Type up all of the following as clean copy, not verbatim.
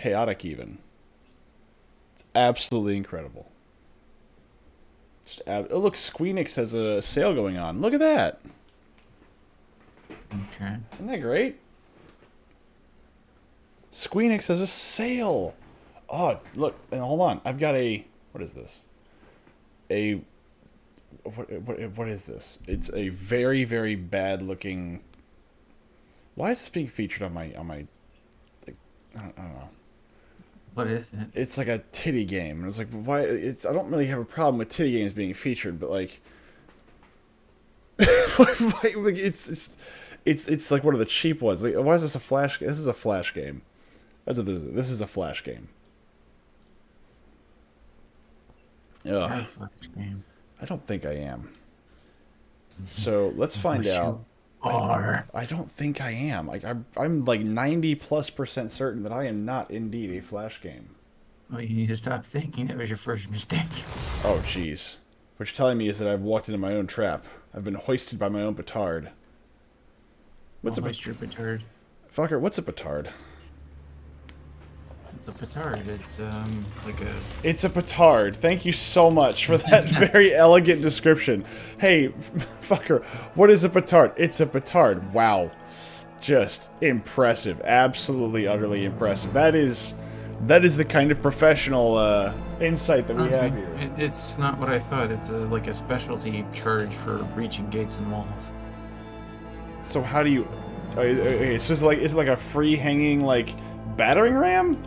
chaotic even. It's absolutely incredible. Oh, look, Squeenix has a sale going on. Look at that. Okay. Isn't that great? Squeenix has a sale. Oh, look, and hold on. I've got a, what is this? A, what is this? It's a very, very bad looking, why is this being featured on my, like, I don't know. What is it? It's like a titty game. And it's like, why, I don't really have a problem with titty games being featured, but like, like it's like one of the cheap ones. Like, why is this a flash? This is a flash game. That's what this is. This is a flash game. You're a Ugh. flash game. I don't think I am. So let's find Wish out. you are. I don't think I am. Like I'm like 90+% certain that I am not indeed a flash game. Well, you need to stop thinking that was your first mistake. Oh jeez. What you're telling me is that I've walked into my own trap. I've been hoisted by my own petard. What's Well, a hoist your petard. fucker? What's a petard? It's a petard. It's like a. It's a petard. Thank you so much for that very elegant description. Hey, fucker, what is a petard? It's a petard. Wow. Just impressive. Absolutely, utterly impressive. That is the kind of professional insight that we have here. It's not what I thought. It's like a specialty charge for breaching gates and walls. So how do you... Okay, so is it like a free hanging, like, battering ram?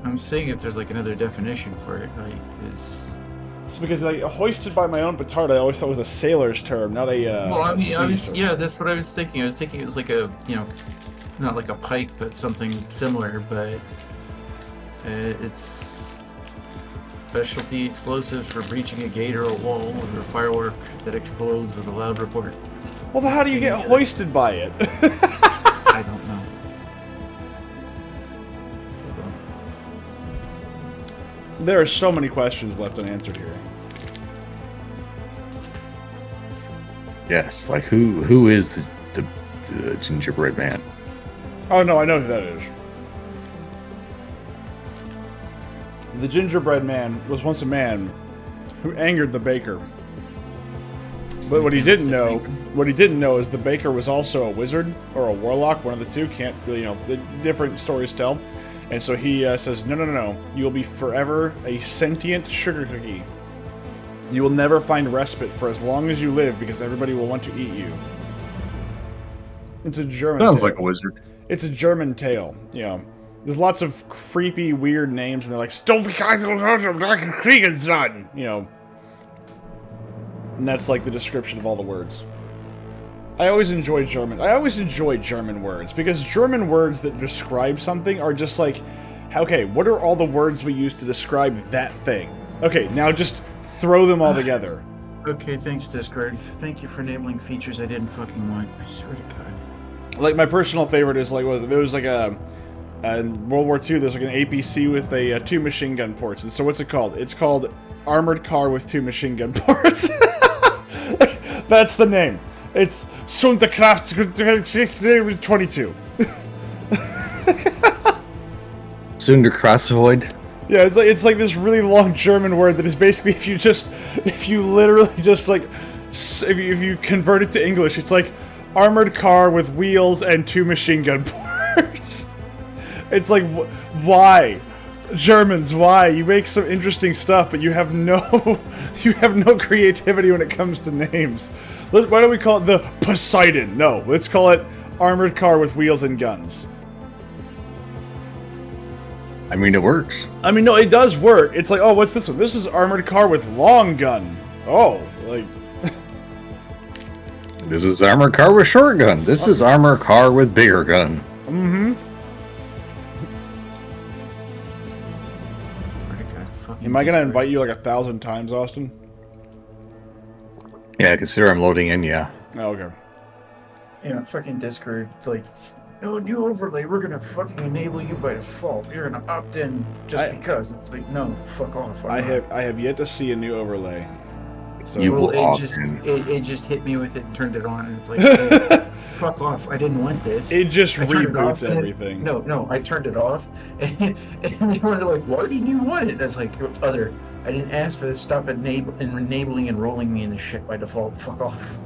I'm saying if there's like another definition for it, like this. It's because, like, hoisted by my own petard, I always thought was a sailor's term, not a, Well, I a mean, sea term. yeah, that's what I was thinking. I was thinking it was like a, not like a pike, but something similar. But it's specialty explosives for breaching a gate or a wall with a firework that explodes with a loud report. Well, then how do you get hoisted by it? I don't know. There are so many questions left unanswered here. Yes, like who is the gingerbread man? Oh no, I know who that is. The gingerbread man was once a man who angered the baker. But what he didn't know is the baker was also a wizard or a warlock, one of the two. Can't really, the different stories tell. And so he says, no, you will be forever a sentient sugar cookie. You will never find respite for as long as you live because everybody will want to eat you. It's a German Sounds tale. like a wizard. It's a German tale, There's lots of creepy, weird names, and they're like, and that's like the description of all the words. I always enjoy German words, because German words that describe something are just like, okay, what are all the words we use to describe that thing? Okay, now just throw them all together. Okay, thanks, Discord. Thank you for enabling features I didn't fucking want. I swear to God. Like, my personal favorite is, like, there was like in World War II, there's like an APC with a 2 machine gun ports, and so what's it called? It's called Armored Car with 2 machine gun ports. That's the name. It's Sonderkraft 22. Sunderkrasvoid. Yeah, it's like this really long German word that is basically if you literally just like if you convert it to English, it's like armored car with wheels and 2 machine gun ports. It's like why? Germans, why? You make some interesting stuff, but you have no creativity when it comes to names. Why don't we call it the Poseidon? No, let's call it armored car with wheels and guns. I mean, it works. I mean, no, it does work. It's like, oh, what's this one? This is armored car with long gun. Oh, like... This is armored car with short gun. This is armored car with bigger gun. Mm-hmm. Am I gonna invite you like 1,000 times, Austin? Yeah, consider I'm loading in, yeah. Oh, okay. Yeah, fucking Discord, like, no new overlay, we're gonna fucking enable you by default. You're gonna opt in just because. It's like, no, fuck off. I have yet to see a new overlay. So You Well, will it just hit me with it and turned it on, and it's like, dude, fuck off! I didn't want this. it just I turned it off, reboots and then- everything. No, I turned it off, and they were like, "Why didn't you want it?" And it's like, I didn't ask for this. Stop enabling and rolling me into shit by default. Fuck off.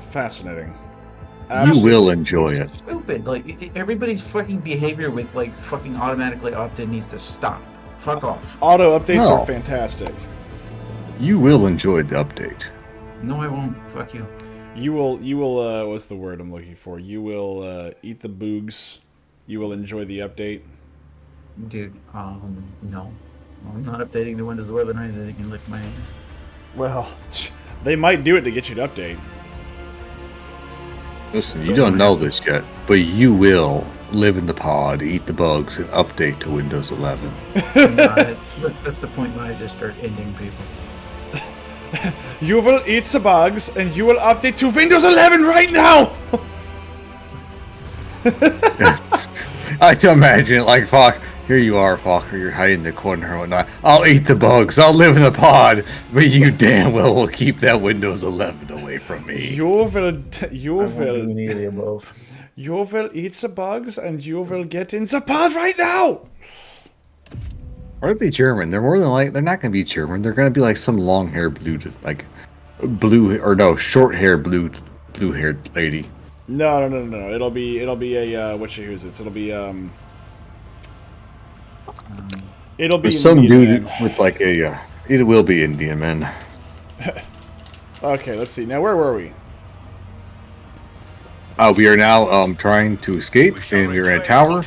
Fascinating. You will enjoy It's it. stupid. Like everybody's fucking behavior with like fucking automatically opt-in needs to stop. Fuck off. Auto updates No. are fantastic. You will enjoy the update. No, I won't. Fuck you. You will, what's the word I'm looking for? You will eat the boogs. You will enjoy the update. Dude, no. I'm not updating to Windows 11 either. They can lick my ass. Well, they might do it to get you to update. Listen, you don't know this yet, but you will live in the pod, eat the bugs, and update to Windows 11. Nah, that's the point when I just start ending people. You will eat the bugs, and you will update to Windows 11 right now! I can imagine it like, fuck, here you are, fucker, you're hiding in the corner and whatnot. I'll eat the bugs, I'll live in the pod, but you damn well will keep that Windows 11 away from me. You will, I won't do any of the above. you will eat the bugs, and you will get in the pod right now! Are they German? They're more than like, they're not gonna be German, they're gonna be like some long hair blue, or no, short hair blue haired lady. No. It'll be a, what you use it? It'll be There's some Indian dude man. with like a, it will be Indian, man. Okay, let's see. Now, where were we? We are now trying to escape, and we're in a tower.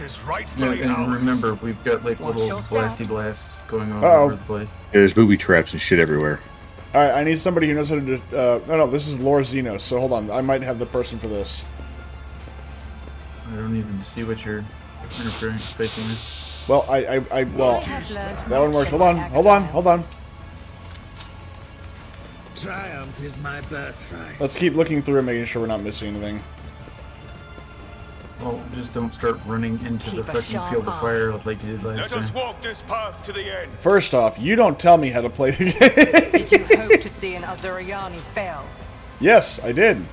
Yeah, and remember, we've got like little blasty blasts going on Uh-oh. over the place. There's booby traps and shit everywhere. Alright, I need somebody who knows how to do... no, this is Lore Xenos, so hold on. I might have the person for this. I don't even see what you're facing with. Well, well, that one works. Hold on. Triumph is my birthright. Let's keep looking through and making sure we're not missing anything. Well, just don't start running into the Keep a fucking sharp field of eye. fire like you did last Let us time. walk this path to the end. First off, you don't tell me how to play the game. Did you hope to see an Azuriani fail? Yes, I did.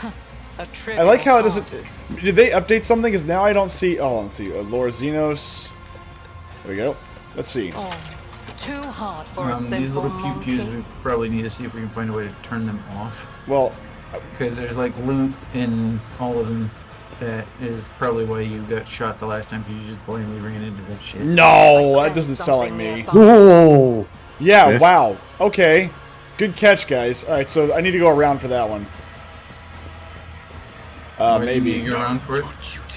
A I trivial like how it task. doesn't... Did they update something? Because now I don't see... Oh, let's see. Lore Xenos. There we go. Let's see. Oh, too hard for a simple These little monkey. pew-pews, we probably need to see if we can find a way to turn them off. Well, Because there's like loot in all of them. That is probably why you got shot the last time, because you just blindly ran into that shit. no, I that doesn't sense sound like something me. nearby. Whoa! Yeah, Yes. wow. Okay. Good catch, guys. Alright, so I need to go around for that one. Why do Maybe. you go around for it?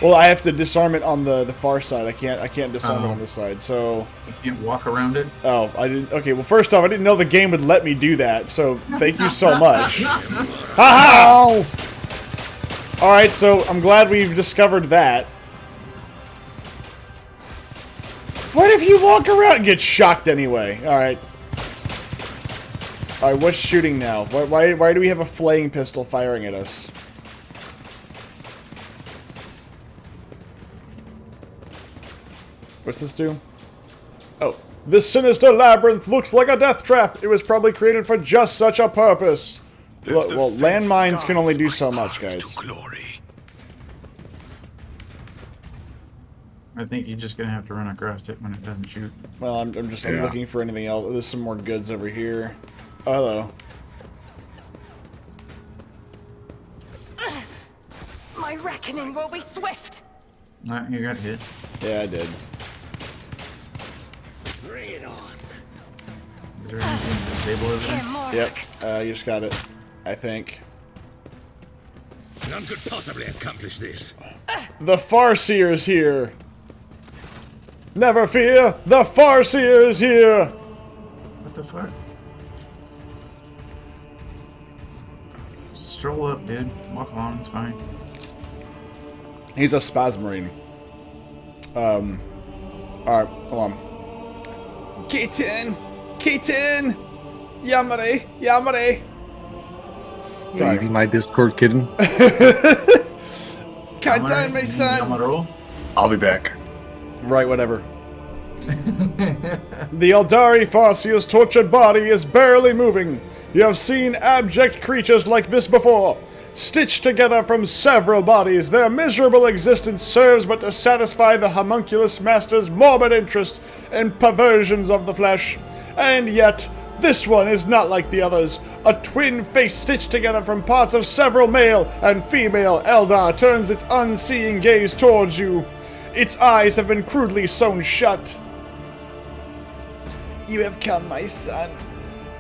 Well, I have to disarm it on the far side. I can't disarm it Oh. on this side. So, You can't walk around it? oh, I didn't. Okay, well, first off, I didn't know the game would let me do that. So, thank you so much. Haha! All right, so I'm glad we've discovered that. What if you walk around and get shocked anyway? All right. All right, what's shooting now? Why do we have a flaying pistol firing at us? What's this do? Oh. This sinister labyrinth looks like a death trap. It was probably created for just such a purpose. Well, landmines can only do so much, guys. I think you're just gonna have to run across it when it doesn't shoot. Well, I'm just Yeah. looking for anything else. There's some more goods over here. Oh, hello. My reckoning will be swift. Nah, you got hit. Yeah, I did. Bring it on. Is there anything to disable over there? Immortal. Yep, you just got it. I think. None could possibly accomplish this. The Farseer is here. Never fear, the Farseer is here. What the fuck? Stroll up, dude. Walk along, it's fine. He's a Spasmarine. Alright, hold on. Kitten! Kitten! Yamare! Yamare! Will Sorry. you be my Discord kitten? Can't die, my son! Yamaro? I'll be back. Right, whatever. The Eldari Farsia's tortured body is barely moving. You have seen abject creatures like this before. Stitched together from several bodies, their miserable existence serves but to satisfy the homunculus master's morbid interest in perversions of the flesh. And yet, this one is not like the others. A twin face stitched together from parts of several male and female Eldar turns its unseeing gaze towards you. Its eyes have been crudely sewn shut. You have come, my son.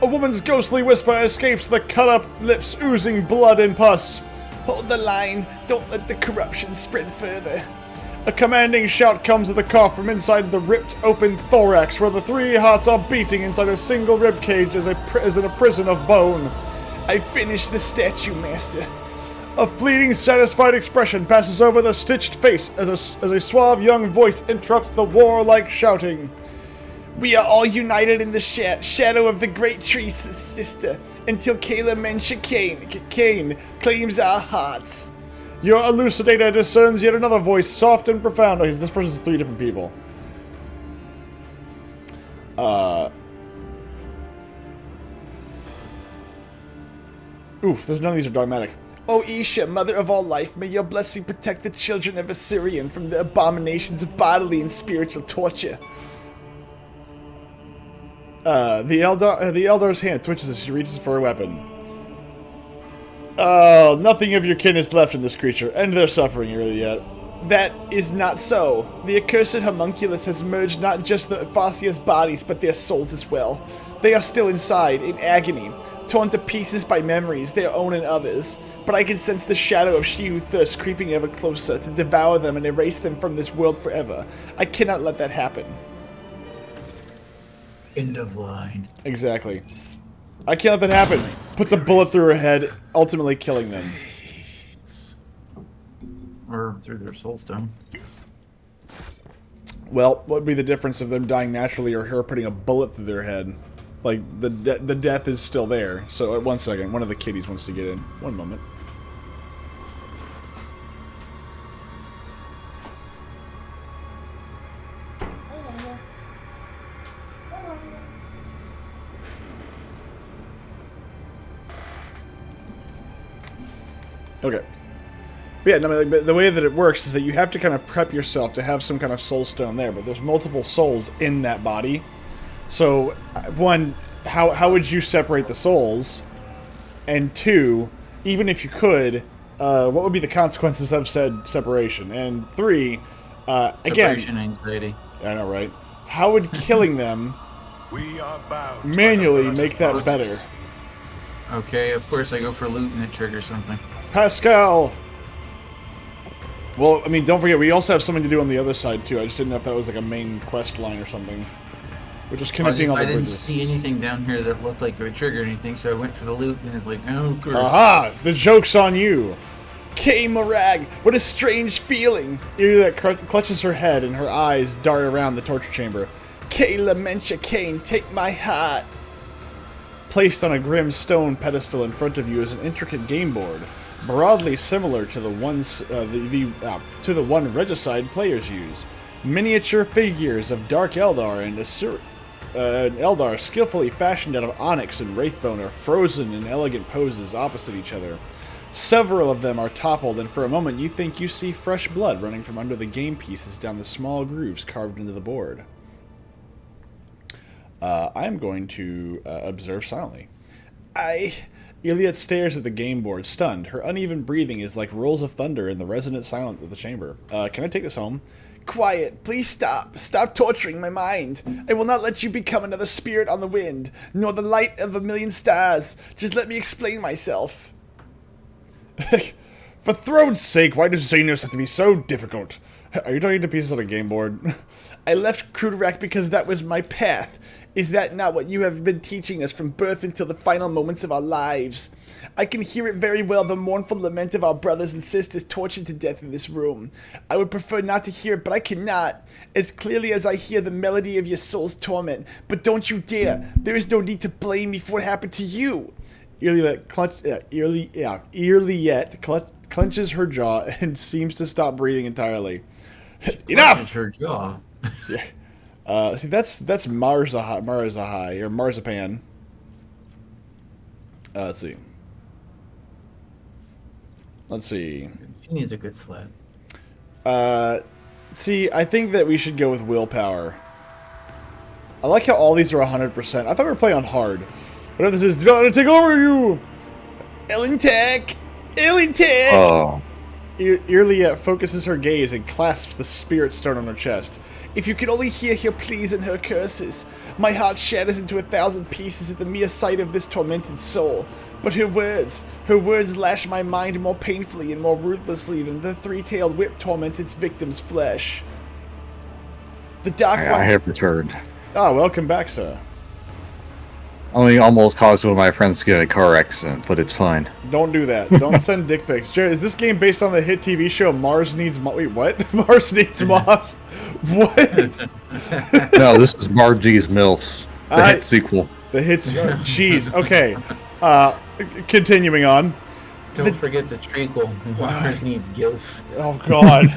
A woman's ghostly whisper escapes the cut-up lips oozing blood and pus. Hold the line. Don't let the corruption spread further. A commanding shout comes with a cough from inside the ripped open thorax where the three hearts are beating inside a single ribcage as in a prison of bone. I finished the statue, master. A fleeting, satisfied expression passes over the stitched face as a suave young voice interrupts the warlike shouting. We are all united in the shadow of the great tree, sister, until Kayla Mensha Kane claims our hearts. Your elucidator discerns yet another voice, soft and profound. Okay, this person's three different people. There's none of these are dogmatic. O Isha, mother of all life, may your blessing protect the children of Assyrian from the abominations of bodily and spiritual torture. The Eldar's hand twitches as she reaches for a weapon. Oh, nothing of your kin is left in this creature. End their suffering early yet. That is not so. The accursed homunculus has merged not just the Farsia's bodies, but their souls as well. They are still inside, in agony, torn to pieces by memories, their own and others. But I can sense the shadow of she who thirsts creeping ever closer to devour them and erase them from this world forever. I cannot let that happen. End of line. Exactly. I can't let that happen. Puts a bullet through her head, ultimately killing them. Or through their soul stone. Well, what would be the difference of them dying naturally or her putting a bullet through their head? Like, the death is still there. So, one second. One of the kiddies wants to get in. One moment. Okay. But yeah, no, like, the way that it works is that you have to kind of prep yourself to have some kind of soul stone there, but there's multiple souls in that body. So, one, how would you separate the souls? And two, even if you could, what would be the consequences of said separation? And three, again... Separation anxiety. I know, right? How would killing them manually make that better? Okay, of course I go for loot and it triggers something. Pascal! Well, I mean, don't forget, we also have something to do on the other side, too. I just didn't know if that was like a main quest line or something. We're just connecting all the bridges. I didn't see anything down here that looked like it would trigger anything, so I went for the loot, and it's like, oh, of course. Aha! The joke's on you! Kay Morag, what a strange feeling! Ilia clutches her head, and her eyes dart around the torture chamber. Kayla Mensha Kane, take my heart! Placed on a grim stone pedestal in front of you is an intricate game board, broadly similar to the one Regicide players use. Miniature figures of Dark Eldar and Eldar skillfully fashioned out of onyx and wraithbone are frozen in elegant poses opposite each other. Several of them are toppled, and for a moment you think you see fresh blood running from under the game pieces down the small grooves carved into the board. I'm going to observe silently. Iliad stares at the game board, stunned. Her uneven breathing is like rolls of thunder in the resonant silence of the chamber. Can I take this home? Quiet, please stop. Stop torturing my mind. I will not let you become another spirit on the wind, nor the light of a million stars. Just let me explain myself. For throne's sake, why does Xenos have to be so difficult? Are you talking to pieces on a game board? I left Kruderak because that was my path. Is that not what you have been teaching us from birth until the final moments of our lives? I can hear it very well, the mournful lament of our brothers and sisters tortured to death in this room. I would prefer not to hear it, but I cannot, as clearly as I hear the melody of your soul's torment. But don't you dare. There is no need to blame me for what happened to you. Irliet clenches her jaw and seems to stop breathing entirely. Enough! Her jaw. Yeah. See, that's Marzahai, or Marzipan. Let's see. Let's see. She needs a good slap. See, I think that we should go with willpower. I like how all these are 100%. I thought we were playing on hard. Whatever this is, do not let it take over you! Alien tech! Alien tech! Oh. Irlia focuses her gaze and clasps the spirit stone on her chest. If you could only hear her pleas and her curses. My heart shatters into 1,000 pieces at the mere sight of this tormented soul. But her words lash my mind more painfully and more ruthlessly than the three-tailed whip torments its victim's flesh. The dark I have returned. Ah, welcome back, sir. Only almost caused one of my friends to get in a car accident, but it's fine. Don't do that. Don't send dick pics. Jared, is this game based on the hit TV show Mars Needs Wait, what? Mars Needs Mobs? What? No, this is Margie's MILFs. The hit sequel. The hits. Jeez. Okay. Continuing on. Don't forget the treacle. Mars needs gilfs. Oh, God.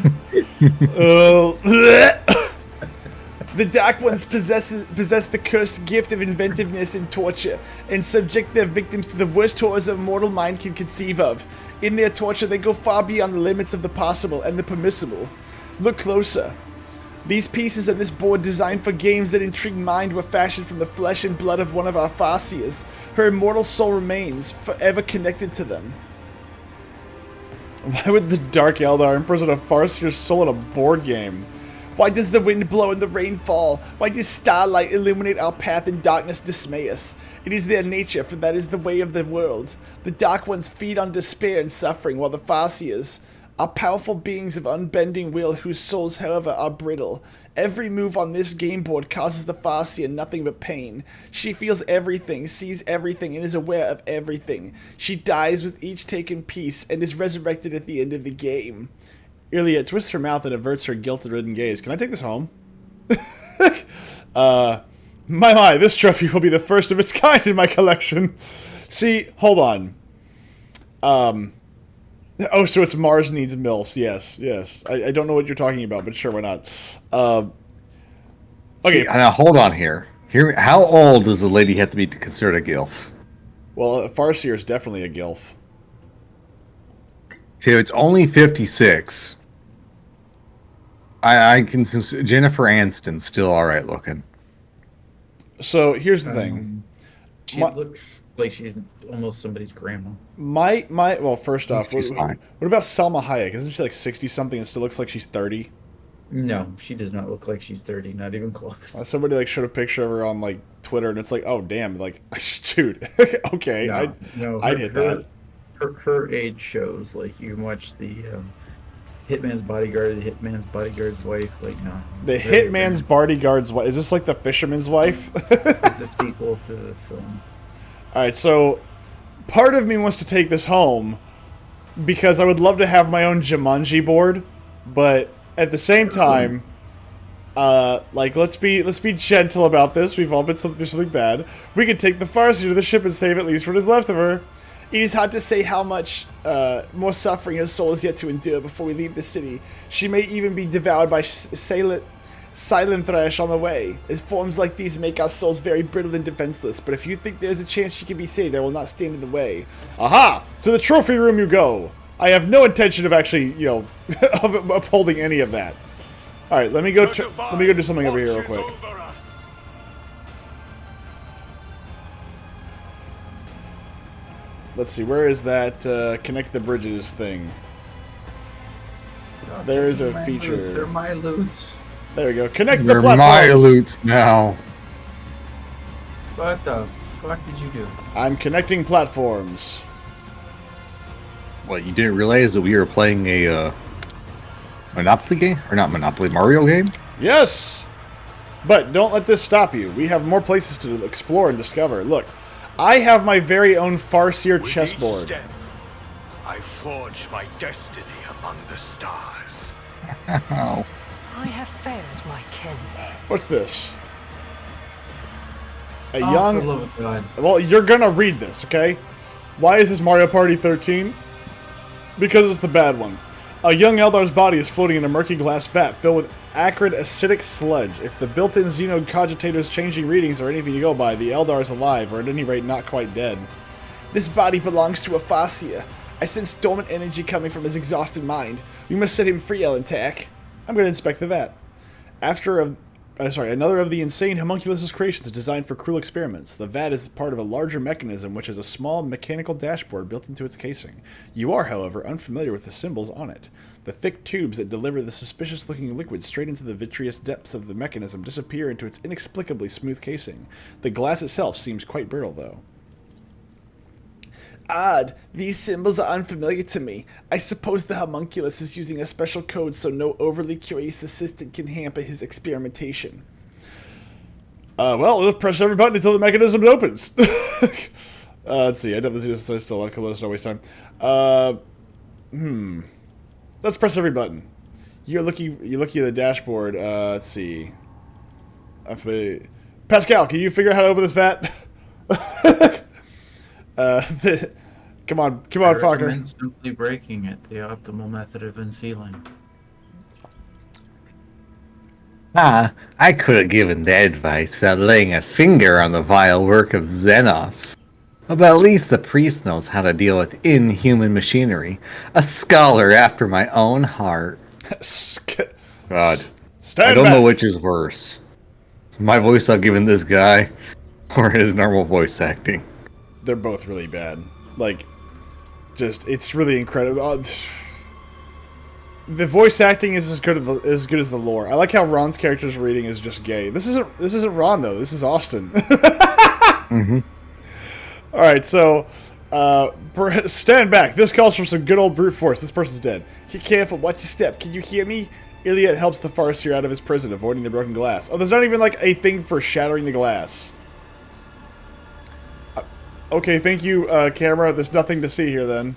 The Dark Ones possess the cursed gift of inventiveness and torture, and subject their victims to the worst horrors a mortal mind can conceive of. In their torture, they go far beyond the limits of the possible and the permissible. Look closer. These pieces on this board designed for games that intrigue mind were fashioned from the flesh and blood of one of our Farseers. Her immortal soul remains, forever connected to them. Why would the Dark Eldar imprison a Farseer's soul in a board game? Why does the wind blow and the rain fall? Why does starlight illuminate our path and darkness dismay us? It is their nature, for that is the way of the world. The Dark Ones feed on despair and suffering, while the Farseers are powerful beings of unbending will whose souls, however, are brittle. Every move on this game board causes the Farseer nothing but pain. She feels everything, sees everything, and is aware of everything. She dies with each taken piece and is resurrected at the end of the game. Ilya twists her mouth and averts her guilt-ridden gaze. Can I take this home? My, this trophy will be the first of its kind in my collection. See, hold on. Oh, so it's Mars Needs MILFs. Yes. I don't know what you're talking about, but sure, why not? Okay. See, now hold on here. How old does a lady have to be considered a gilf? Well, a Farseer is definitely a gilf. See, if it's only 56, I can. Jennifer Aniston's still all right looking. So here's the thing. She looks like she's almost somebody's grandma. Well, first off, what fine. about Salma Hayek? Isn't she like 60-something and still looks like she's 30? No, she does not look like she's 30. Not even close. Somebody like showed a picture of her on like Twitter, and it's like, oh damn, like, dude, okay, I'd hit that. Her age shows. Like, you can watch the Hitman's Bodyguard, the Hitman's Bodyguard's wife. Like, no. The Hitman's Bodyguard's wife. Is this like the Fisherman's Wife? It's a sequel to the film. Alright, so part of me wants to take this home because I would love to have my own Jumanji board, but at the same time, like, let's be gentle about this. We've all been through something bad. We could take the Farseer to the ship and save at least what is left of her. It is hard to say how much more suffering her soul is yet to endure before we leave the city. She may even be devoured by Silent Thrash on the way. As forms like these make our souls very brittle and defenseless, but if you think there's a chance she can be saved, I will not stand in the way. Aha! To the trophy room you go! I have no intention of actually, of upholding any of that. Alright, let me go do something over here real quick. Let's see, where is that connect the bridges thing? There is a feature. They're my loots. There we go. Connect the They're platforms. my loots now. What the fuck did you do? I'm connecting platforms. What, you didn't realize that we were playing a Monopoly game? Or not Monopoly, Mario game? Yes! But don't let this stop you. We have more places to explore and discover. Look, I have my very own Farseer With chessboard. each step, I forge my destiny among the stars. Oh. I have failed my kin. What's this? A For young... love of God. Well, you're gonna read this, okay? Why is this Mario Party 13? Because it's the bad one. A young Eldar's body is floating in a murky glass vat filled with acrid, acidic sludge. If the built-in Xenocogitator's changing readings are anything to go by, the Eldar is alive, or at any rate not quite dead. This body belongs to a Fascia. I sense dormant energy coming from his exhausted mind. We must set him free, Elentak. I'm going to inspect the vat. Another of the insane homunculus' creations designed for cruel experiments. The vat is part of a larger mechanism which has a small mechanical dashboard built into its casing. You are, however, unfamiliar with the symbols on it. The thick tubes that deliver the suspicious-looking liquid straight into the vitreous depths of the mechanism disappear into its inexplicably smooth casing. The glass itself seems quite brittle, though. Odd. These symbols are unfamiliar to me. I suppose the homunculus is using a special code so no overly curious assistant can hamper his experimentation. Well, let's press every button until the mechanism opens. Let's see. I know this is still on. Let's not waste time. Let's press every button. You're looking at the dashboard. Let's see. Pascal, can you figure out how to open this vat? Come on, Fokker. Simply breaking it, the optimal method of unsealing. I could have given that advice without laying a finger on the vile work of Xenos. But at least the priest knows how to deal with inhuman machinery. A scholar after my own heart. God. I don't know which is worse. My voice I've given this guy, or his normal voice acting. They're both really bad. Like, it's really incredible. The voice acting is as good as the lore. I like how Ron's character's reading is just gay. This isn't Ron though. This is Austin. Mm-hmm. All right, so stand back. This calls for some good old brute force. This person's dead. Be careful. Watch your step. Can you hear me? Iliad helps the Farseer out of his prison, avoiding the broken glass. Oh, there's not even like a thing for shattering the glass. Okay, thank you, camera. There's nothing to see here, then.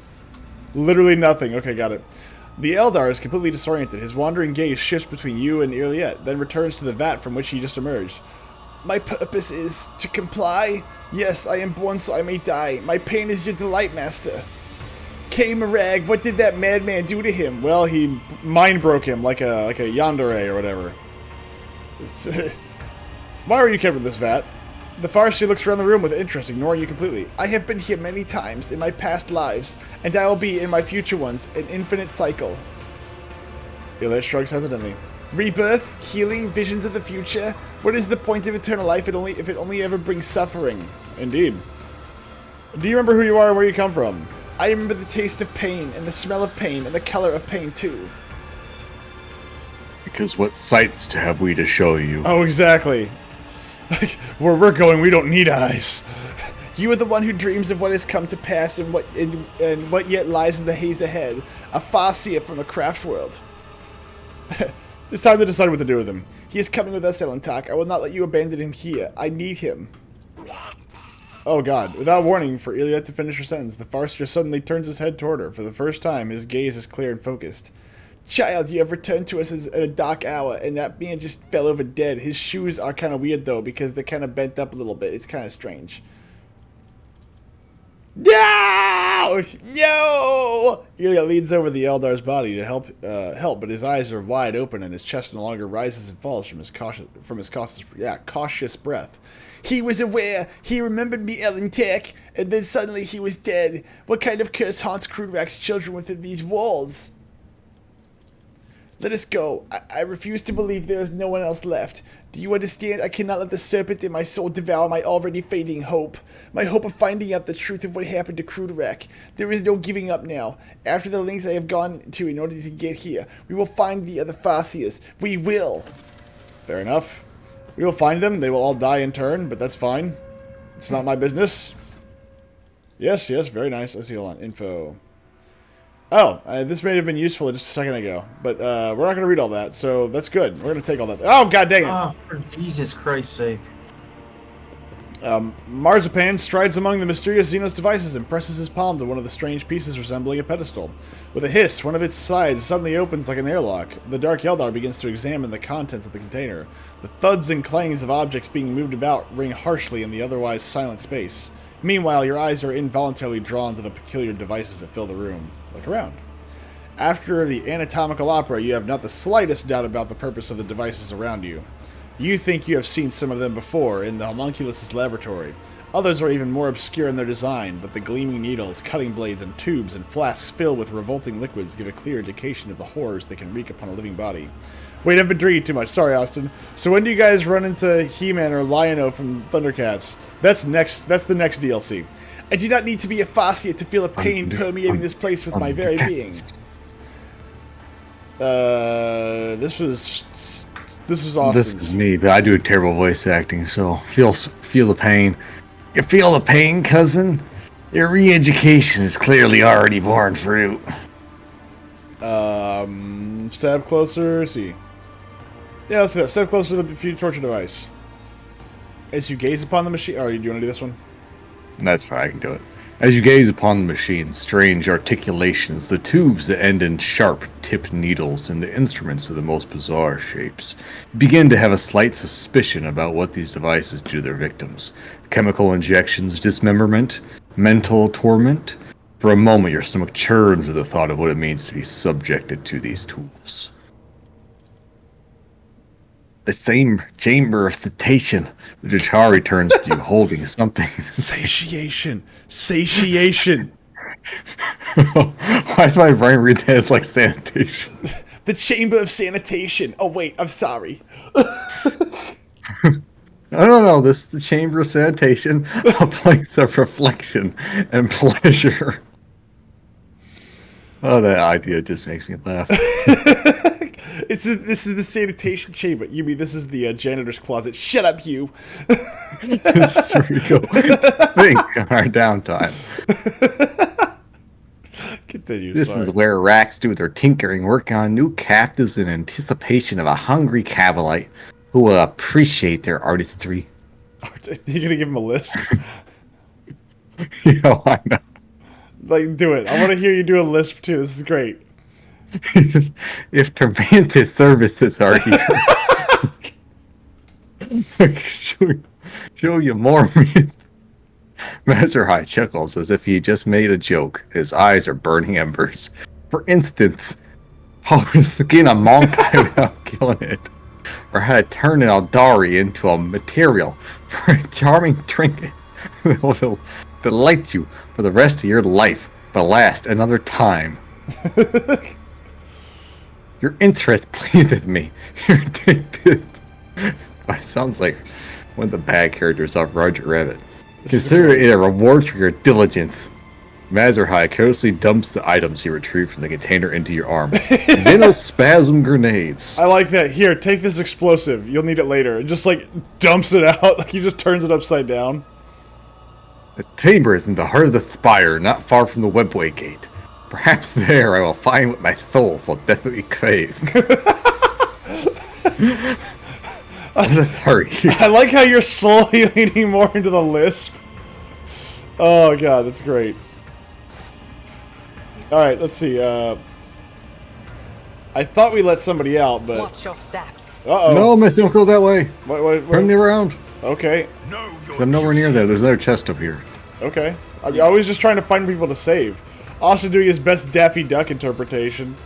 Literally nothing. Okay, got it. The Eldar is completely disoriented. His wandering gaze shifts between you and Iliad, then returns to the vat from which he just emerged. My purpose is to comply. Yes, I am born so I may die. My pain is your delight, master. K. Marag, what did that madman do to him? Well, he mind broke him like a yandere or whatever. Why are you kept in this vat? The Farseer looks around the room with interest, ignoring you completely. I have been here many times in my past lives, and I will be in my future ones, an infinite cycle. Iliad shrugs hesitantly. Rebirth, healing, visions of the future. What is the point of eternal life if it only ever brings suffering? Indeed. Do you remember who you are and where you come from? I remember the taste of pain, and the smell of pain, and the color of pain, too. Because what sights have we to show you? Oh, exactly. Where we're going, we don't need eyes. You are the one who dreams of what has come to pass and what yet lies in the haze ahead. A Fascia from the craft world. It's time to decide what to do with him. He is coming with us, Elentak. I will not let you abandon him here. I need him. Oh god. Without warning for Iliad to finish her sentence, the Farseer suddenly turns his head toward her. For the first time, his gaze is clear and focused. Child, you have returned to us at a dark hour, and that man just fell over dead. His shoes are kind of weird, though, because they're kind of bent up a little bit. It's kind of strange. No! No! Iliad leans over the Eldar's body to help, but his eyes are wide open, and his chest no longer rises and falls from his cautious breath. He was aware. He remembered me, Elentak, and then suddenly he was dead. What kind of curse haunts Krurak's children within these walls? Let us go. I refuse to believe there is no one else left. Do you understand? I cannot let the serpent in my soul devour my already fading hope. My hope of finding out the truth of what happened to Krurak. There is no giving up now. After the lengths I have gone to in order to get here, we will find the other Fascias. We will. Fair enough. We will find them. They will all die in turn, but that's fine. It's not my business. Yes, very nice. Let's see, hold on. Info. Oh, this may have been useful just a second ago, but we're not going to read all that, so that's good. We're going to take all that. Oh, god dang it! Oh, for Jesus Christ's sake. Marzipan strides among the mysterious Xenos devices and presses his palm to one of the strange pieces resembling a pedestal. With a hiss, one of its sides suddenly opens like an airlock. The Dark Eldar begins to examine the contents of the container. The thuds and clangs of objects being moved about ring harshly in the otherwise silent space. Meanwhile, your eyes are involuntarily drawn to the peculiar devices that fill the room. Look around. After the anatomical opera, you have not the slightest doubt about the purpose of the devices around you. You think you have seen some of them before in the homunculus' laboratory. Others are even more obscure in their design, but the gleaming needles, cutting blades, and tubes and flasks filled with revolting liquids give a clear indication of the horrors they can wreak upon a living body. Wait, I've been drinking too much. Sorry, Austin. So when do you guys run into He-Man or Lion-O from Thundercats? That's the next DLC. I do not need to be a Fascia to feel a pain permeating this place with my very being. This was Austin's. This is me, but I do terrible voice acting, so feel the pain. You feel the pain, cousin? Your re-education is clearly already borne fruit. Stab closer. See. Yeah, let's do that. Step closer to the future torture device. As you gaze upon the machine. Oh, do you want to do this one? That's fine, I can do it. As you gaze upon the machine, strange articulations, the tubes that end in sharp-tipped needles, and the instruments of the most bizarre shapes, you begin to have a slight suspicion about what these devices do to their victims. Chemical injections, dismemberment, mental torment. For a moment, your stomach churns at the thought of what it means to be subjected to these tools. The same chamber of satiation. The Jachari turns to you, holding something. Satiation. Satiation. Why did my brain read that as like sanitation? The chamber of sanitation. Oh, wait, I'm sorry. No, this is the chamber of sanitation, a place of reflection and pleasure. Oh, that idea just makes me laugh. This is the sanitation chamber. You mean this is the janitor's closet? Shut up, you. This is where we go think on our downtime. Continue. This is where racks do their tinkering, working on new captives in anticipation of a hungry Cabalite who will appreciate their artistry. You're gonna give him a list? Yeah, why not? Like, do it. I want to hear you do a lisp too. This is great. If Tormented services are here, show you more. Mazerhai chuckles as if he just made a joke. His eyes are burning embers. For instance, how to skin a Monkai without killing it, or how to turn an Eldari into a material for a charming trinket that will delight you for the rest of your life, but last another time. Your interest pleased me. You're addicted. It sounds like one of the bad characters off Roger Rabbit. Consider it a reward for your diligence. Mazerhai carelessly dumps the items he retrieved from the container into your arm. Xenospasm grenades. I like that. Here, take this explosive. You'll need it later. And just like dumps it out. Like he just turns it upside down. The chamber is in the heart of the spire, not far from the webway gate. Perhaps there I will find what my soul will desperately crave. Sorry. I like how you're slowly leaning more into the lisp. Oh god, that's great. Alright, let's see. I thought we let somebody out, but... Watch your steps. Uh-oh. No, miss, don't go that way. What? Turn me around. Okay. No, I'm nowhere near there. There's another chest up here. Okay. I was just trying to find people to save. Also doing his best Daffy Duck interpretation.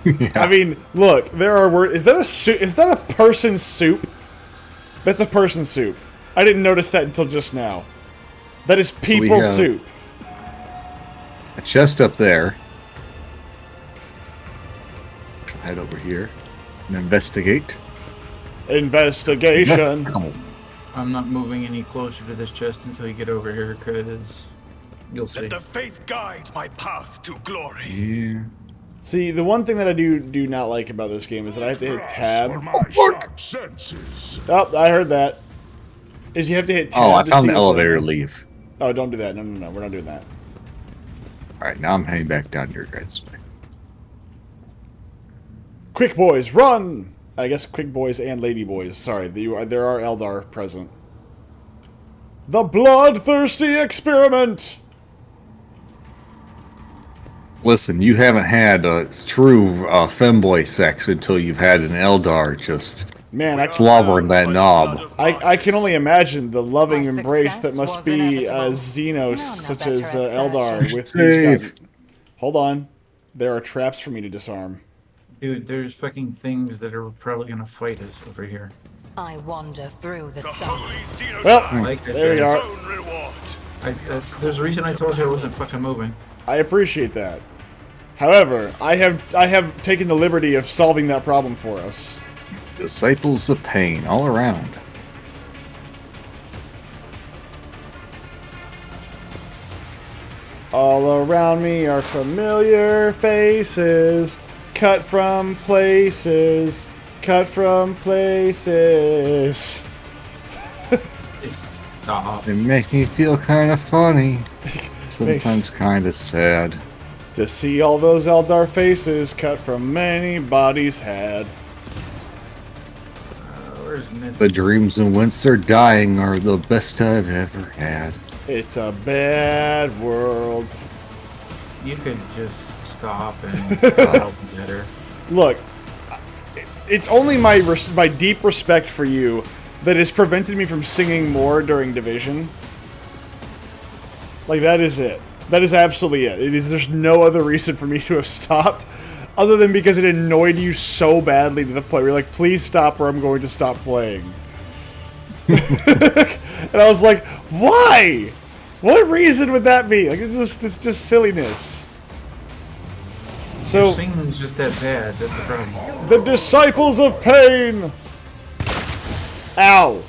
Yeah. I mean, look, there are words. Is that a person soup? That's a person soup. I didn't notice that until just now. That is people soup. A chest up there. Head over here and investigate. Investigation. I'm not moving any closer to this chest until you get over here, because you'll see. Let the faith guide my path to glory. Yeah. See, the one thing that I do not like about this game is that I have to hit tab. For my sharp senses. Oh, I heard that. Is you have to hit tab. Oh, I to found see the what's elevator on. leave. Oh, don't do that. No. We're not doing that. Alright, now I'm heading back down your guys' way. Quick boys, run! I guess quick boys and lady boys. Sorry, there are Eldar present. The bloodthirsty experiment! Listen, you haven't had a true femboy sex until you've had an Eldar just slobbering that knob. I can only imagine the loving My embrace that success must was be inevitable. Xenos, None are such better as at Eldar searching. with these guys. Save. Hold on. There are traps for me to disarm. Dude, there's fucking things that are probably gonna fight us over here. I wander through the The holy stars. Well, Like I there said, we are. own reward. There's a reason I told you I wasn't fucking moving. I appreciate that. However, I have taken the liberty of solving that problem for us. Disciples of pain all around. All around me are familiar faces, cut from places, cut from places. Stop. They make me feel kind of funny. Sometimes kind of sad. To see all those Eldar faces cut from many bodies had. Where's Myth? The dreams in whence they're dying are the best I've ever had. It's a bad world. You could just stop and help me better. Look, it's only my deep respect for you that has prevented me from singing more during Division. Like, that is it. That is absolutely it. There's no other reason for me to have stopped other than because it annoyed you so badly to the point where you're like, please stop or I'm going to stop playing. And I was like, why? What reason would that be? Like, it's just silliness. Your So, singing's just that bad. That's the problem. the disciples of pain. Ow.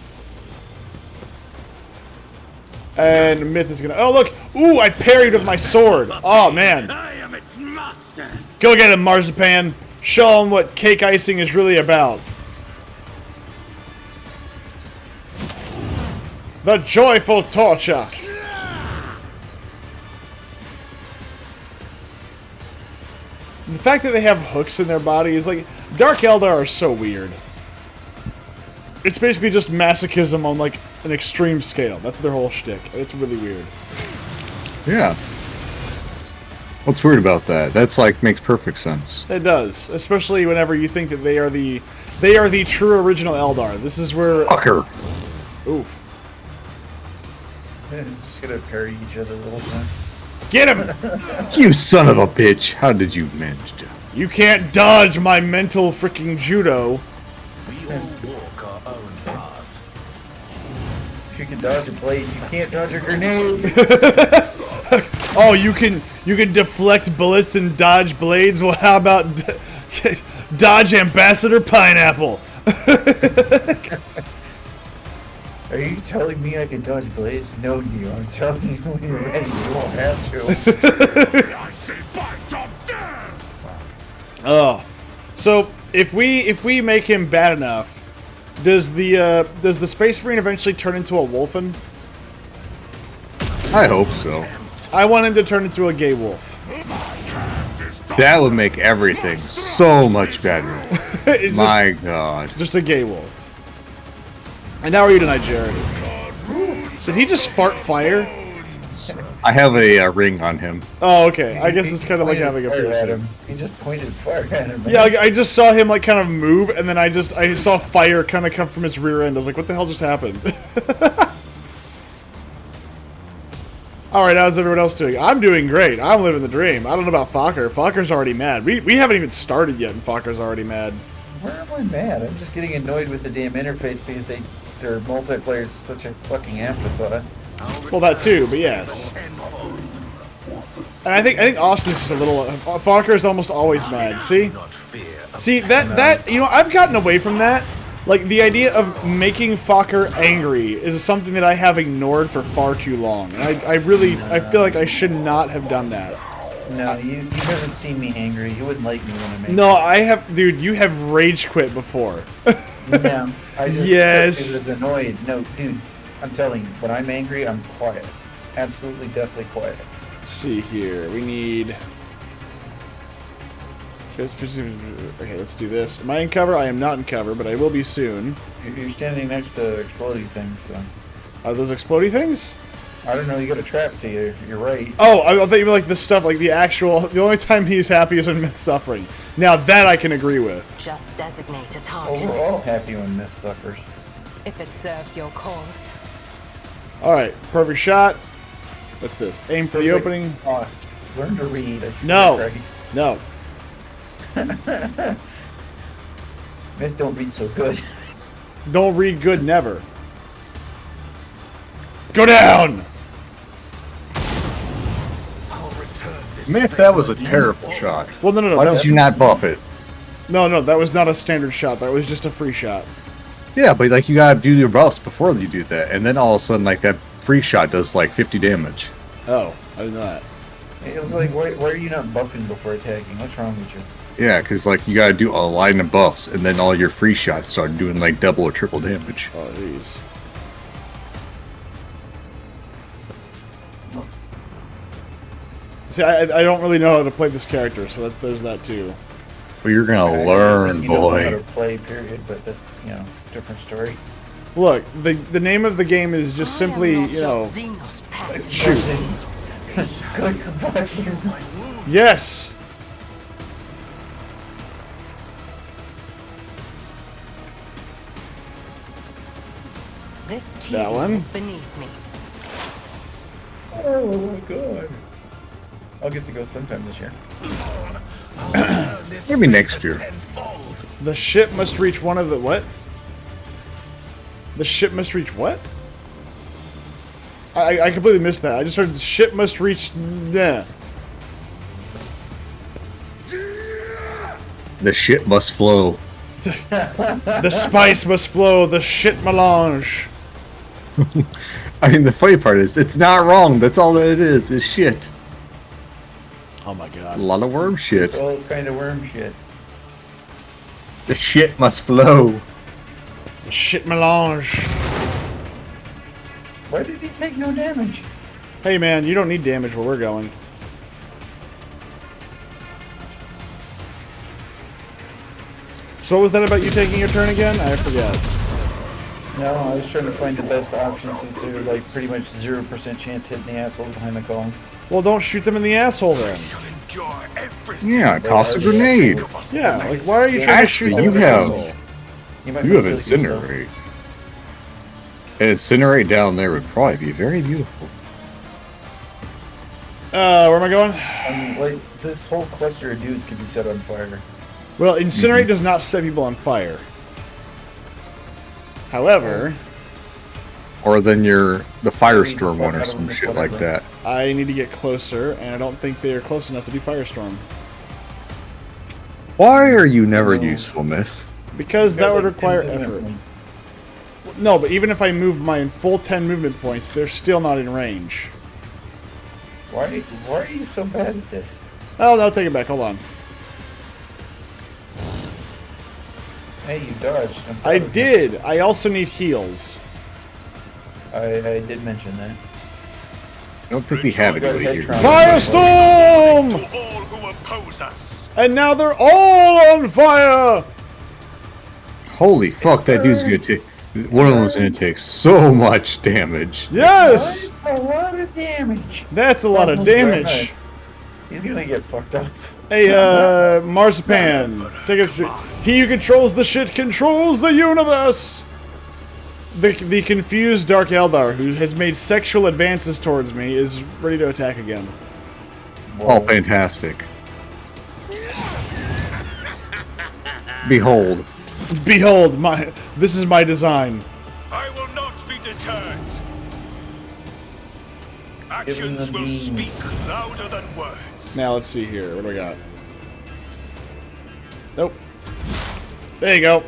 And Myth is gonna. Oh look! Ooh, I parried with my sword. Oh man! I am its master. Go get him, Marzipan. Show him what cake icing is really about. The joyful torture. The fact that they have hooks in their body is like Dark Eldar are so weird. It's basically just masochism on like an extreme scale. That's their whole shtick. It's really weird. Yeah. What's weird about that? That's like makes perfect sense. It does, especially whenever you think that they are the true original Eldar. This is where. Fucker. Ooh, Yeah, just gonna parry each other the whole time. get him! You son of a bitch. How did you manage to? You can't dodge my mental freaking judo. We all walk our own path. If you can dodge a blade, you can't dodge a grenade. Oh, you can deflect bullets and dodge blades. Well, how about dodge Ambassador Pineapple? Are you telling me I can dodge blades? No, Neo. I'm telling you when you're ready, you won't have to. I say bite of death. Oh, so if we make him bad enough, does the Space Marine eventually turn into a wolfen? I hope so. I want him to turn into a gay wolf. That would make everything so much better. It's My God. just a gay wolf. And how are you tonight, Jared? Did he just fart fire? I have a ring on him. Oh, okay. I guess it's kind of like Pointed having a fire at piercing. him. He just pointed fire at him. Man. Yeah, I just saw him like kind of move, and then I saw fire kind of come from his rear end. I was like, what the hell just happened? Alright, how's everyone else doing? I'm doing great. I'm living the dream. I don't know about Fokker. Fokker's already mad. We haven't even started yet, and Fokker's already mad. Where am I mad? I'm just getting annoyed with the damn interface because their multiplayer is such a fucking afterthought. Well, that too, but yes. And I think Austin's just a little. Fokker's almost always mad. See, that you know, I've gotten away from that. Like the idea of making Fokker angry is something that I have ignored for far too long, and I feel like I should not have done that. No, you haven't seen me angry. You wouldn't like me when I'm angry. No, I have, dude. You have rage quit before. No, I just Yes. was annoyed. No, dude, I'm telling you, when I'm angry, I'm quiet. Absolutely, definitely quiet. Let's see here. We need. Okay, let's do this. Am I in cover? I am not in cover, but I will be soon. You're standing next to exploding things, so Are those exploding things? I don't know. You got a trap to you. You're right. Oh, I thought you meant like the stuff, like the actual. The only time he's happy is when Myth's suffering. Now that I can agree with. Just designate a target. Oh, we're all happy when Myth suffers. If it serves your cause. All right, perfect shot. What's this? Aim for the Perfect opening. spot. Learn to read. I swear No. to Christ. No. Myth don't read so good. Don't read good never. Go down! I'll return this Myth, that was a terrible shot. Well, no, no, no. Why don't you not buff it? No, no, that was not a standard shot. That was just a free shot. Yeah, but like you gotta do your buffs before you do that, and then all of a sudden like that free shot does like 50 damage. Oh, I didn't know that. It was like, why are you not buffing before attacking? What's wrong with you? Yeah, because like you gotta do a line of buffs, and then all your free shots start doing like double or triple damage. Oh, jeez. See, I don't really know how to play this character, so there's that too. Well, you're I gonna just learn, think you don't know how to boy. play, period. But that's different story. Look, the name of the game is just I simply, am not you your know, Xenos pet. shoot. Buttons. Click buttons. Yes! This That tedium one? is beneath me. Oh my god. I'll get to go sometime this year. Maybe next year. tenfold. The ship must reach one of the what? The ship must reach what? I completely missed that. I just heard the ship must reach. Nah. The shit must flow. The spice must flow. The shit melange. I mean, the funny part is, it's not wrong. That's all that it is shit. Oh my A god. lot of worm shit. It's all kind of worm shit. The shit must flow. The shit melange. Why did he take no damage? Hey man, you don't need damage where we're going. So what was that about you taking your turn again? I forget. No, I was trying to find the best option since they're like pretty much 0% chance hitting the assholes behind the column. Well, don't shoot them in the asshole then. Shall endure everything. Yeah, toss a grenade. Yeah, like why are you trying to shoot Actually, them you in the have- asshole? might You have wanna kill yourself. incinerate. And incinerate down there would probably be very beautiful. Where am I going? I mean, like, this whole cluster of dudes could be set on fire. Well, incinerate does not set people on fire. However, Or then the firestorm one or Whatever, some shit whatever. like that. I need to get closer, and I don't think they are close enough to do firestorm. Why are you never No. useful, Myth? Because that would Like, require infinite effort. points. No, but even if I move my full 10 movement points, they're still not in range. Why are you so bad at this? Oh, no, take it back. Hold on. Hey, you dodged. I'm proud I of you. did. I also need heals. I did mention that. I don't think we have Go anybody ahead, here. Tron. Firestorm! To all who oppose us. And now they're all on fire! Holy fuck, that dude's gonna take. One of them's gonna take so much damage. Yes! What? A lot of damage. That's a lot of damage. He's gonna get fucked up. Hey, Marzipan, take it. He who controls the shit controls the universe. The confused Dark Eldar, who has made sexual advances towards me, is ready to attack again. Oh, fantastic. Behold. Behold, this is my design. I will not be deterred. Give him the Actions will beans. speak louder than words. Now let's see here. What do we got? Nope. There you go.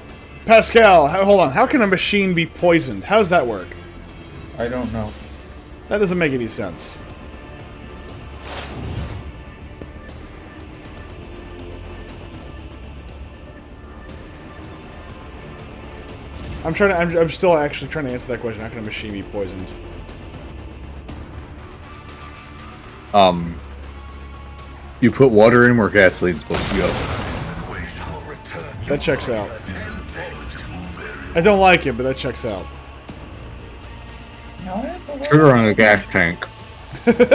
Pascal, hold on. How can a machine be poisoned? How does that work? I don't know. That doesn't make any sense. I'm still actually trying to answer that question. How can a machine be poisoned? You put water in where gasoline's supposed to go. That checks out. I don't like it, but that checks out. No, that's a Sugar on a gas tank.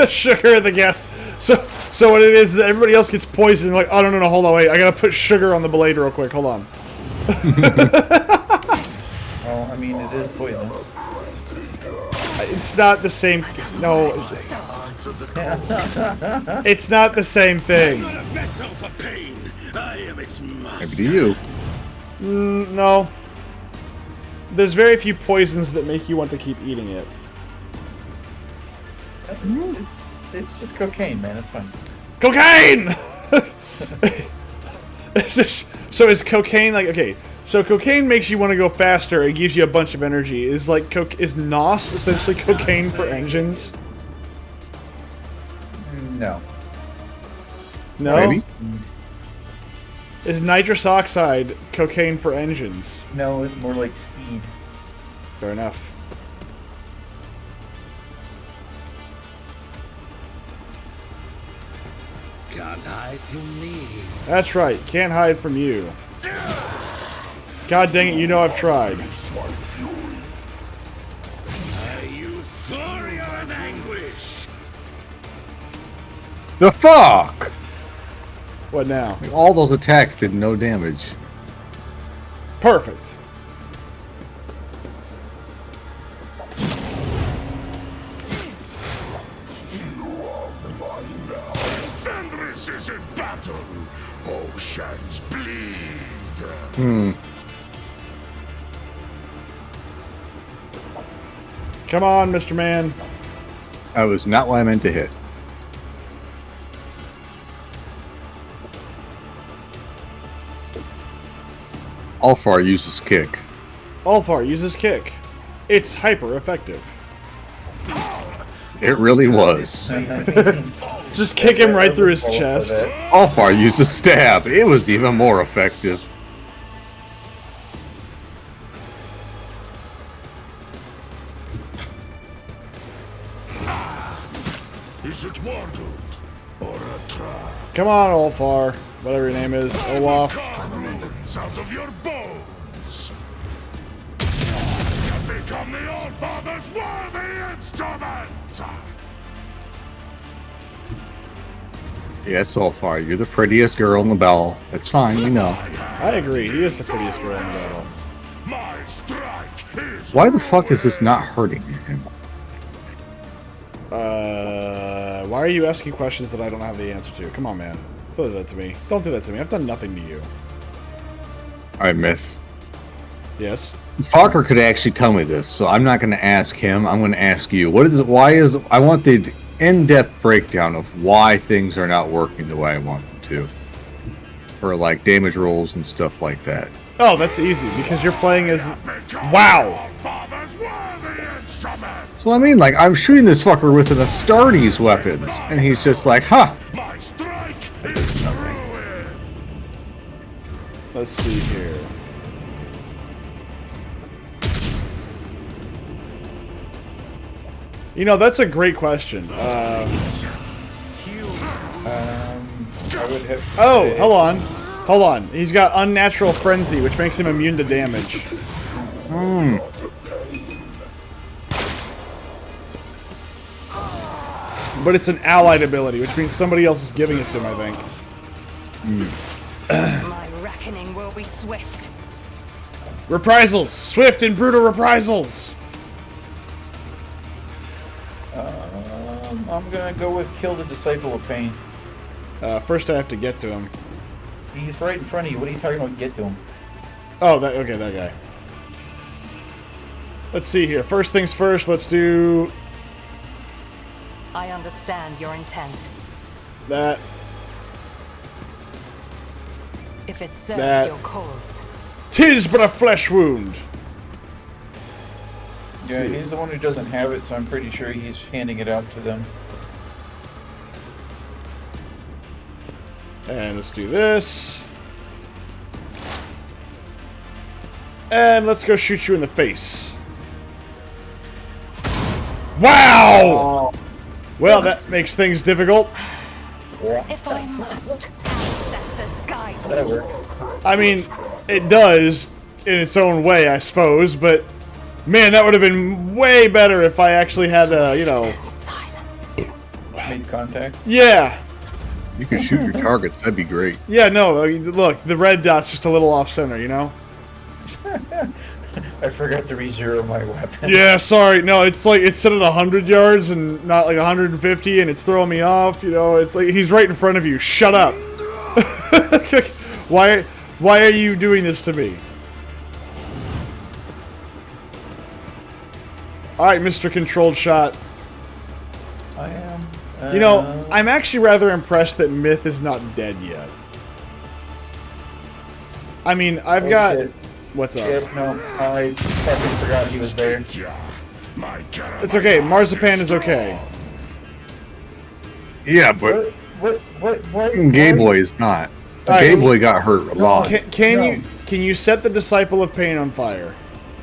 Sugar in the gas. So what it is that everybody else gets poisoned. Like, oh no, hold on, wait. I gotta put sugar on the blade real quick. Hold on. Well, I mean, it is poison. It's not the same. No. of the cold. It's not the same thing. Not a vessel for pain. I am its master. Maybe to you. No. There's very few poisons that make you want to keep eating it. It's just cocaine, man. It's fine. Cocaine! So is cocaine like, okay, so cocaine makes you want to go faster, it gives you a bunch of energy. Is like, is NOS essentially cocaine for engines? No. No? Maybe. Is nitrous oxide cocaine for engines? No, it's more like speed. Fair enough. Can't hide from me. That's right, can't hide from you. God dang it, you know I've tried. A euphoria of anguish. The fuck? What now? Like, all those attacks did no damage. Perfect. Fenris is in battle. Oceans bleed. Come on, Mr. Man. That was not what I meant to hit. Alfar uses kick. Alfar uses kick. It's hyper effective. It really was. Just kick him right through his chest. Alfar uses stab. It was even more effective. Is it Mordred or a trap? Come on, Alfar. Whatever your name is. Olaf. Carve runes out of your bones. And become the All-Father's worthy instrument. Yes, Alfar, you're the prettiest girl in the bell. That's fine, we know. I agree. He is the prettiest girl in the battle. My strike is Why the fuck is this not hurting him? Why are you asking questions that I don't have the answer to? Come on, man. Don't do that to me. Don't do that to me. I've done nothing to you. Alright, Myth. Yes? Fokker could actually tell me this, so I'm not going to ask him. I'm going to ask you. I want the in-depth breakdown of why things are not working the way I want them to. Or like damage rolls and stuff like that. Oh, that's easy, because you're playing as... Wow! All-Father's worthy instrument. So I mean, like, I'm shooting this fucker with an Astartes weapons, and he's just like, huh. My strike is ruin. Let's see here. You know, that's a great question. I would have to Oh, say- hold on. Hold on. He's got Unnatural Frenzy, which makes him immune to damage. But it's an allied ability, which means somebody else is giving it to him, I think. My reckoning will be swift. Reprisals! Swift and brutal reprisals! I'm gonna go with kill the Disciple of Pain. First I have to get to him. He's right in front of you. What are you talking about? Get to him. Oh, okay, that guy. Let's see here. First things first, let's do I understand your intent. that. If it serves That- your cause. 'Tis but a flesh wound. Yeah, see. he's the one who doesn't have it, so I'm pretty sure he's handing it out to them. And let's do this. And let's go shoot you in the face. Wow! Well, that makes things difficult. If I must, ancestors guide me. That works. I mean, it does in its own way, I suppose, but man, that would have been way better if I actually had a, you know... Silent. Made contact. Yeah. You can shoot your targets, that'd be great. Yeah, no, look, the red dot's just a little off-center, you know? I forgot to re-zero my weapon. Yeah, sorry. No, it's like it's set at 100 yards and not like 150, and it's throwing me off. You know, it's like he's right in front of you. Shut up. Why are you doing this to me? All right, Mr. Controlled Shot. I am. You know, I'm actually rather impressed that Myth is not dead yet. I mean, I've got... Shit. What's up? Shit, no, I fucking forgot he was there. It's okay. Marzipan is okay. Yeah, but What? Gay Boy is not. All right, Gay Boy got hurt a lot. Can you set the Disciple of Pain on fire?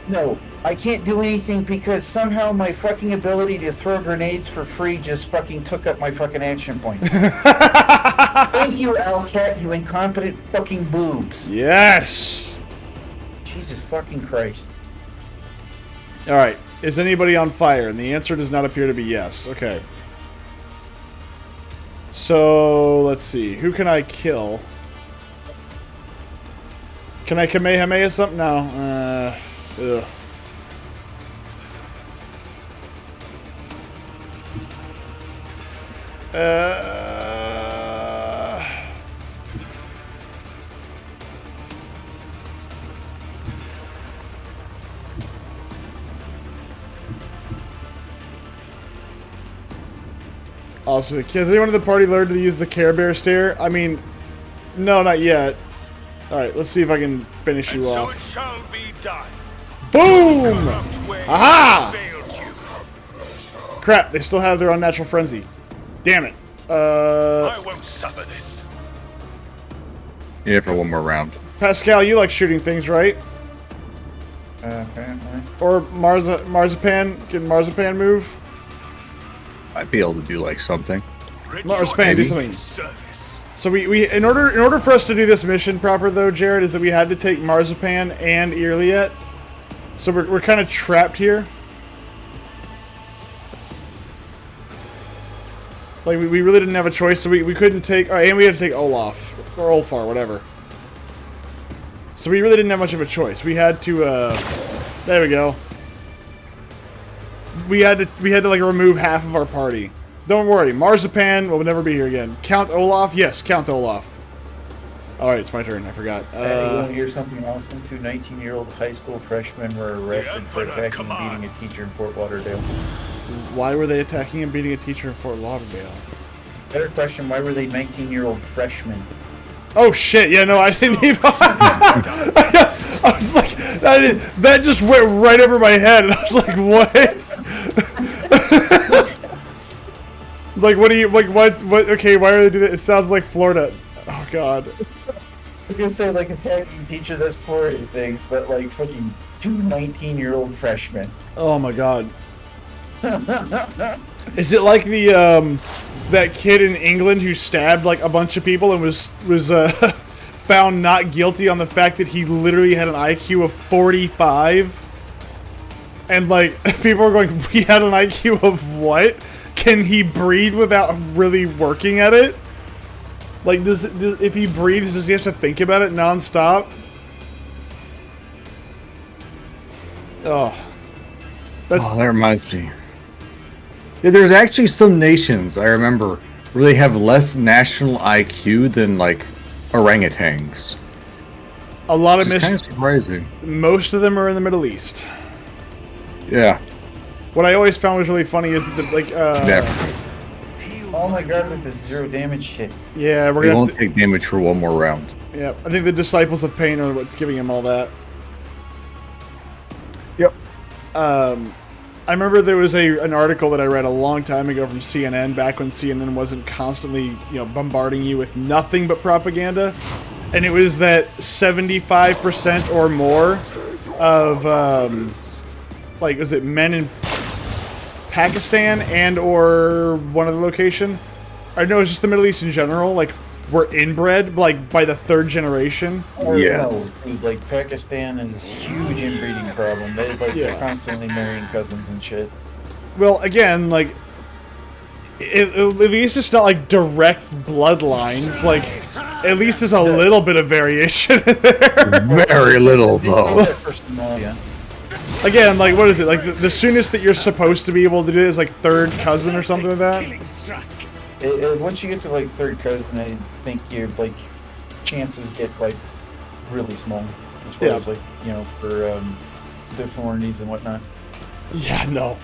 No, I can't do anything because somehow my fucking ability to throw grenades for free just fucking took up my fucking action points. Thank you, Alcat, you incompetent fucking boobs. Yes. Jesus fucking Christ. All right. Is anybody on fire? And the answer does not appear to be yes. Okay. So let's see. Who can I kill? Can I Kamehameha something? No. Ugh. Also, has anyone in the party learned to use the Care Bear stare? I mean, no, not yet. Alright, let's see if I can finish you So off. it shall be done. Boom! Aha! Failed you. Crap, they still have their unnatural frenzy. Damn it. I won't suffer this. Yeah, for one more round. Pascal, you like shooting things, right? Apparently. Or Marzipan? Can Marzipan move? I'd be able to do like something. Marzipan, do Maybe. something. Service. So we in order for us to do this mission proper though, Jared, is that we had to take Marzipan and Irliet. So we're kind of trapped here. Like we really didn't have a choice, so we couldn't take. And we had to take Olaf or Olfar, whatever. So we really didn't have much of a choice. We had to. There we go. We had to like remove half of our party. Don't worry, Marzipan will never be here again. Count Olaf? Yes, Count Olaf. Alright, it's my turn. I forgot. You want to hear something awesome? Two 19-year-old high school freshmen were arrested for Emperor attacking and beating a commands. teacher in Fort Lauderdale. Why were they attacking and beating a teacher in Fort Lauderdale? Better question, why were they 19-year-old freshmen? Oh shit, yeah, no, I didn't even... I was like, that just went right over my head, and I was like, what? Like, what do you, like, what, okay, why are they doing that? It sounds like Florida. Oh, God. I was gonna say, like, attacking teacher does Florida things, but, like, fucking two 19-year-old freshmen. Oh, my God. Is it like the, that kid in England who stabbed, like, a bunch of people and was found not guilty on the fact that he literally had an IQ of 45? And, like, people are going, he had an IQ of what? Can he breathe without really working at it? Like, if he breathes, does he have to think about it nonstop? Oh. Oh, that reminds me. Yeah, there's actually some nations, I remember, where they have less national IQ than, like, orangutans. A lot of It's kind missions. of surprising. Most of them are in the Middle East. Yeah. What I always found was really funny is that, like, Never. Oh my god, with the zero damage shit. yeah, we're We gonna. won't take damage for one more round. Yeah, I think the Disciples of Pain are what's giving him all that. Yep. I remember there was an article that I read a long time ago from CNN, back when CNN wasn't constantly, bombarding you with nothing but propaganda, and it was that 75% or more of, like, was it men in Pakistan and or one other location? Or no, it's just the Middle East in general, like, were inbred, like, by the third generation. Yeah. No, dude, like, Pakistan has this huge inbreeding problem. They're constantly marrying cousins and shit. Well, again, like, at least it's not like direct bloodlines. Like, at least there's a little bit of variation in there. Very little, They still though. have for Somalia. Again, like, what is it? Like, the soonest that you're supposed to be able to do it is like third cousin or something like that? Once you get to like third cousin, I think your like chances get like really small as far as like for deformities and whatnot. Yeah, no.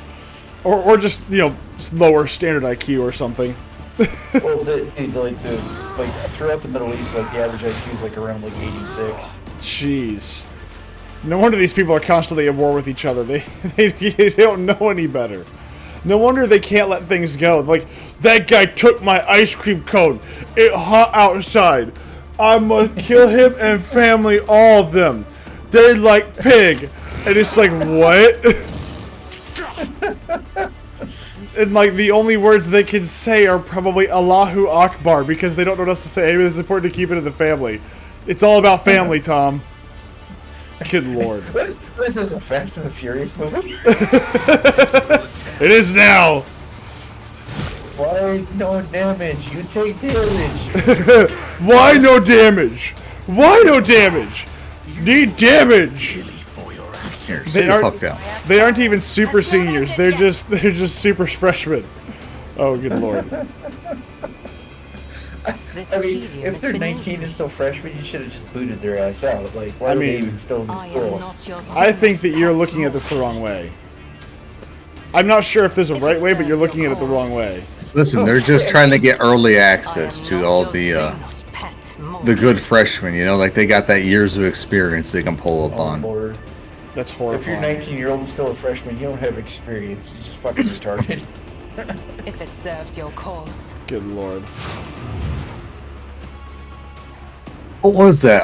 Or just just lower standard IQ or something. Well, like throughout the Middle East, like the average IQ is like around like 86. Jeez. No wonder these people are constantly at war with each other. They don't know any better. No wonder they can't let things go. Like, that guy took my ice cream cone. It hot outside. I must kill him and family, all of them. They like pig. And it's like, what? And like, the only words they can say are probably Allahu Akbar, because they don't know what else to say. It's important to keep it in the family. It's all about family, Tom. Good lord. What is this, a Fast and the Furious movie? It is now. Why no damage? You take damage. Why no damage? Why no damage? Need damage. Here, sit the fuck down. They aren't even super seniors. They're just super freshmen. Oh, good lord. I mean, if they're 19 and still freshmen, you should have just booted their ass out. Like, why are they even still in school? I think that you're looking at this the wrong way. I'm not sure if there's a right way, but you're looking at it the wrong way. Listen, they're just trying to get early access to all the good freshmen, like they got that years of experience they can pull up on. Lord. That's horrifying. If you're 19-year-old and still a freshman, you don't have experience. You're just fucking retarded. If it serves your cause. Good lord. What was that?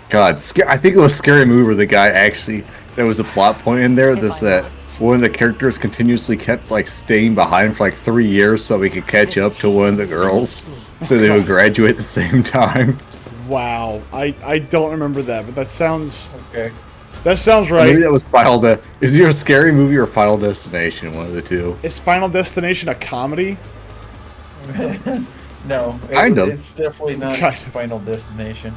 God, I think it was Scary Movie where the guy actually, there was a plot point in there that one of the characters continuously kept like staying behind for like 3 years so he could catch up to one of the girls, so they would graduate at the same time. Wow, I don't remember that, but that sounds okay. That sounds right. Maybe that was Is your Scary Movie or Final Destination, one of the two? Is Final Destination a comedy? No, kind of. It's definitely not Final Destination.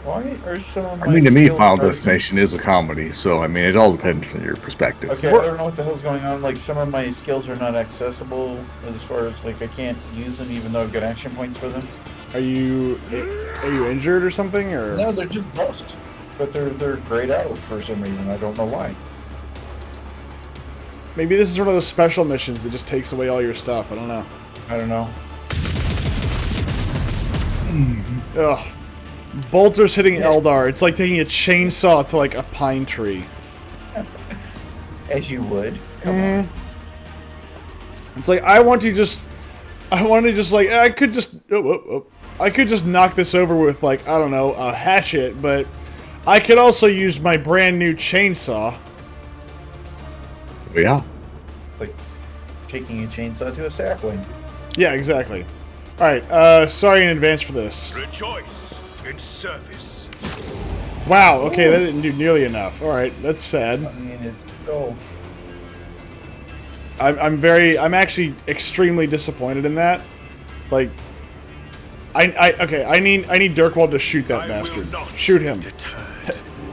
Why are some of my to me, skills Final Destination is a comedy, so I mean, it all depends on your perspective. Okay, I don't know what the hell's going on. Like, some of my skills are not accessible as far as like I can't use them, even though I've got action points for them. Are you injured or something, or no? They're just buffed, but they're grayed out for some reason. I don't know why. Maybe this is one of those special missions that just takes away all your stuff. I don't know. I don't know. Ugh. Bolter's hitting Eldar. It's like taking a chainsaw to like a pine tree. As you would. Come on. It's like I could just knock this over with like, I don't know, a hatchet, but I could also use my brand new chainsaw. Yeah. It's like taking a chainsaw to a sapling. Yeah, exactly. Alright, sorry in advance for this. Rejoice in service. Wow, okay, that didn't do nearly enough. Alright, that's sad. I mean, it's oh. I'm actually extremely disappointed in that. Like, I need Dirkwald to shoot that bastard. Shoot him.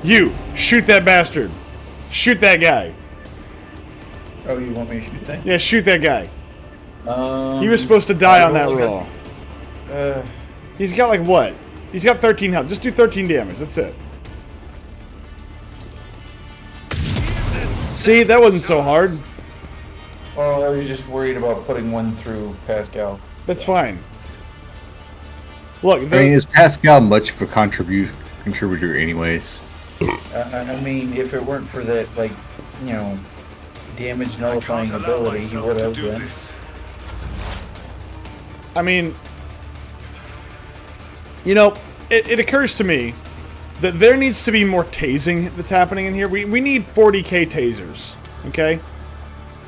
You, shoot that bastard. Shoot that guy. Oh, you want me to shoot that? Yeah, shoot that guy. He was supposed to die on that roll. He's got like what? He's got 13 health. Just do 13 damage. That's it. See, that wasn't so hard. Well, I was just worried about putting one through Pascal. That's fine. Look, I mean, is Pascal much of a contributor anyways? I mean, if it weren't for that, like, damage nullifying ability, he would have been. I mean, it occurs to me that there needs to be more tasing that's happening in here. We need 40k tasers, okay?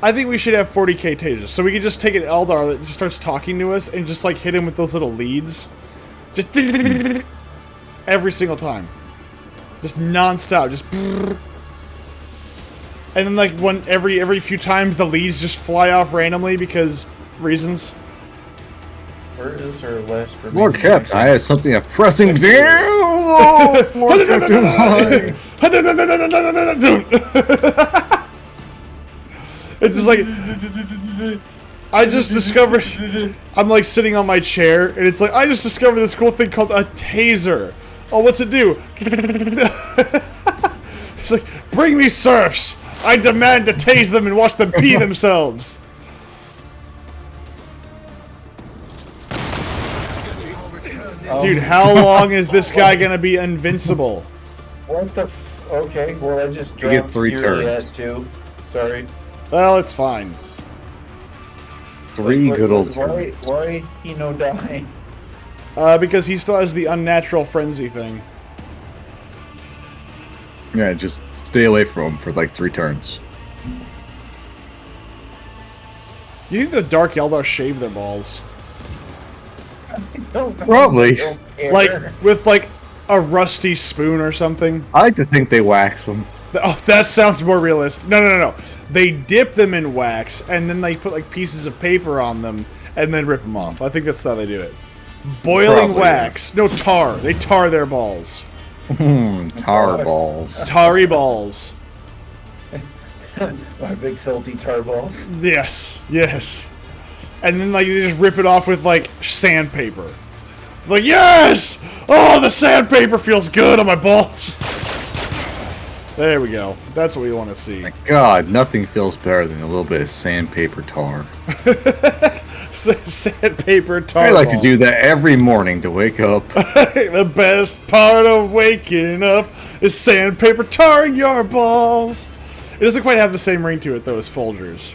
I think we should have 40k tasers, so we can just take an Eldar that just starts talking to us and just, like, hit him with those little leads. Just every single time. Just non-stop, just and then, like, every few times the leads just fly off randomly because reasons. Where is our last remaining? Lord Captain, I have something pressing down. Lord Captain, It's just like I just discovered. I'm like sitting on my chair, and it's like I just discovered this cool thing called a taser. Oh, what's it do? It's like, bring me serfs. I demand to tase them and watch them pee themselves. Dude, how long is this guy gonna be invincible? What the okay, well I just You get dropped 3 Fury turns. at 2. Sorry. Well, it's fine. 3 good old turns. Why he no die? Because he still has the unnatural frenzy thing. Yeah, just stay away from him for like 3 turns. You think the Dark Eldar shave their balls? Probably. Like, with like a rusty spoon or something? I like to think they wax them. Oh, that sounds more realistic. No. They dip them in wax, and then they put like pieces of paper on them, and then rip them off. I think that's how they do it. Boiling Probably, wax. No, tar. They tar their balls. Tar balls. Tarry balls. My big salty tar balls. Yes. And then like you just rip it off with like sandpaper. Like, yes! Oh, the sandpaper feels good on my balls. There we go. That's what we want to see. My God, nothing feels better than a little bit of sandpaper tar. Sandpaper tar. I like to do that every morning to wake up. The best part of waking up is sandpaper tarring your balls. It doesn't quite have the same ring to it though as Folgers.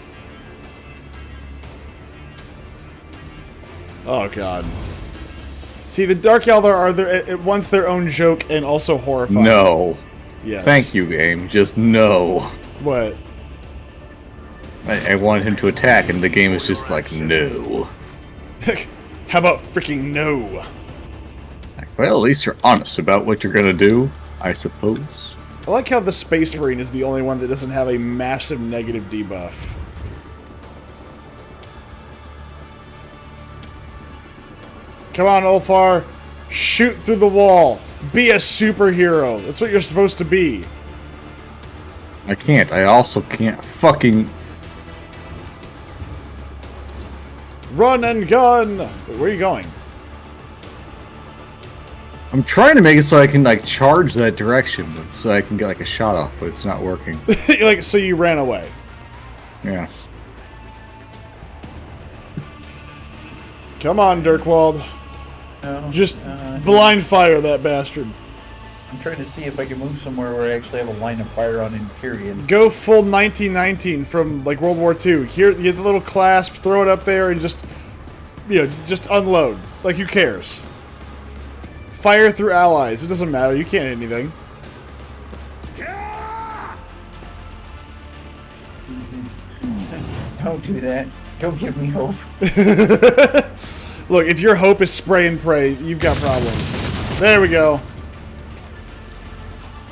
Oh God. See, the Dark Eldar are at once their own joke and also horrifying. No. Yes. Thank you, game. Just no. What? I wanted him to attack, and the game is just like, no. How about freaking no? Well, at least you're honest about what you're gonna do, I suppose. I like how the Space Marine is the only one that doesn't have a massive negative debuff. Come on, Ulfar. Shoot through the wall. Be a superhero. That's what you're supposed to be. I can't. I also can't fucking... Run and gun! Where are you going? I'm trying to make it so I can, like, charge that direction, so I can get, like, a shot off, but it's not working. Like, so you ran away. Yes. Come on, Dirkwald. No, Just blind fire that bastard. I'm trying to see if I can move somewhere where I actually have a line of fire on in period. Go full 1919 from, like, World War II. Here, you get the little clasp, throw it up there, and just, you know, just unload. Like, who cares? Fire through allies. It doesn't matter. You can't hit anything. Don't do that. Don't give me hope. Look, if your hope is spray and pray, you've got problems. There we go.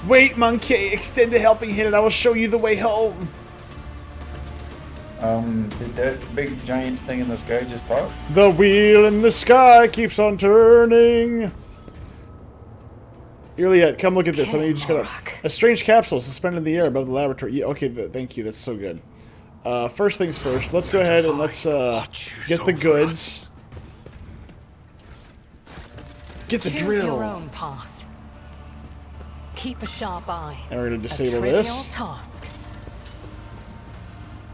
Wait, monkey. Extend a helping hand and I will show you the way home. Did that big giant thing in the sky just talk? The wheel in the sky keeps on turning. Iliad, come look at this. I mean, you just got a strange capsule suspended in the air above the laboratory. Yeah, okay, thank you. That's so good. First things first. Let's go ahead and let's get the goods. Get the Choose drill. your own path. Keep a sharp eye. And we're going to A disable trivial this. task.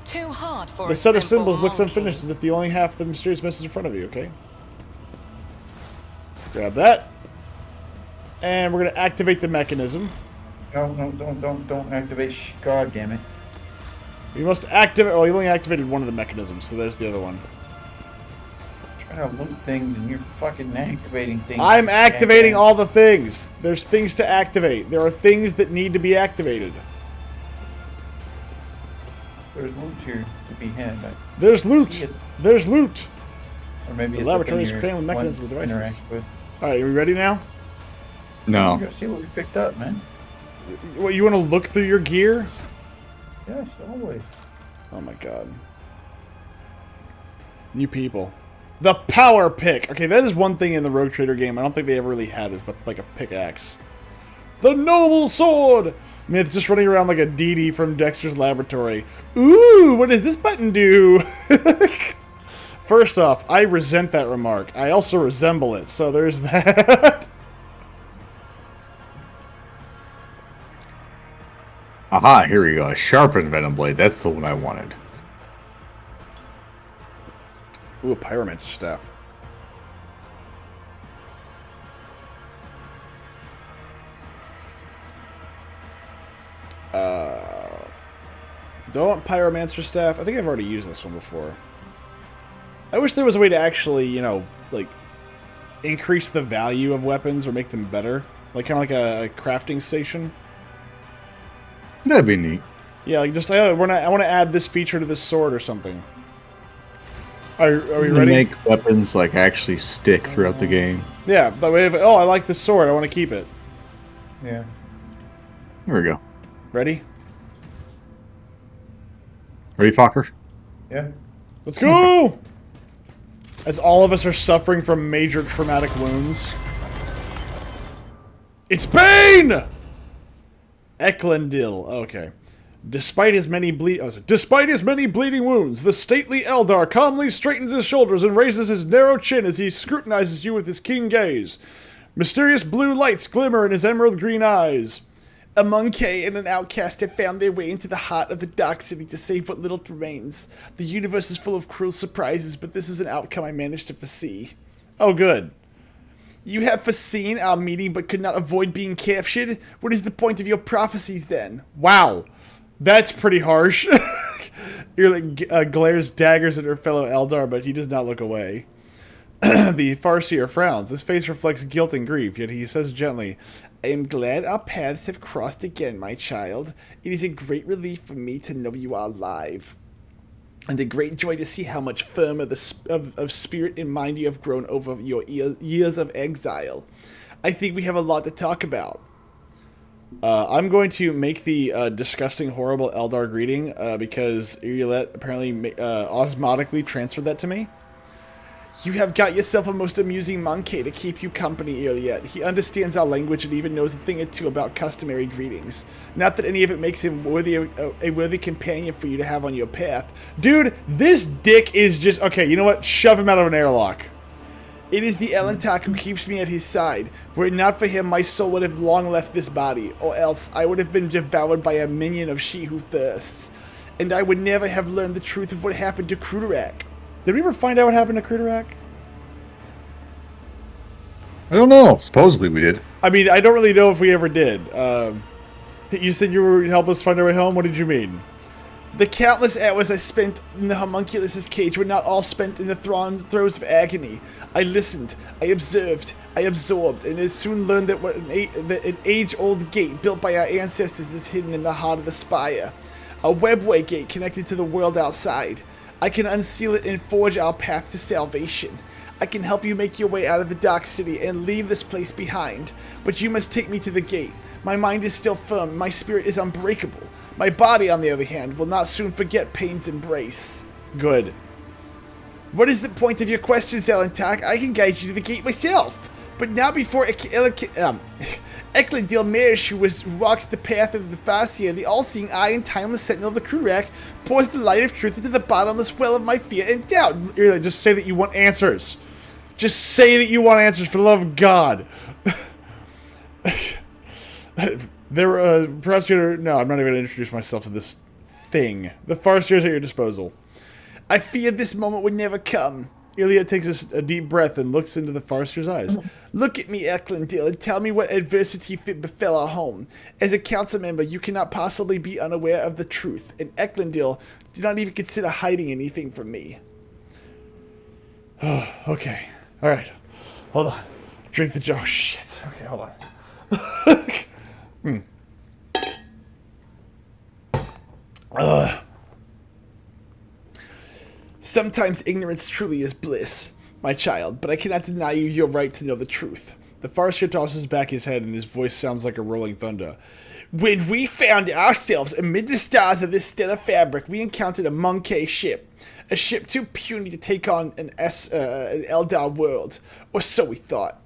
Too hard for The a set of simple symbols looks monkey. unfinished as if you only have the mysterious message in front of you, okay? Grab that. And we're going to activate the mechanism. No, don't activate. God damn it. You must activate... Oh, you only activated one of the mechanisms, so there's the other one. Trying to loot things and you're fucking activating things. I'm activating all the things. There's things to activate. There are things that need to be activated. There's loot here to be had. There's See loot. it. There's loot. Or maybe The it's laboratory is something crammed with you mechanisms and want to devices. interact with. All right, are we ready now? You No. gotta see what we picked up, man. What, you want to look through your gear? Yes, always. Oh my god. New people. The power pick. Okay, that is one thing in the Rogue Trader game I don't think they ever really had is like a pickaxe. The noble sword! Myth just running around like a DD from Dexter's Laboratory. Ooh, what does this button do? First off, I resent that remark. I also resemble it, so there's that. Aha, here we go. A sharpened Venom Blade. That's the one I wanted. Ooh, a Pyromancer staff. Do I want Pyromancer staff? I think I've already used this one before. I wish there was a way to actually, you know, like, increase the value of weapons or make them better. Like, kind of like a crafting station. That'd be neat. Yeah, like, just, I want to add this feature to this sword or something. Are we ready? Make weapons, like, actually stick throughout the game. Yeah, that way, if, oh, I like this sword, I want to keep it. Yeah. Here we go. Ready? Ready, Fokker? Yeah. Let's go! As all of us are suffering from major traumatic wounds. It's Bane! Eklundil. Okay. Despite his many bleeding wounds, the stately Eldar calmly straightens his shoulders and raises his narrow chin as he scrutinizes you with his keen gaze. Mysterious blue lights glimmer in his emerald green eyes. A monkey and an outcast have found their way into the heart of the Dark City to save what little remains. The universe is full of cruel surprises, but this is an outcome I managed to foresee. Oh, good. You have foreseen our meeting but could not avoid being captured? What is the point of your prophecies, then? Wow. That's pretty harsh. Irla glares daggers at her fellow Eldar, but he does not look away. The Farseer frowns. His face reflects guilt and grief, yet he says gently, I am glad our paths have crossed again, my child. It is a great relief for me to know you are alive. And a great joy to see how much firmer of spirit and mind you have grown over your years of exile. I think we have a lot to talk about. I'm going to make the disgusting, horrible Eldar greeting because Irilet apparently osmotically transferred that to me. You have got yourself a most amusing monkey to keep you company, Irilet. He understands our language and even knows a thing or two about customary greetings. Not that any of it makes him a worthy companion for you to have on your path. Dude, this dick is just... Okay, you know what? Shove him out of an airlock. It is the Elentak who keeps me at his side. Were it not for him, my soul would have long left this body, or else I would have been devoured by a minion of she who thirsts. And I would never have learned the truth of what happened to Kruderak. Did we ever find out what happened to Kruderak? I don't know. Supposedly we did. I mean, I don't really know if we ever did. You said you were help us find our way home? What did you mean? The countless hours I spent in the homunculus's cage were not all spent in the throes of agony. I listened, I observed, I absorbed, and I soon learned that an age-old gate built by our ancestors is hidden in the heart of the spire. A webway gate connected to the world outside. I can unseal it and forge our path to salvation. I can help you make your way out of the Dark City and leave this place behind, but you must take me to the gate. My mind is still firm, my spirit is unbreakable. My body, on the other hand, will not soon forget pain's embrace. Good. What is the point of your questions, Elentak? I can guide you to the gate myself. But now before Eklundil Merish, who walks the path of the Farseer, the all-seeing eye and timeless sentinel of the Kruderak, pours the light of truth into the bottomless well of my fear and doubt. Just say that you want answers. Just say that you want answers, for the love of God. Perhaps you're... No, I'm not even going to introduce myself to this thing. The Farseer is at your disposal. I feared this moment would never come. Ilya takes a deep breath and looks into the Farseer's eyes. Look at me, Eklundil, and tell me what adversity befell our home. As a council member, you cannot possibly be unaware of the truth, and Eklundil did not even consider hiding anything from me. Oh, okay. Alright. Hold on. Drink the jar. Oh, shit. Okay, hold on. Sometimes ignorance truly is bliss, my child, but I cannot deny you your right to know the truth. The Farseer tosses back his head and his voice sounds like a rolling thunder. When we found ourselves amid the stars of this stellar fabric, we encountered a monkey ship. A ship too puny to take on an Eldar world, or so we thought.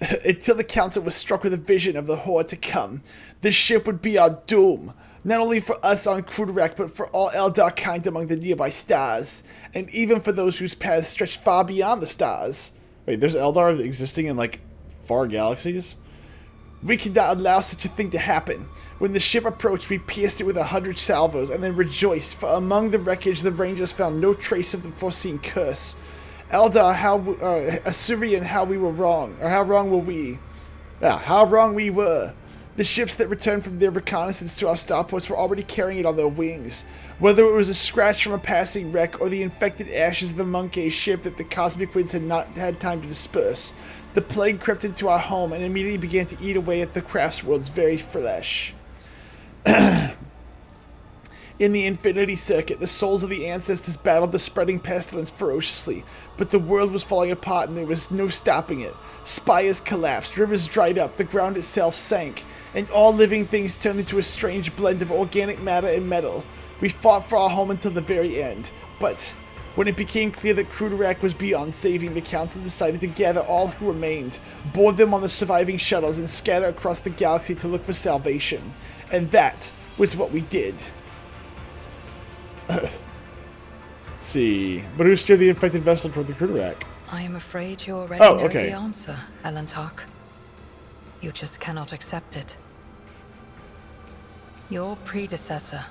Until the council was struck with a vision of the horde to come. This ship would be our doom. Not only for us on Kruderak, but for all Eldar kind among the nearby stars. And even for those whose paths stretch far beyond the stars. Wait, there's Eldar existing in, like, far galaxies? We could not allow such a thing to happen. When the ship approached, we pierced it with 100 salvos, and then rejoiced, for among the wreckage the Rangers found no trace of the foreseen curse. Eldar, Assyrian, how we were wrong. Or how wrong were we? Yeah, how wrong we were. The ships that returned from their reconnaissance to our starports were already carrying it on their wings. Whether it was a scratch from a passing wreck or the infected ashes of the Monkey ship that the cosmic winds had not had time to disperse, the plague crept into our home and immediately began to eat away at the craftsworld's very flesh. In the Infinity Circuit, the souls of the ancestors battled the spreading pestilence ferociously, but the world was falling apart and there was no stopping it. Spires collapsed, rivers dried up, the ground itself sank, and all living things turned into a strange blend of organic matter and metal. We fought for our home until the very end, but when it became clear that Kruderak was beyond saving, the council decided to gather all who remained, board them on the surviving shuttles, and scatter across the galaxy to look for salvation. And that was what we did. Let's see. But who steered the infected vessel toward the Kruderak? I am afraid you already know the answer, Eldar. You just cannot accept it. Your predecessor,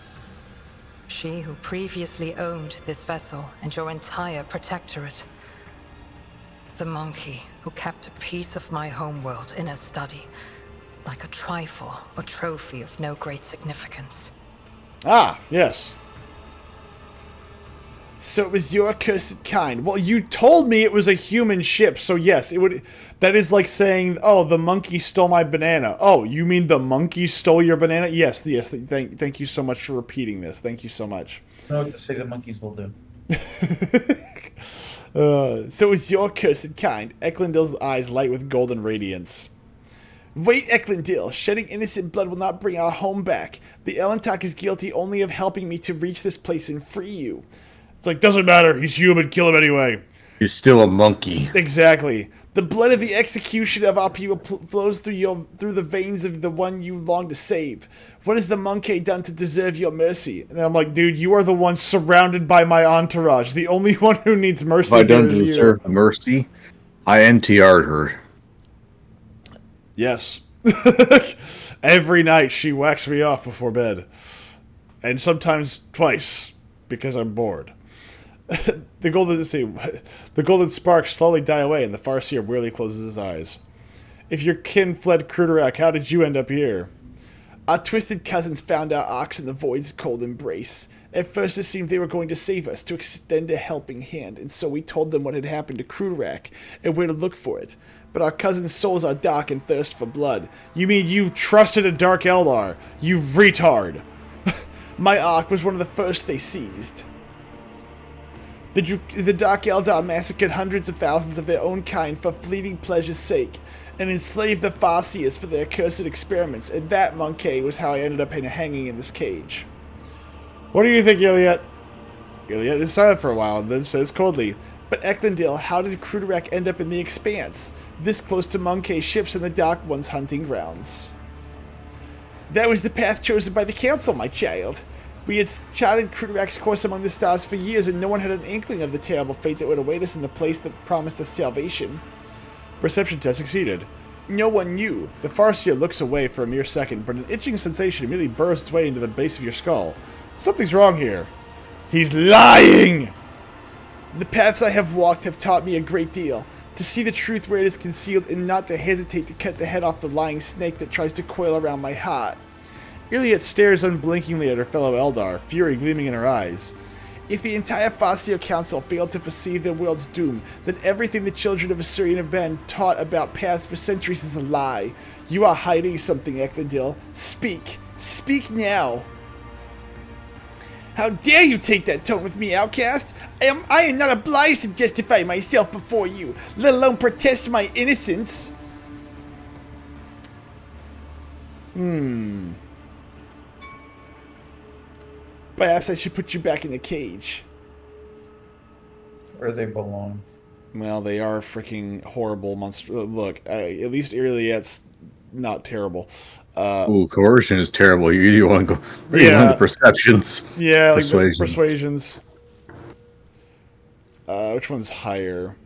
she who previously owned this vessel and your entire protectorate, the monkey who kept a piece of my homeworld in her study, like a trifle or trophy of no great significance. Ah, yes. So it was your accursed kind. Well, you told me it was a human ship, so yes, it would. That is like saying, "Oh, the monkey stole my banana." Oh, you mean the monkey stole your banana? Yes, yes. Thank you so much for repeating this. Thank you so much. I know what to say. The monkeys will do. So it was your accursed kind. Eklundil's eyes light with golden radiance. Wait, Eklundil, shedding innocent blood will not bring our home back. The Elentak is guilty only of helping me to reach this place and free you. It's like, doesn't matter, he's human, kill him anyway. He's still a monkey. Exactly. The blood of the execution of our people flows through the veins of the one you long to save. What has the monkey done to deserve your mercy? And then I'm like, dude, you are the one surrounded by my entourage. The only one who needs mercy. Have I done to deserve the mercy? I NTR'd her. Yes. Every night she whacks me off before bed. And sometimes twice, because I'm bored. The golden sparks slowly die away, and the Farseer wearily closes his eyes. If your kin fled Kruderak, how did you end up here? Our twisted cousins found our ox in the void's cold embrace. At first it seemed they were going to save us, to extend a helping hand, and so we told them what had happened to Kruderak, and where to look for it. But our cousins' souls are dark and thirst for blood. You mean you trusted a Dark Eldar? You retard! My Ark was one of the first they seized. The Dark Eldar massacred hundreds of thousands of their own kind for fleeting pleasure's sake, and enslaved the Farseers for their cursed experiments, and that, monkey, was how I ended up hanging in this cage. What do you think, Iliad? Iliad is silent for a while, and then says coldly, but Eklundil, how did Kruderak end up in the Expanse, this close to Monkey's ships and the Dark One's hunting grounds? That was the path chosen by the Council, my child. We had charted Kruderak's course among the stars for years, and no one had an inkling of the terrible fate that would await us in the place that promised us salvation. Perception test succeeded. No one knew. The Farseer looks away for a mere second, but an itching sensation immediately burrows its way into the base of your skull. Something's wrong here. He's lying! The paths I have walked have taught me a great deal. To see the truth where it is concealed, and not to hesitate to cut the head off the lying snake that tries to coil around my heart. Iliad stares unblinkingly at her fellow Eldar, fury gleaming in her eyes. If the entire Farseer Council failed to foresee the world's doom, then everything the children of Assyrian have been taught about paths for centuries is a lie. You are hiding something, Eklundil. Speak. Speak now. How dare you take that tone with me, outcast? I am not obliged to justify myself before you, let alone protest my innocence. Perhaps I should put you back in the cage. Where they belong. Well, they are freaking horrible monster. Look, at least Irliet's not terrible. Ooh, coercion is terrible. You either want to go, or you want the perceptions. Yeah, like the Persuasion. persuasions. Which one's higher?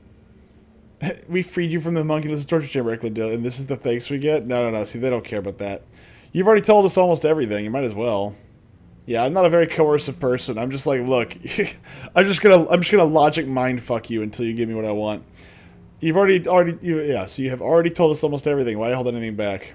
We freed you from the monkeyless torture chamber, Eklundil, and this is the thanks we get? No. See, they don't care about that. You've already told us almost everything. You might as well. Yeah, I'm not a very coercive person. I'm just like, look, I'm just gonna logic mind fuck you until you give me what I want. You've so you have already told us almost everything. Why hold anything back?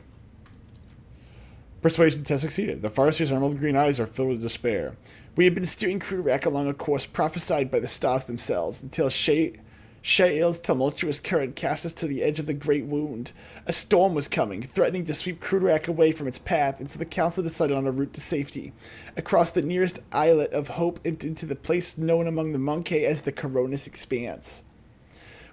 Persuasion test succeeded. The Farseer's emerald green eyes are filled with despair. We have been steering Krurak along a course prophesied by the stars themselves until Shael's tumultuous current cast us to the edge of the Great Wound. A storm was coming, threatening to sweep Krurak away from its path, and so the Council decided on a route to safety, across the nearest islet of hope and into the place known among the Monkey as the Coronis Expanse.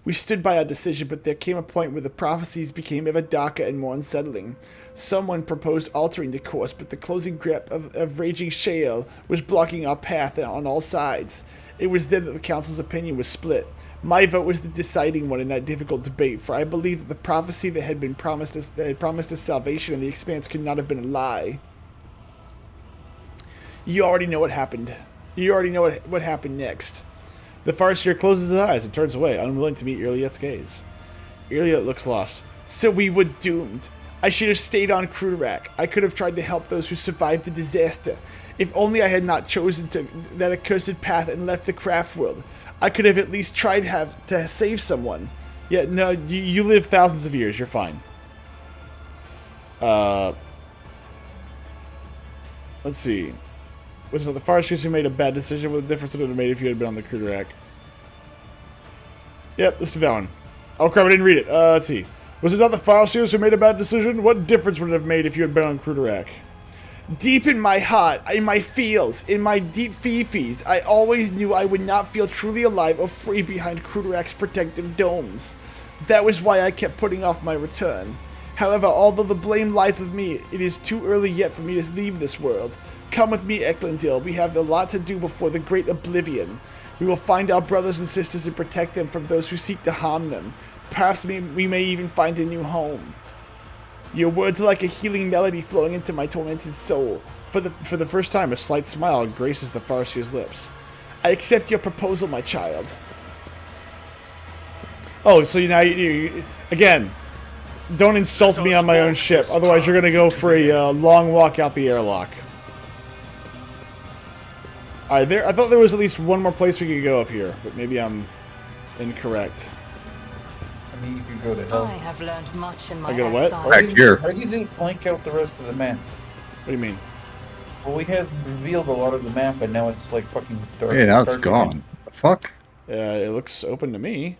We stood by our decision, but there came a point where the prophecies became ever darker and more unsettling. Someone proposed altering the course, but the closing grip of raging Shael was blocking our path on all sides. It was then that the Council's opinion was split. My vote was the deciding one in that difficult debate, for I believe that the prophecy that had promised us salvation in the Expanse could not have been a lie. You already know what happened. You already know what happened next. The Farseer closes his eyes and turns away, unwilling to meet Irliet's gaze. Irliet looks lost. So we were doomed. I should have stayed on Krurak. I could have tried to help those who survived the disaster. If only I had not chosen that accursed path and left the craft world. I could have at least tried to save someone. Yet, no, you live thousands of years. You're fine. Let's see. Was it the Farseers who made a bad decision? What difference would it have made if you had been on the Krurak? Yep, let's do that one. Oh crap, I didn't read it. Let's see. Was it not the Farseers who made a bad decision? What difference would it have made if you had been on Krurak? Deep in my heart, in my feels, in my deep fifis, I always knew I would not feel truly alive or free behind Krurak's protective domes. That was why I kept putting off my return. However, although the blame lies with me, it is too early yet for me to leave this world. Come with me, Eklundil. We have a lot to do before the great oblivion. We will find our brothers and sisters and protect them from those who seek to harm them. Perhaps we may even find a new home. Your words are like a healing melody flowing into my tormented soul. For the first time, a slight smile graces the Farseer's lips. I accept your proposal, my child. Oh, so you again, don't insult me on my own ship. Otherwise, you're going to go for a long walk out the airlock. Alright, I thought there was at least one more place we could go up here, but maybe I'm incorrect. I mean, you could go to hell. I have learned much in my I got a what? exile. Back here. How do you blank out the rest of the map? What do you mean? Well, we had revealed a lot of the map, and now it's like fucking dark. Yeah, now it's dark gone. again. The fuck? It looks open to me.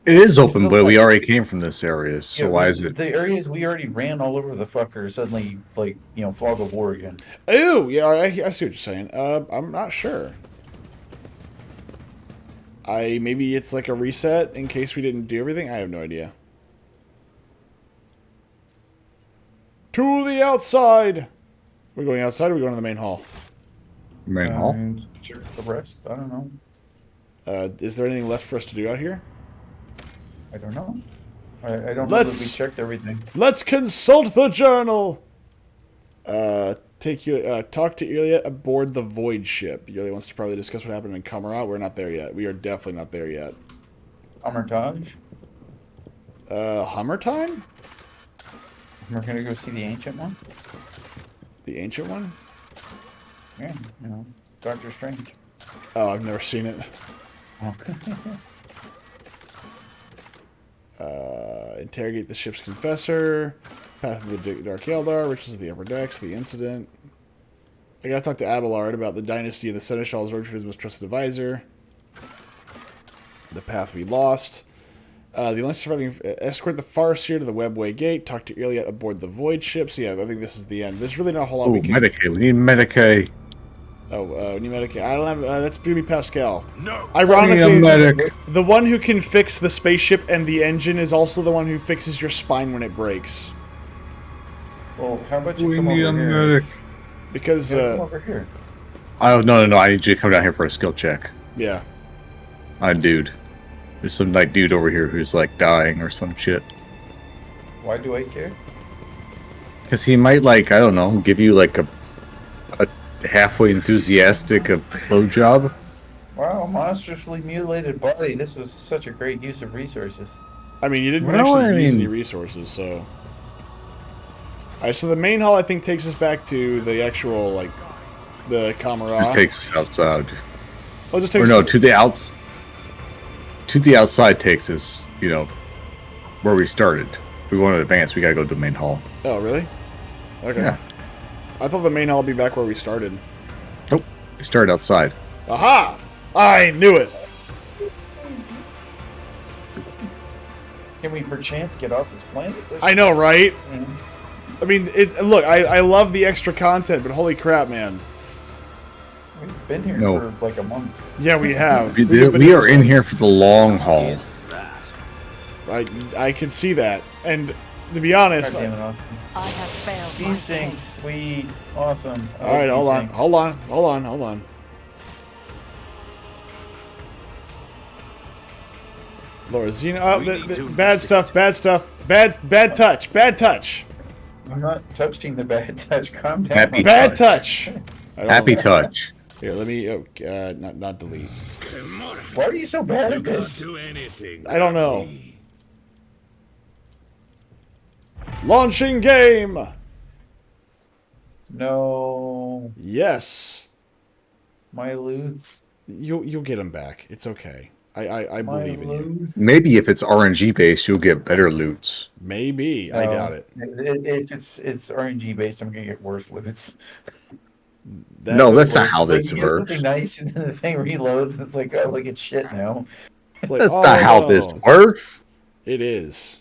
It is open, but we already came from this area, so Yeah, why is it? The areas we already ran all over the fucker suddenly, like, you know, fog of war again. Ooh, yeah, I see what you're saying. I'm not sure. Maybe it's like a reset in case we didn't do everything. I have no idea. To the outside. We're going outside or are we going to the main hall? Main hall? Check the rest. I don't know. Is there anything left for us to do out here? I don't know. I don't know that we checked everything. Let's consult the journal. Talk to Ilya aboard the Void ship. Ilya wants to probably discuss what happened in Kamarat. We're not there yet. We are definitely not there yet. Armitage? Hummer time? We're gonna go see the ancient one? The ancient one? Yeah, you know, Doctor Strange. Oh, I've never seen it. Interrogate the ship's confessor. Path of the Dark Eldar, riches of the upper decks, the incident. I gotta talk to Abelard about the dynasty of the Seneschals, Roachford's most trusted advisor. The path we lost. The only surviving... escort the Farseer to the Webway Gate. Talk to Iliad aboard the Void ship. So yeah, I think this is the end. There's really not a whole lot we can... Medicaid. We need Medicaid. Oh, new Medicaid. I don't have... that's Booby Pascal. No! Ironically, medic. the one who can fix the spaceship and the engine is also the one who fixes your spine when it breaks. Well, how about you We come need a over here? medic. Because, Yeah, come over here. Oh, no. I need you to come down here for a skill check. yeah. Dude. There's some like dude over here who's like dying or some shit. Why do I care? Because he might like, I don't know, give you like a halfway enthusiastic blowjob. Wow, monstrously mutilated body. This was such a great use of resources. I mean, you didn't Well, actually I use mean- any resources, so. Alright, so the main hall I think takes us back to the actual like the Kamara. Just takes us outside. Oh, just takes Or no, us- to the outs. To the outside takes us, you know, where we started. If we want to advance, we gotta go to the main hall. Oh, really? Okay. Yeah. I thought the main hall would be back where we started. Nope. We started outside. Aha! I knew it. Can we perchance get off this planet? I know, right? Mhm. I mean, it's look. I love the extra content, but holy crap, man! We've been here No. for like a month. Yeah, we have. We are in here for the long haul. I can see that, and to be honest, God damn it, Austin. I have failed my Desync, sweet, awesome. I all right, like hold on, desyncs. hold on. Laura Xeno, We need to bad stuff, bad touch. I'm not touching the bad touch. Calm down. Happy Bad touch. I don't Happy know. touch. Here, let me. Oh, not delete. Why are you so bad at Can't this? do anything. I don't know. Launching game. No, Yes, my loots. you'll get them back. It's okay. I My believe in you. loot. Maybe if it's RNG based, you'll get better loots. Maybe. I No. doubt it. If it's RNG based, I'm gonna get worse loots. No, that's not It's how like this you get works. something nice, and then the thing reloads. It's like, oh, look at shit now. It's like, That's oh, not how no. this works. It is.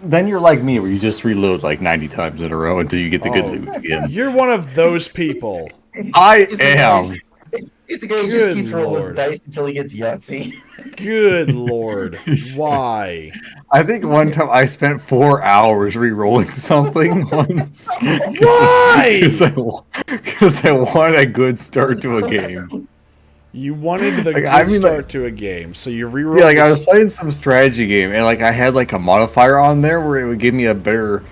Then you're like me, where you just reload like 90 times in a row until you get the good Oh. loot again. You're one of those people. I It's the guy- am. It's the guy who Good just keeps rolling Lord. dice until he gets Yahtzee. Good Lord. Why? I think one time I spent 4 hours re-rolling something once. Why? Because I wanted a good start to a game. You wanted the Like, good I mean, like- start to a game, so you reroll. Yeah, like I was playing some strategy game, and like I had like a modifier on there where it would give me a better.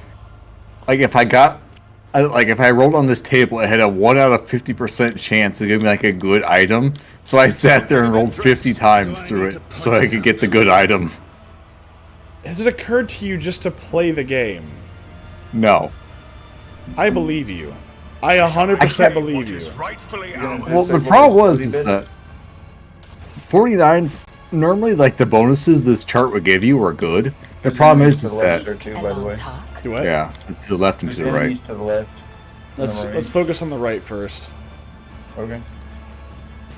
Like if if I rolled on this table, it had a 1 out of 50% chance to give me like a good item. So I sat there and rolled 50 times through it so I could get the good item. Has it occurred to you just to play the game? No. I believe you. I 100% believe you. Rightfully gonna ours. Well, Just the like problem little was explodey is bit? that 49. Normally, like the bonuses this chart would give you were good. The problem is To the that left there too, by the way. Talk. Do what? yeah, to the left and There's to the right. enemies to the left. Let's Right. let's focus on the right first. Okay.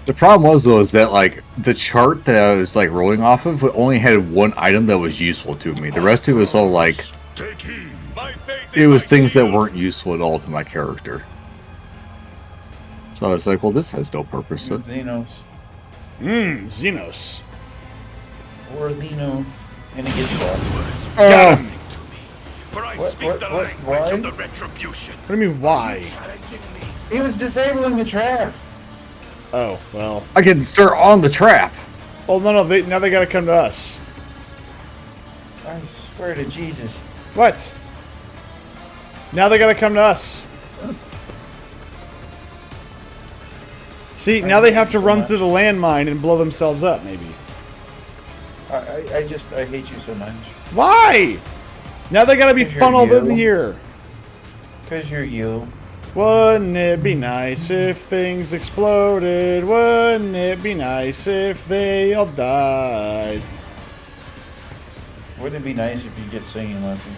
The problem was though is that like the chart that I was like rolling off of only had one item that was useful to me. The rest of it was all like Take heed. My faith it in was my things that shield. weren't useful at all to my character. So I was like, well, this has no purpose. Xenos. Xenos. Or Xenos. And he gets shot. Got Oh, him. For I What- speak what- the what- language why? of the retribution. What do you mean, why? Challenging me. He was disabling the trap. Oh, well. I can start on the trap. Oh, no, now they gotta come to us. I swear to Jesus. What? Now they gotta come to us. See, now they have to so run much. through the landmine and blow themselves up, maybe. I hate you so much. Why? Now they gotta be 'Cause you're funneled in you. here. Because you're you. Wouldn't it be nice if things exploded? Wouldn't it be nice if they all died? Wouldn't it be nice if you get singing lessons?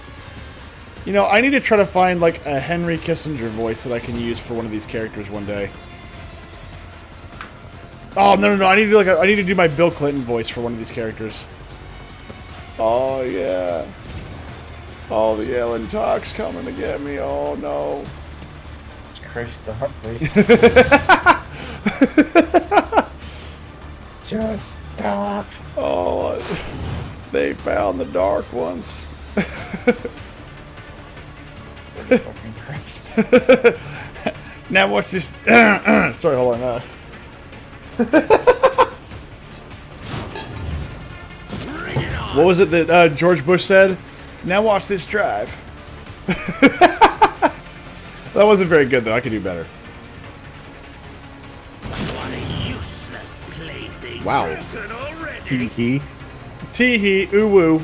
You know, I need to try to find like a Henry Kissinger voice that I can use for one of these characters one day. Oh no! I need to do I need to do my Bill Clinton voice for one of these characters. Oh yeah. All the Ellen Talk's coming to get me. Oh no. Christ, stop, please. Just stop. Oh, they found the dark ones. Fucking Christ. Now watch this. Sorry, hold on. What was it that George Bush said? Now watch this drive. That wasn't very good, though. I could do better. What a useless plaything. Wow. Broken already. Hee. Tee-hee, ooh-woo.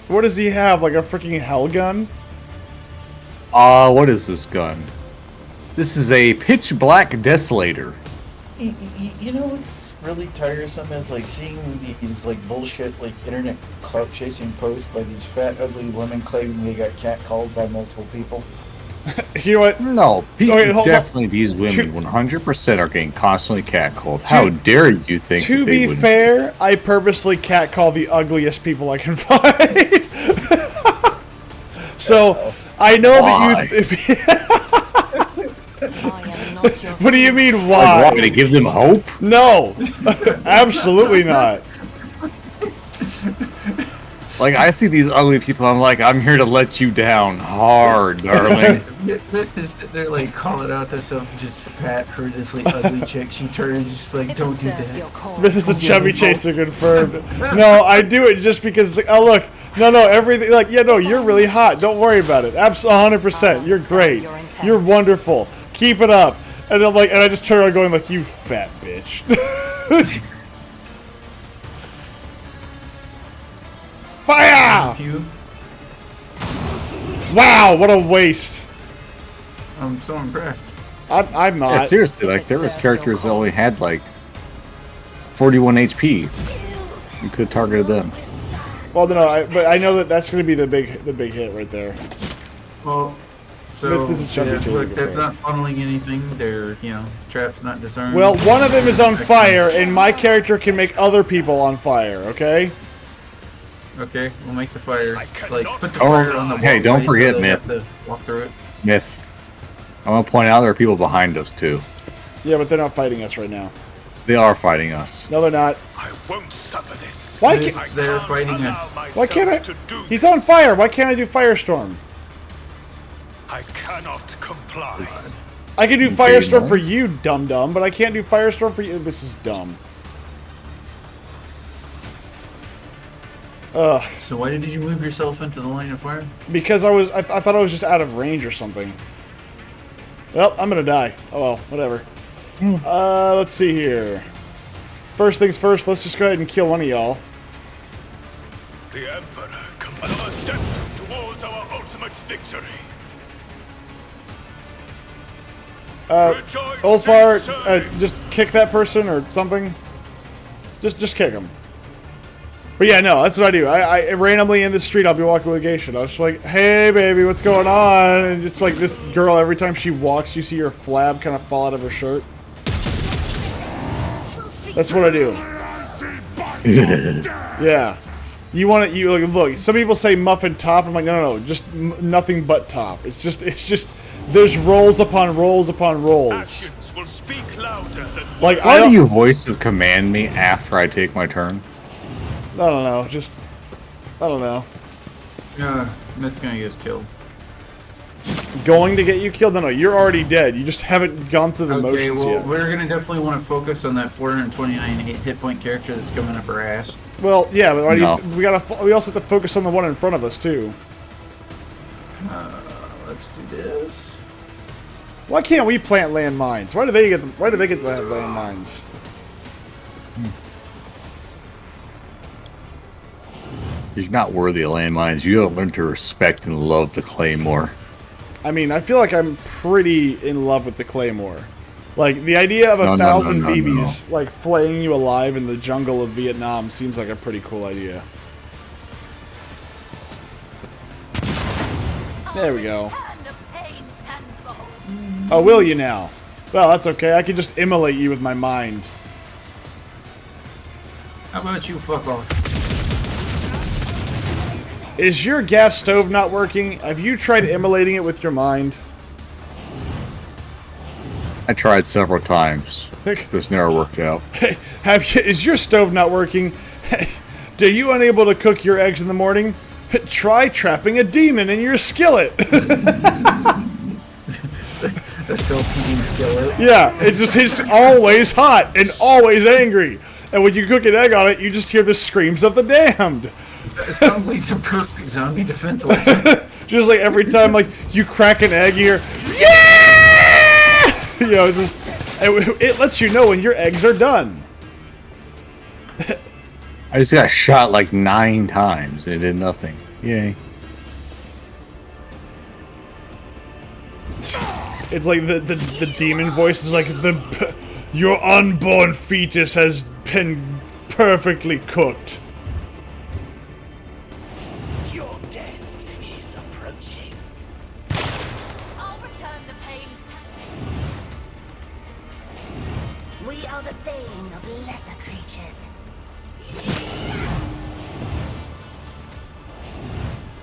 What does he have? Like a freaking hell gun? What is this gun? This is a pitch black desolator. You know what's really tiresome is like seeing these like bullshit like internet clout chasing posts by these fat ugly women claiming they got catcalled by multiple people. You know what? No, wait, hold on. definitely these women 100% are getting constantly catcalled. How dare you think To that they be wouldn't? fair, I purposely catcall the ugliest people I can find. So I know Why? that you. I am not your What do you mean? Like, Why? why? To give them hope? No, absolutely not. Like, I see these ugly people, I'm like, I'm here to let you down hard, darling. They're like calling out to some just fat, horrendously ugly chick. She turns just like, If don't it do serves that. your cause. This is a Don't get chubby me chaser confirmed. No, I do it just because. Like, oh look, no, everything. Like, yeah, no, you're really hot. Don't worry about it. Absolutely, 100%. You're great. You're wonderful. Keep it up. And I'm like, and I just turn around going like, you fat bitch. Fire! You? Wow, what a waste. I'm so impressed. I'm not. Yeah, seriously, like, there was characters that only had, like, 41 HP. You could have targeted them. Well, no, but I know that that's going to be the big hit right there. Well, so This is a chubby chaser look, that's confirmed. not funneling anything. They're, the trap's not disarmed. Well, one of them is on fire, and my character can make other people on fire. Okay. Okay, we'll make the fire. I cannot- Like, put the Oh, fire on the hey, don't walkway forget, so they Myth. have to walk through it. Myth. I want to point out there are people behind us, too. Yeah, but they're not fighting us right now. They are fighting us. No, they're not. I won't suffer this. Why Myth, can't? they're can't fighting allow us. Why can't I? myself to do He's this. on fire. Why can't I do Firestorm? I cannot comply. I can do Okay, Firestorm no. for you, dum dum, but I can't do Firestorm for you. This is dumb. Ugh. So why did you move yourself into the line of fire? Because I thought I was just out of range or something. Well, I'm gonna die. Oh well, whatever. Let's see here. First things first, let's just go ahead and kill one of y'all. The Emperor commands another step towards our ultimate victory. Rejoice in Ulfar, serving. just kick that person or something. Just kick him. But yeah, no, that's what I do. I randomly in the street, I'll be walking with a geisha. I was just like, hey, baby, what's going on? And it's like this girl, every time she walks, you see her flab kind of fall out of her shirt. That's what I do. Yeah. You want it, look, some people say muffin top. I'm like, no, just nothing but top. It's just, there's rolls upon rolls upon rolls. Actions will speak louder than Like, I Why do don't, you voice of command me after I take my turn? I don't know, just, I don't know. That's gonna get us killed. Going to get you killed? No, you're already dead. You just haven't gone through the Okay, motions well, yet. we're gonna definitely want to focus on that 429 hit point character that's coming up our ass. Well, yeah, but why do No. we also have to focus on the one in front of us too. Let's do this. Why can't we plant landmines? Why do they get the landmines? You're not worthy of landmines. You don't learn to respect and love the Claymore. I mean, I feel like I'm pretty in love with the Claymore. Like, the idea of No, no, 1,000 no, no, BBs, like, flaying you alive in the jungle of Vietnam seems like a pretty cool idea. There we go. Oh, will you now? Well, that's okay. I can just immolate you with my mind. How about you fuck off? Is your gas stove not working? Have you tried immolating it with your mind? I tried several times. It's never worked out. Is your stove not working? Are you unable to cook your eggs in the morning? Try trapping a demon in your skillet. A self-heating skillet. Yeah, it's always hot and always angry. And when you cook an egg on it, you just hear the screams of the damned. It sounds like the perfect zombie defense weapon. Just like every time like you crack an egg, you hear, yeah! You know, it lets you know when your eggs are done. I just got shot like 9 times and it did nothing. Yay. It's like the demon voice is like your unborn fetus has been perfectly cooked. Your death is approaching. I'll return the pain. We are the bane of lesser creatures.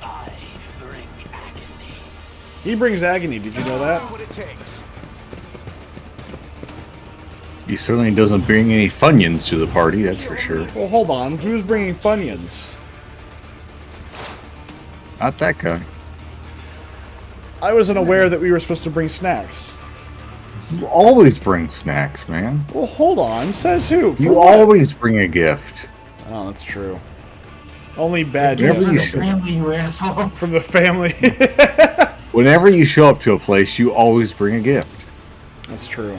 I bring agony. He brings agony. Did you know that? What it takes. He certainly doesn't bring any Funyuns to the party, that's for sure. Well, hold on. Who's bringing Funyuns? Not that guy. I wasn't aware that we were supposed to bring snacks. You always bring snacks, man. Well, hold on. Says who? For You what? always bring a gift. Oh, that's true. Only bad Give gifts from you the should. family, you asshole. from the family. Whenever you show up to a place, you always bring a gift. That's true.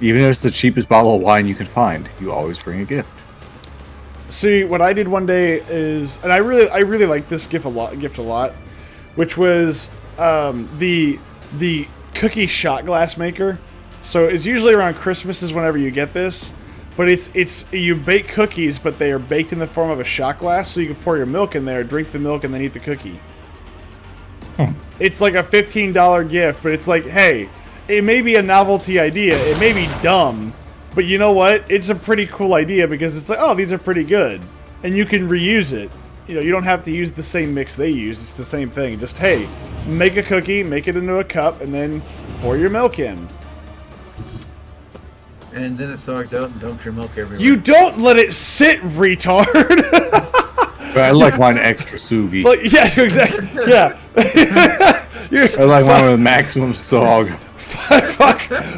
Even if it's the cheapest bottle of wine you can find, you always bring a gift. See, what I did one day is, and I really like this gift a lot, which was the cookie shot glass maker. So it's usually around Christmas is whenever you get this, but it's you bake cookies, but they are baked in the form of a shot glass, so you can pour your milk in there, drink the milk, and then eat the cookie. It's like a $15 gift, but it's like, hey, it may be a novelty idea, it may be dumb, but you know what? It's a pretty cool idea because it's like, oh, these are pretty good, and you can reuse it. You know, you don't have to use the same mix they use. It's the same thing. Just, hey, make a cookie, make it into a cup, and then pour your milk in. And then it sogs out and dumps your milk everywhere. You don't let it sit, retard. But I like mine extra sugary. Like, yeah, exactly. Yeah. I like mine with maximum sog.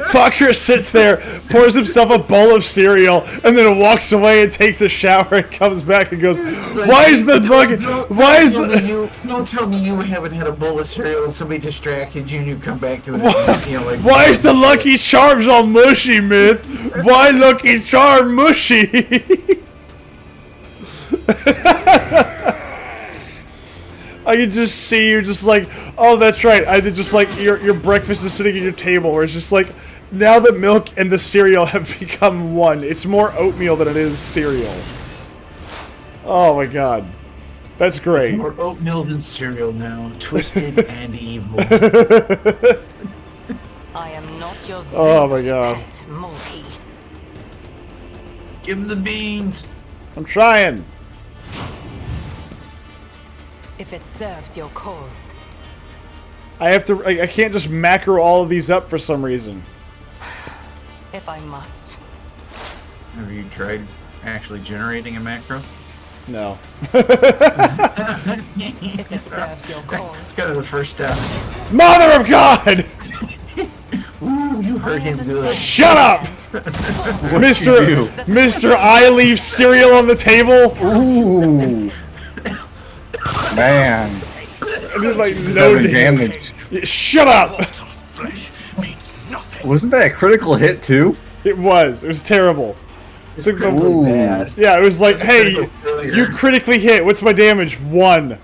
Fucker sits there, pours himself a bowl of cereal, and then walks away and takes a shower and comes back and goes, "Why is the nugget? Why is the?" Don't tell me you haven't had a bowl of cereal and somebody distracted you and you come back to it. You know, like, Why is the Lucky Charms all mushy, Myth? Why Lucky Charm mushy? I can just see you just like, oh, that's right. I did just like your breakfast is sitting at your table, where it's just like, now the milk and the cereal have become one. It's more oatmeal than it is cereal. Oh my god, that's great. It's more oatmeal than cereal now, twisted and evil. I am not your Oh my zealous God. pet monkey. Give him the beans. I'm trying. If it serves your cause. I have to. I can't just macro all of these up for some reason. If I must. Have you tried actually generating a macro? No. If it serves your It's cause. kind of the first step. Mother of God! Ooh, you hurt him good. Shut up, Mr. I leave cereal on the table. Ooh. Man. I did like no Seven damage. damage. Shut up. Mortal flesh means nothing. Wasn't that a critical hit too? It was. It was terrible. It's like the, Ooh. Bad. yeah, it was like, hey, critical failure. you critically hit. What's my damage? 1.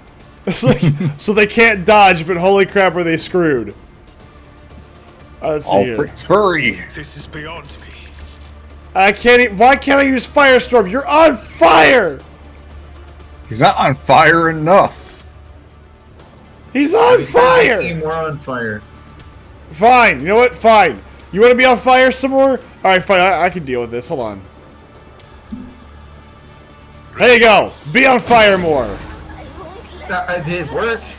It's like, so they can't dodge, but holy crap, are they screwed? Let's see All here. Fritz Furry. This is beyond me. I can't. Why can't I use Firestorm? You're on fire. He's not on fire enough. He's on fire. We're on fire. Fine. You know what? Fine. You want to be on fire some more? All right, fine. I can deal with this. Hold on. There you go. Be on fire more. It worked.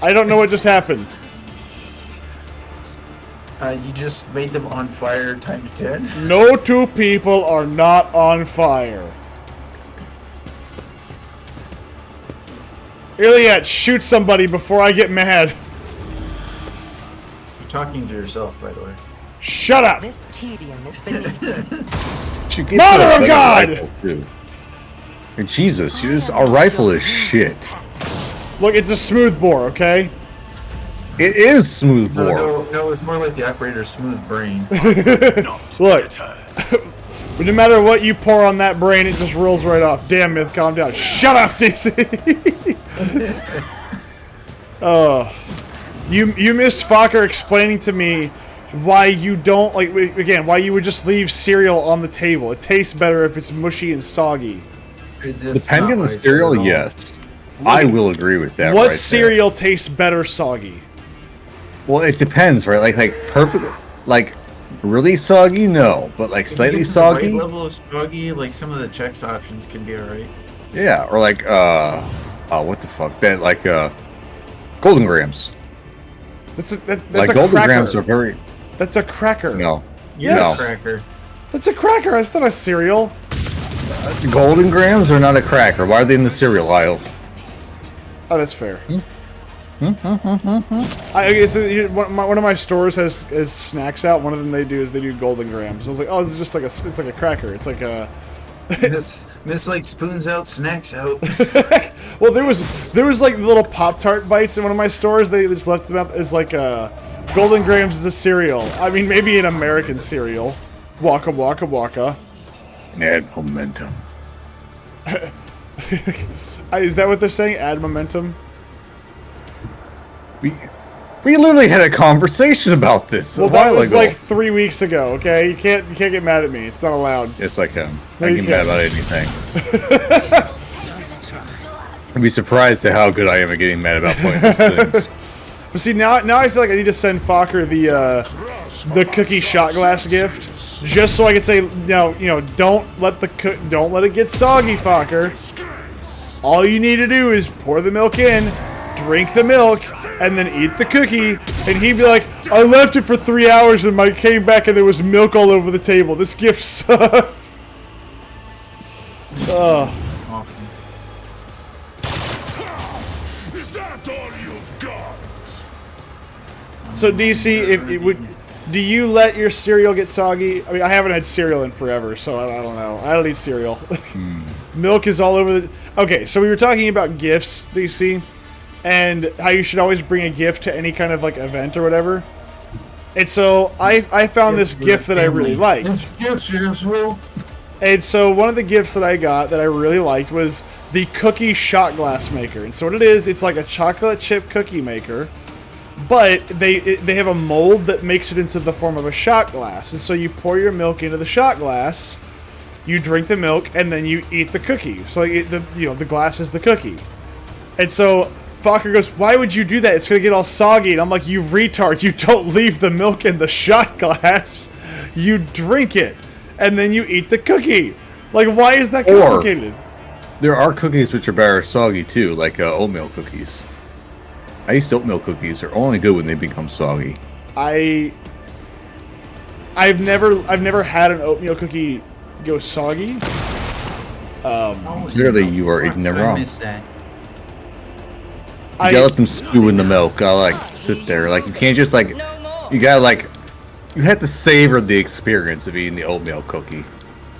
I don't know what just happened. You just made them on fire times 10. No two people are not on fire. Iliad, shoot somebody before I get mad. talking to yourself, by the way. Shut up! This tedium is beneath me. She gets Mother a of better God! rifle, too. And Jesus, our rifle is shit. Look, it's a smooth bore, okay? It is smooth bore. No, it's more like the operator's smooth brain. Look, but no matter what you pour on that brain, it just rolls right off. Damn, Myth, calm down. Shut up, DC! You missed Fokker explaining to me why you don't, like, again, why you would just leave cereal on the table. It tastes better if it's mushy and soggy. Depending on the cereal, yes. I will agree with that. What right cereal there. tastes better soggy? Well, it depends, right? Like perfect, like really soggy, no, but like slightly soggy. Right level of soggy, like some of the Chex options can be alright. Yeah, or like what the fuck? That like Golden Grams. That's Like a Golden cracker. Grams are very That's a cracker. no. Yes. No. Cracker. That's a cracker. That's not a cereal. Golden Grams are not a cracker. Why are they in the cereal aisle? Oh, that's fair. I guess one of my stores has snacks out. One of them they do Golden Grams. I was like, oh, this is just like it's like a cracker. It's like a. Miss like spoons out, snacks out. Well, there was like little Pop-Tart bites in one of my stores. They just left them out as like Golden Grams is a cereal. I mean, maybe an American cereal. Waka waka waka. Add momentum. Is that what they're saying? Add momentum. We literally had a conversation about this a Well, that while was ago. like 3 weeks ago. Okay, you can't get mad at me. It's not allowed. It's like No, I you can bet can't. about anything. I'd be surprised at how good I am at getting mad about pointless things. But see, now I feel like I need to send Fokker the cookie shot glass gift, just so I can say, no, don't let it get soggy, Fokker. All you need to do is pour the milk in, drink the milk, and then eat the cookie. And he'd be like, I left it for 3 hours and I came back and there was milk all over the table. This gift sucked. Ugh. Is that all you've got? So DC, do you let your cereal get soggy? I mean, I haven't had cereal in forever, so I don't know. I don't eat cereal. Milk is all over the... Okay, so we were talking about gifts, DC, and how you should always bring a gift to any kind of like event or whatever. And so I found this gift that I really liked. And so one of the gifts that I got that I really liked was the cookie shot glass maker. And so what it is, it's like a chocolate chip cookie maker, but they have a mold that makes it into the form of a shot glass. And so you pour your milk into the shot glass, you drink the milk, and then you eat the cookie. So the glass is the cookie. And so Fokker goes, why would you do that? It's going to get all soggy. And I'm like, you retard. You don't leave the milk in the shot glass. You drink it, and then you eat the cookie. Like, why is that complicated? There are cookies which are better soggy too, like oatmeal cookies. Iced oatmeal cookies are only good when they become soggy. I've never had an oatmeal cookie go soggy. Clearly, you are eating them wrong. I missed that. You gotta let them stew in the milk. Gotta like sit there. Like you can't just like. You gotta like. You have to savor the experience of eating the oatmeal cookie.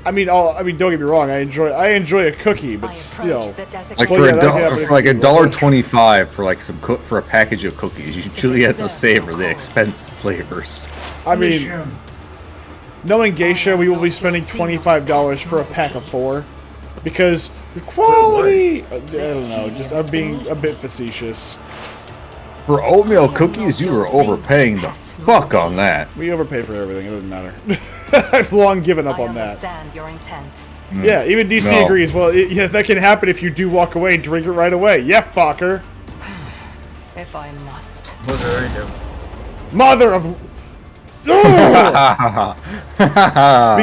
I mean, don't get me wrong. I enjoy a cookie, but Like Well, for yeah, for like $1.25 for like for a package of cookies, you truly have to savor the expensive flavors. I mean, knowing Geisha, we will be spending $25 for a pack of 4 because the quality. I don't know. Just I'm being a bit facetious. For oatmeal cookies, you were overpaying the fuck on that. We overpay for everything. It doesn't matter. I've long given up on that. understand your intent. Yeah, even DC No. agrees. Well, yeah, that can happen if you do walk away. Drink it right away. Yeah, Fokker. If I must. What did I do? Mother of... Ugh!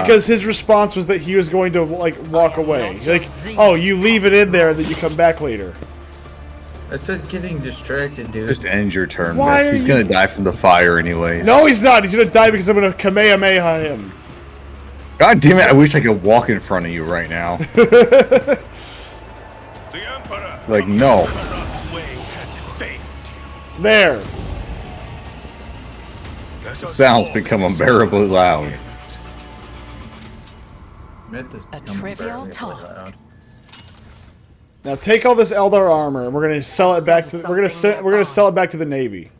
Because his response was that he was going to, like, walk away. Like, oh, you leave it in there, that you come back later. I said getting distracted, dude. Just end your turn, Why Myth. He's are gonna you- die from the fire anyways. No, he's not. He's going to die because I'm going to Kamehameha him. God damn it! I wish I could walk in front of you right now. The Emperor Like no. way has failed you. There. Let The us sounds all become celebrate unbearably the loud. end. Myth is A becoming trivial very task. loud. Now take all this Eldar armor and we're gonna sell it back to. We're gonna sell it back to the Navy.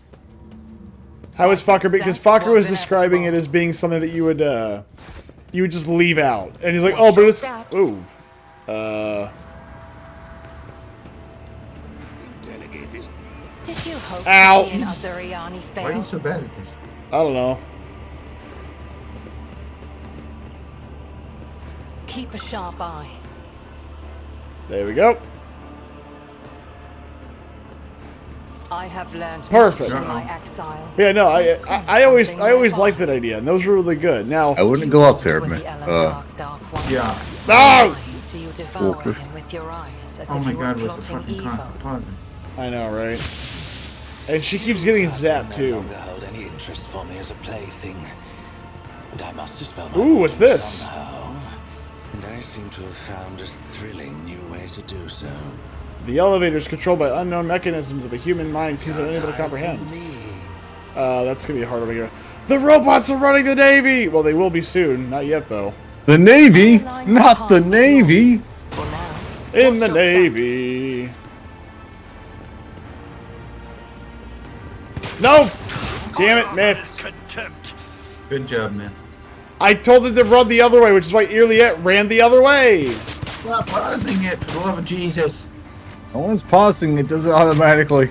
How is Fokker? Because Fokker was describing it as being something that you would just leave out, and he's like, oh, but it's ooh, Did you hope Ow. to be an Azuriani Why are you fail? so bad at this? I don't know. Keep a sharp eye. There we go. I have learned Perfect. much in my exile. Yeah, no, I always liked that idea, and those were really good. Now, I wouldn't go up there, With man. the Eldar Dark One. Yeah. no, Do you devour him with your eyes as Oh if my you were god, with the plotting fucking evil? constant pausing. I know, right? And she keeps getting zapped No too. longer held any interest for me as a plaything. But I must dispel my Ooh, what's wounds this? somehow. And I seem to have found a thrilling new way to do so. The elevator is controlled by unknown mechanisms that the human mind seems unable to comprehend. That's gonna be a hard one to get. The robots are running the Navy. Well, they will be soon. Not yet, though. The Navy? Not the Navy! For now, In the watch your Navy. No! Damn it, Myth. Contempt. Good job, Myth. I told them to run the other way, which is why Irliet ran the other way. Stop pausing it, for the love of Jesus. No one's pausing, it does it automatically.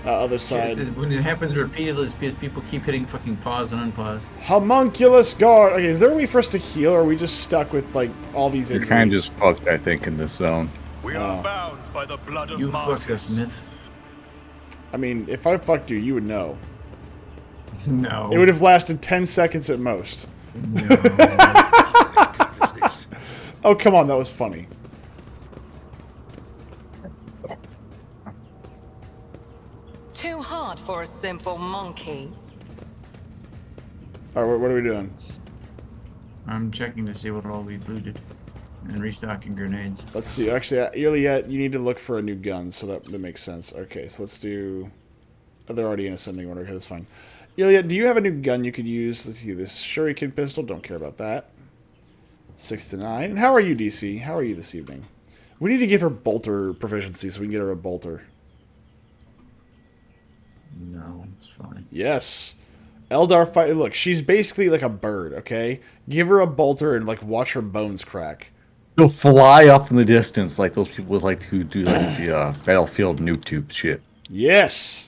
Other side. When it happens repeatedly, it's because people keep hitting fucking pause and unpause. Homunculus guard. Okay, is there a way for us to heal, or are we just stuck with, like, all these You're injuries? kind of just fucked, I think, in this zone. We are bound by the blood of You fucked us, martyrs. Myth. I mean, if I fucked you, you would know. No. It would have lasted 10 seconds at most. Oh, come on, that was funny. Too hard for a simple monkey. Alright, what are we doing? I'm checking to see what all we looted. And restocking grenades. Let's see. Actually, Irliet, you need to look for a new gun, so that makes sense. Okay, so let's do... Oh, they're already in ascending order. Okay, that's fine. Irliet, do you have a new gun you could use? Let's see. This Shuriken pistol. Don't care about that. 6 to 9. And how are you, DC? How are you this evening? We need to give her bolter proficiency so we can get her a bolter. No, it's fine. Yes. Eldar fight. Look, she's basically like a bird, okay? Give her a bolter and, like, watch her bones crack. She'll fly off in the distance like those people would like to do like the Battlefield noob tube shit. Yes.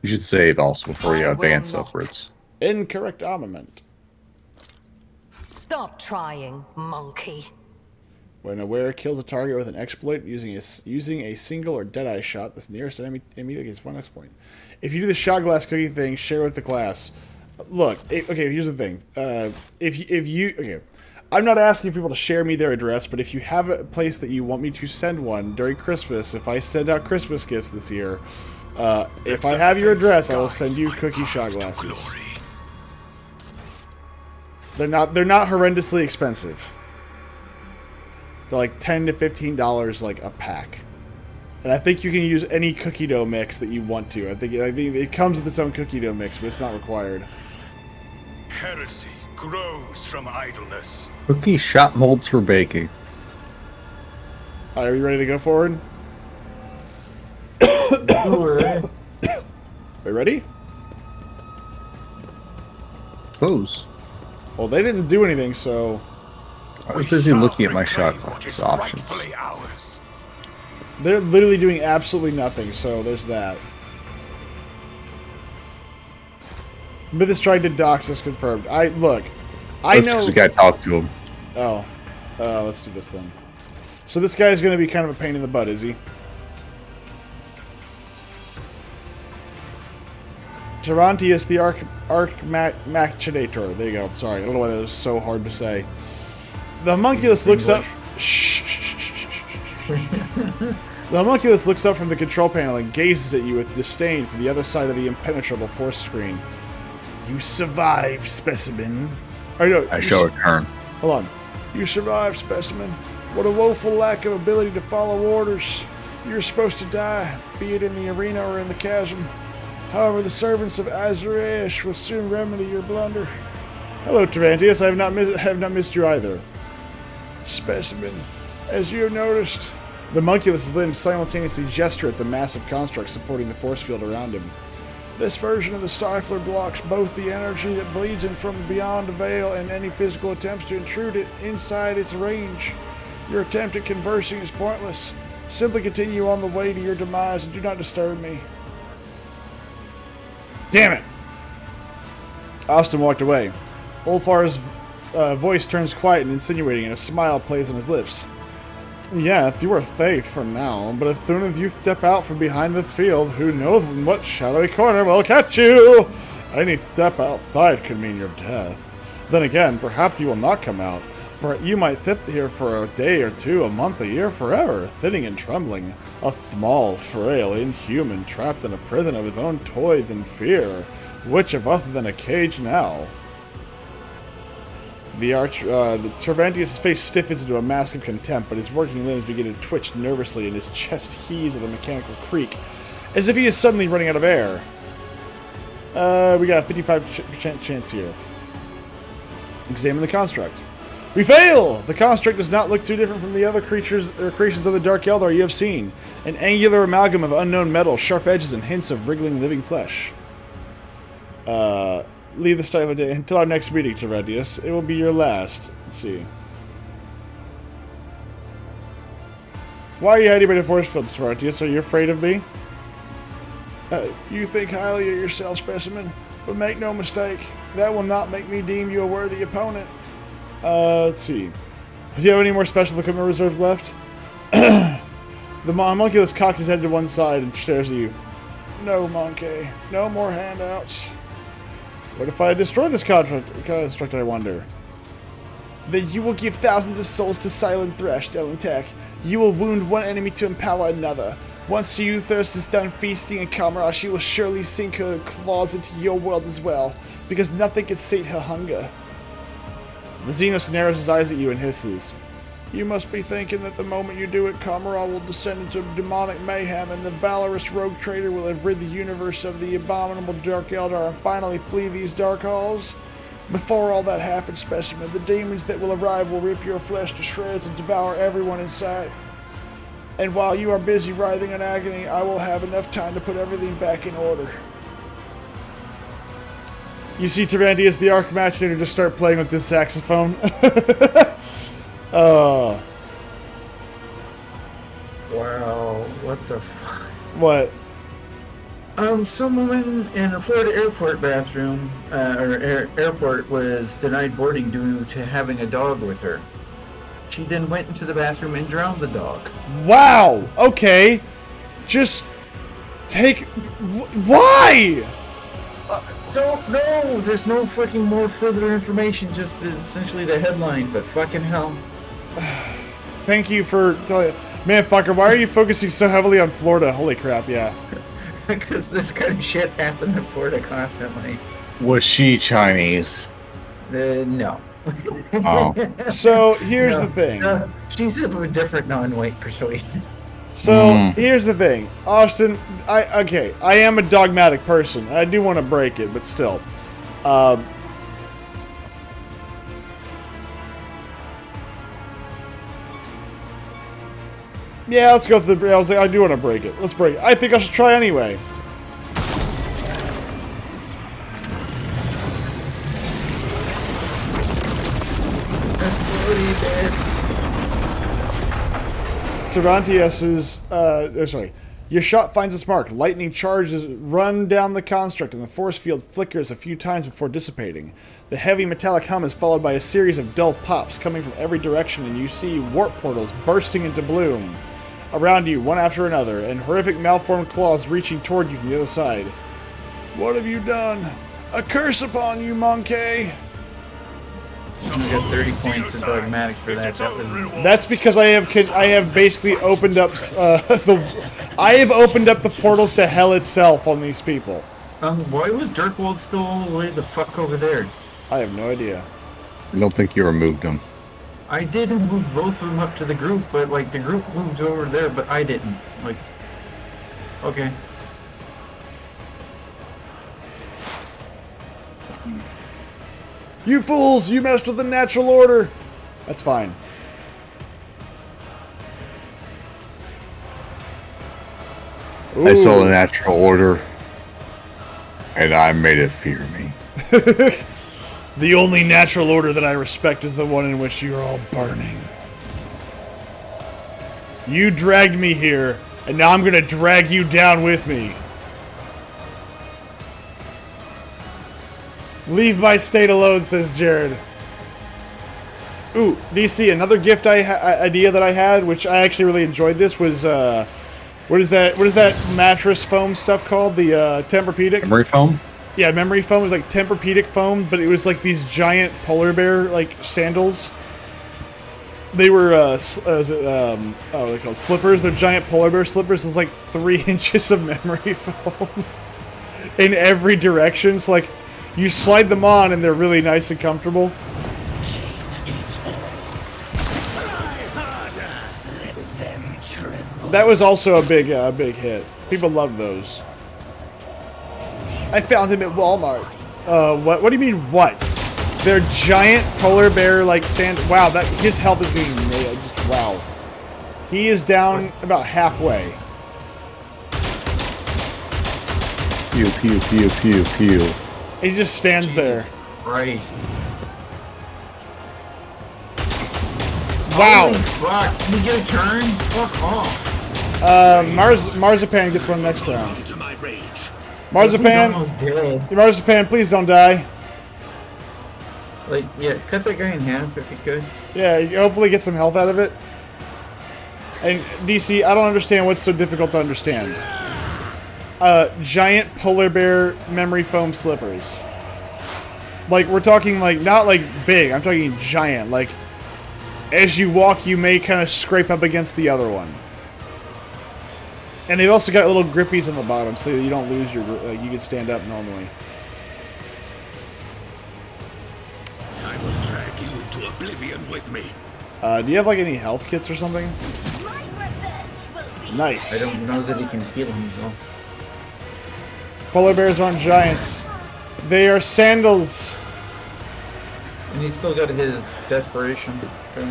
You should save also before you I will advance not. upwards. Incorrect armament. Stop trying, monkey. When a wearer kills a target with an exploit using a single or deadeye shot, this nearest enemy immediately gets one exploit. If you do the shot glass cookie thing, share with the class. Look, okay, here's the thing. Okay, I'm not asking people to share me their address, but if you have a place that you want me to send one during Christmas, if I send out Christmas gifts this year, if I have your address, I will send you cookie shot glasses. They're not horrendously expensive. They're like $10 to $15 like a pack. And I think you can use any cookie dough mix that you want to. I think it comes with its own cookie dough mix, but it's not required. Heresy grows from idleness. Cookie shot molds for baking. Alright, are you ready to go forward? Sure. Are you ready? Suppose. Well, they didn't do anything, so... I was busy looking at my shot glass options. Rightfully ours. They're literally doing absolutely nothing, so there's that. Myth is trying to dox us, confirmed. I know... Because we gotta talk to him. Oh. Let's do this then. So this guy's going to be kind of a pain in the butt, is he? Tarantius the Machinator. There you go. Sorry, I don't know why that was so hard to say. The homunculus looks up... The homunculus looks up from the control panel and gazes at you with disdain from the other side of the impenetrable force screen. You survived, specimen. Or no, I shall return. Hold on. You survived, specimen. What a woeful lack of ability to follow orders. You're supposed to die, be it in the arena or in the chasm. However, the servants of Azraesh will soon remedy your blunder. Hello, Terantius. I have not missed you either. Specimen, as you have noticed, the monculus limbs simultaneously gesture at the massive construct supporting the force field around him. This version of the Stifler blocks both the energy that bleeds in from beyond the veil and any physical attempts to intrude it inside its range. Your attempt at conversing is pointless. Simply continue on the way to your demise and do not disturb me. Damn it! Austin walked away. Ulfar's voice turns quiet and insinuating, and a smile plays on his lips. Yeah, if you are safe for now, but as soon as you step out from behind the field, who knows in what shadowy corner will catch you? Any step outside could mean your death. Then again, perhaps you will not come out. You might sit here for a day or two, a month, a year, forever, sitting and trembling. A small, frail, inhuman, trapped in a prison of his own toys and fear. Which of us is in a cage now? The Cervantes' face stiffens into a mask of contempt, but his working limbs begin to twitch nervously and his chest heaves with a mechanical creak, as if he is suddenly running out of air. We got a 55% chance here. Examine the construct. We fail! The construct does not look too different from the other creatures or creations of the Dark Eldar you have seen. An angular amalgam of unknown metal, sharp edges, and hints of wriggling living flesh. Leave the style of the day until our next meeting, Teredius. It will be your last. Let's see. Why are you hiding by the force field, Teredius? Are you afraid of me? You think highly of yourself, Specimen, but make no mistake, that will not make me deem you a worthy opponent. Let's see. Do you have any more special equipment reserves left? The homunculus cocks his head to one side and stares at you. No, Monkey. No more handouts. What if I destroy this construct, I wonder? Then you will give thousands of souls to Silent Thresh, Delintek. You will wound one enemy to empower another. Once you thirst is done feasting in Kamara, she will surely sink her claws into your world as well, because nothing can sate her hunger. The Xenos narrows his eyes at you and hisses. You must be thinking that the moment you do it, Kamara will descend into demonic mayhem, and the valorous rogue trader will have rid the universe of the abominable Dark Eldar and finally flee these dark halls? Before all that happens, Specimen, the demons that will arrive will rip your flesh to shreds and devour everyone in sight. And while you are busy writhing in agony, I will have enough time to put everything back in order. You see Terantius the Archmachinator just start playing with this saxophone. Wow, what the fuck? What? Someone in a Florida airport bathroom, airport was denied boarding due to having a dog with her. She then went into the bathroom and drowned the dog. Wow, okay. Just take... Why? Don't know. There's no fucking more further information, just essentially the headline, but fucking hell. Thank you for telling... Man, fucker, why are you focusing so heavily on Florida? Holy crap, yeah. Because this kind of shit happens in Florida constantly. Was she Chinese? No. Oh. So, here's the thing. She's of a different non-white persuasion. So, here's the thing. Austin, I am a dogmatic person. I do want to break it, but still. Yeah, let's go through the... I was like, I do want to break it. Let's break it. I think I should try anyway. Explodey bits. Cervantes' Your shot finds its mark. Lightning charges run down the construct, and the force field flickers a few times before dissipating. The heavy metallic hum is followed by a series of dull pops coming from every direction, and you see warp portals bursting into bloom around you, one after another, and horrific malformed claws reaching toward you from the other side. What have you done? A curse upon you, Monkey! I got 30 points of dogmatic for that. That's because I have basically opened up I have opened up the portals to hell itself on these people. Why was Dirkwald still all the way the fuck over there? I have no idea. I don't think you removed them. I did move both of them up to the group, but like the group moved over there, but I didn't. Like, okay. You fools! You messed with the natural order! That's fine. I saw the Ooh. natural order, and I made it fear me. The only natural order that I respect is the one in which you're all burning. You dragged me here, and now I'm gonna drag you down with me. Leave my state alone, says Jared. Ooh, DC, another gift idea that I had, which I actually really enjoyed this, was, what is that mattress foam stuff called? The, Tempur-Pedic? Memory foam? Yeah, memory foam. It was like Tempur-Pedic foam, but it was like these giant polar bear, like, sandals. They were, what are they called? Slippers. They're giant polar bear slippers. It's like 3 inches of memory foam in every direction. So, like, you slide them on and they're really nice and comfortable. That was also a big hit. People loved those. I found him at Walmart. What do you mean, what? They're giant polar bear, like, sand... Wow, his health is being nailed. Just, wow. He is down about halfway. Pew, pew, pew, pew, pew. He just stands there. Christ. Wow. Holy fuck. Can we get a turn? Fuck off. Marzipan gets one next round. To my rage. Marzipan, He's almost dead. Marzipan, please don't die. Like, yeah, cut that guy in half if you could. Yeah, you hopefully get some health out of it. And DC, I don't understand what's so difficult to understand. Giant polar bear memory foam slippers. Like, we're talking, like, not like big, I'm talking giant. Like, as you walk, you may kind of scrape up against the other one. And they've also got little grippies on the bottom, so you don't lose your, like, you can stand up normally. I will drag you into oblivion with me. Do you have, like, any health kits or something? My revenge will be Nice. I don't know that he can heal himself. Polar bears aren't giants. They are sandals. And he's still got his desperation. Could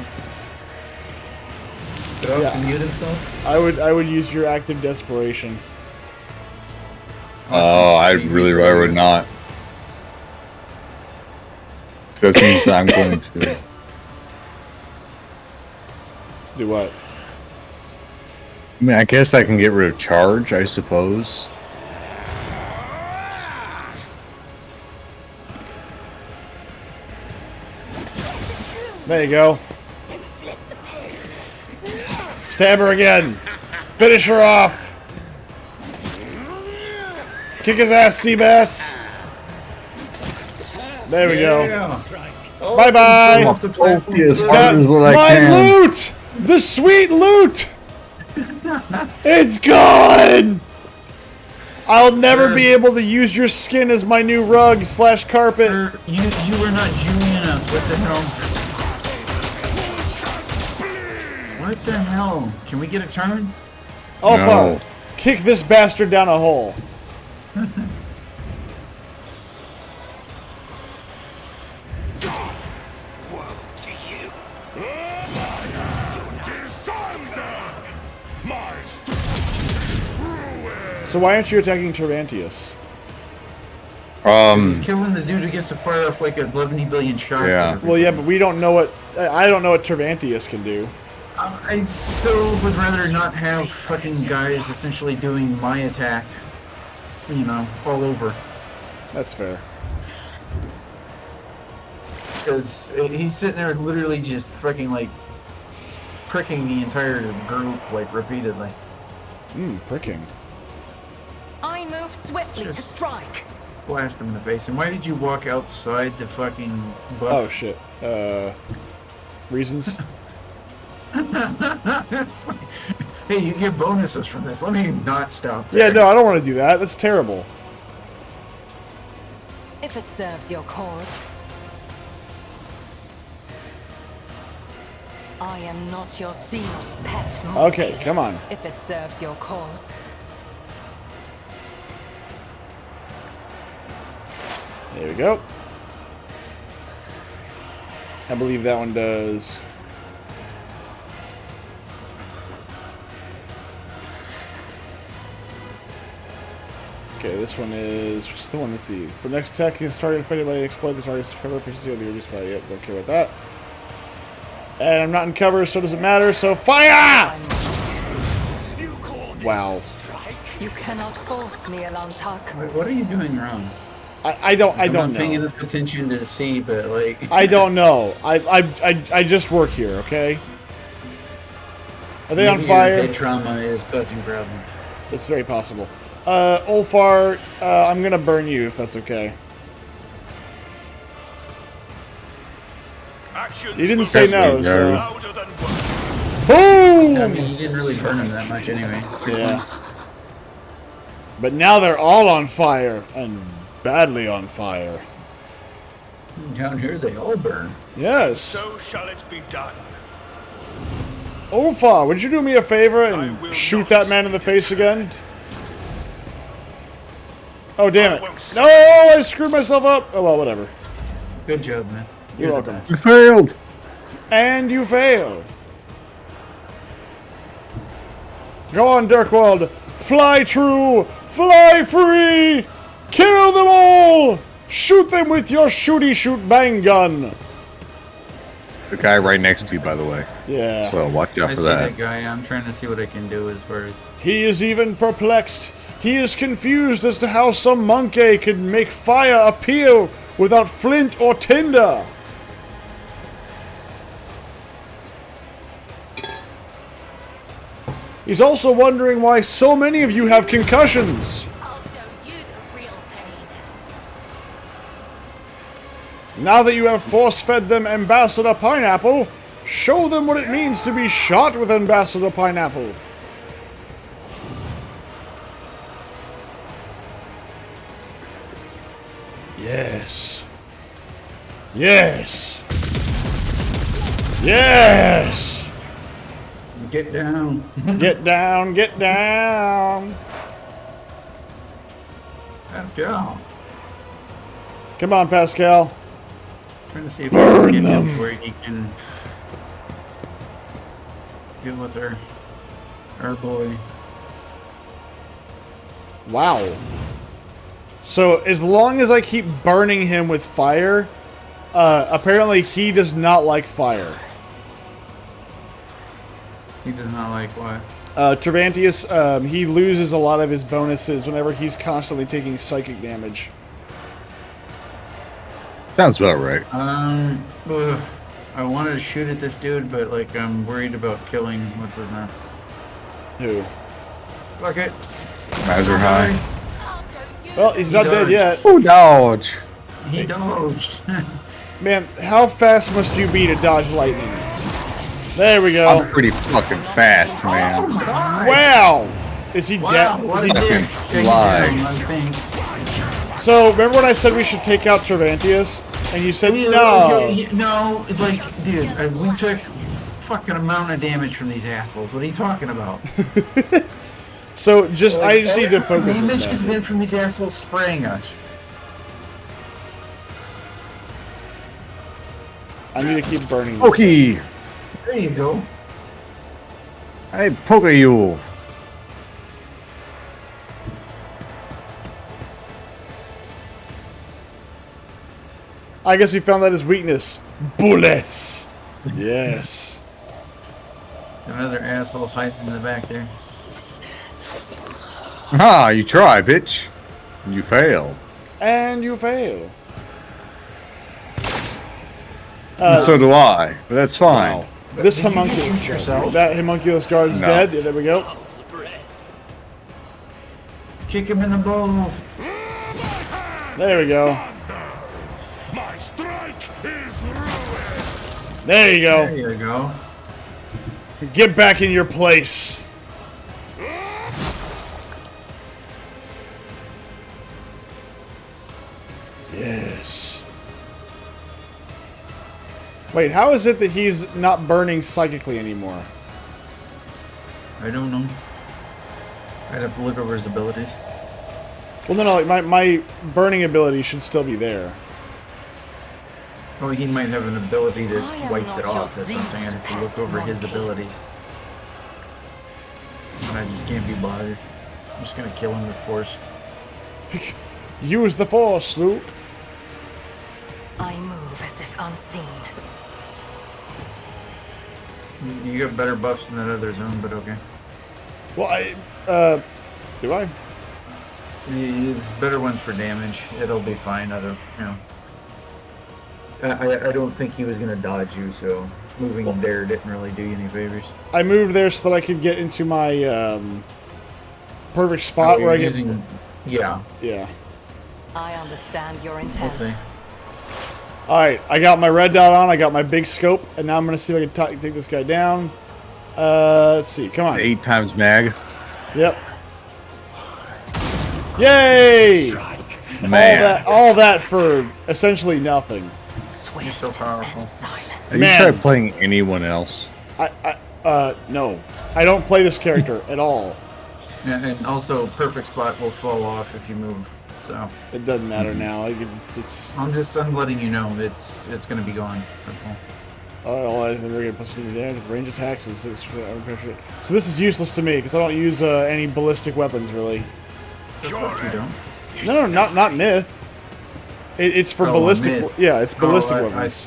also mute himself. I would use your active desperation. Oh, I'd really rather not. So that means I'm going to. Do what? I mean, I guess I can get rid of charge, I suppose. There you go. Stab her again. Finish her off. Kick his ass, Seabass. There we go. Oh, Bye-bye. off the platform. As hard as what I My can. loot! The sweet loot! It's gone! I'll never be able to use your skin as my new rug / carpet. You were not Jewy enough. What the hell? What the hell? Can we get a turn? Oh, No. fuck. Kick this bastard down a hole. Woe to you. My So why aren't you attacking Tyrantius? He's killing the dude who gets to fire off like 11 billion shots. Yeah. Well, yeah, but we don't know what... I don't know what Tyrantius can do. I still would rather not have fucking guys essentially doing my attack, you know, all over. That's fair. Because he's sitting there literally just fucking like pricking the entire group like repeatedly. Pricking. I move swiftly to Just- strike. Blast him in the face. And why did you walk outside the fucking buff? Oh, shit. Reasons? It's like, hey, you get bonuses from this. Let me not stop there. Yeah, no, I don't want to do that. That's terrible. If it serves your cause. I am not your Xenos pet monkey. Okay, come on. If it serves your cause. There we go. I believe that one does. Okay, this one is what's the one. Let's see. For the next attack, his target affected by exploit the target's cover efficiency will be reduced by. Yep, don't care about that. And I'm not in cover, so it doesn't matter. So fire! Wow. You cannot force me, Elantak. Wait, what are you doing wrong? I don't I'm not know. paying enough attention to see, but like I don't know. I just work here, okay? Are they on maybe fire? Your head trauma is causing problems. It's very possible. Ulfar, I'm gonna burn you if that's okay. You didn't say no, so. Boom! I mean, you didn't really burn him that much anyway. Yeah. But now they're all on fire, and badly on fire. Down here, they all burn. Yes. So shall it be done. Ulfar, would you do me a favor and shoot that man in the face again? Oh, damn it. No, I screwed myself up. Oh, well, whatever. Good job, man. You're the welcome. best. You failed. And you failed. Go on, Dirkwald. Fly true. Fly free. Kill them all. Shoot them with your shooty shoot bang gun. The guy right next to you, by the way. Yeah. So watch out I for see that. that guy. I'm trying to see what I can do as far as. He is even perplexed. He is confused as to how some monkey could make fire appear without flint or tinder. He's also wondering why so many of you have concussions. I'll show you the real pain. Now that you have force-fed them Ambassador Pineapple, show them what it means to be shot with Ambassador Pineapple. Yes. Yes. Yes. Get down. Get down, get down. Pascal. Come on, Pascal. Trying to see if I can get him to where he can deal with our boy. Wow. So as long as I keep burning him with fire, apparently he does not like fire. He does not like what? Tervantius, he loses a lot of his bonuses whenever he's constantly taking psychic damage. Sounds about right. Ugh. I wanted to shoot at this dude, but like I'm worried about killing what's his nuts. Who? Fuck it. Mazur High. Well, he's not dead dodged. yet. Oh, dodge. He dodged. Man, how fast must you be to dodge lightning? There we I'm go. pretty fucking fast, man. Wow! Is he Wow, dead? what Is a he... dick. fucking Take him slide. down, I think. So, remember when I said we should take out Tervantius? And you said Yeah, no. no, it's like, dude, we took fucking amount of damage from these assholes. What are you talking about? So, I just need to focus on Damage has that. been from these assholes spraying us. I need to keep burning this. Pokey. There you go. I poke you. I guess we found that his weakness. Bullets! Yes. Another asshole hiding in the back there. Ah, you try, bitch. And you fail. And you fail. And so do I, but that's fine. Wow. This Did you just homunculus. shoot yourself? That homunculus guard's No. dead. Yeah, there we go. Kick him in the balls. There we go. My strike is ruined. There you There go. you go. Get back in your place. Yes. Wait, how is it that he's not burning psychically anymore? I don't know. I'd have to look over his abilities. Well, no, like my burning ability should still be there. Well, he might have an ability that I am wiped not it your off. That's what I'm saying. I have to look Zeus over his monkey. abilities. And I just can't be bothered. I'm just gonna kill him with force. Use the force, Luke. I move as if unseen. You got better buffs in that other zone, but okay. Well, do I? It's better ones for damage. It'll be fine. Other, you know. I don't think he was gonna dodge you, so moving there didn't really do you any favors. I moved there so that I could get into my perfect spot where I get. Yeah, Yeah. I understand your we'll intent. see. All right, I got my red dot on. I got my big scope, and now I'm gonna see if I can take this guy down. Let's see. Come on. 8 times mag. Yep. Yay! Man. All that for essentially nothing. Swift You're so powerful. and silent. Have you Man. tried playing anyone else? No. I don't play this character at all. And also, perfect spot will fall off if you move. So It doesn't matter now. It's I'm letting you know it's gonna be gone. That's all. all eyes never get plus 50 damage with range attacks and 6 armor pressure. So this is useless to me because I don't use any ballistic weapons really. The fuck you don't. No, not myth. It's for Oh, ballistic. myth. Yeah, it's ballistic I- weapons.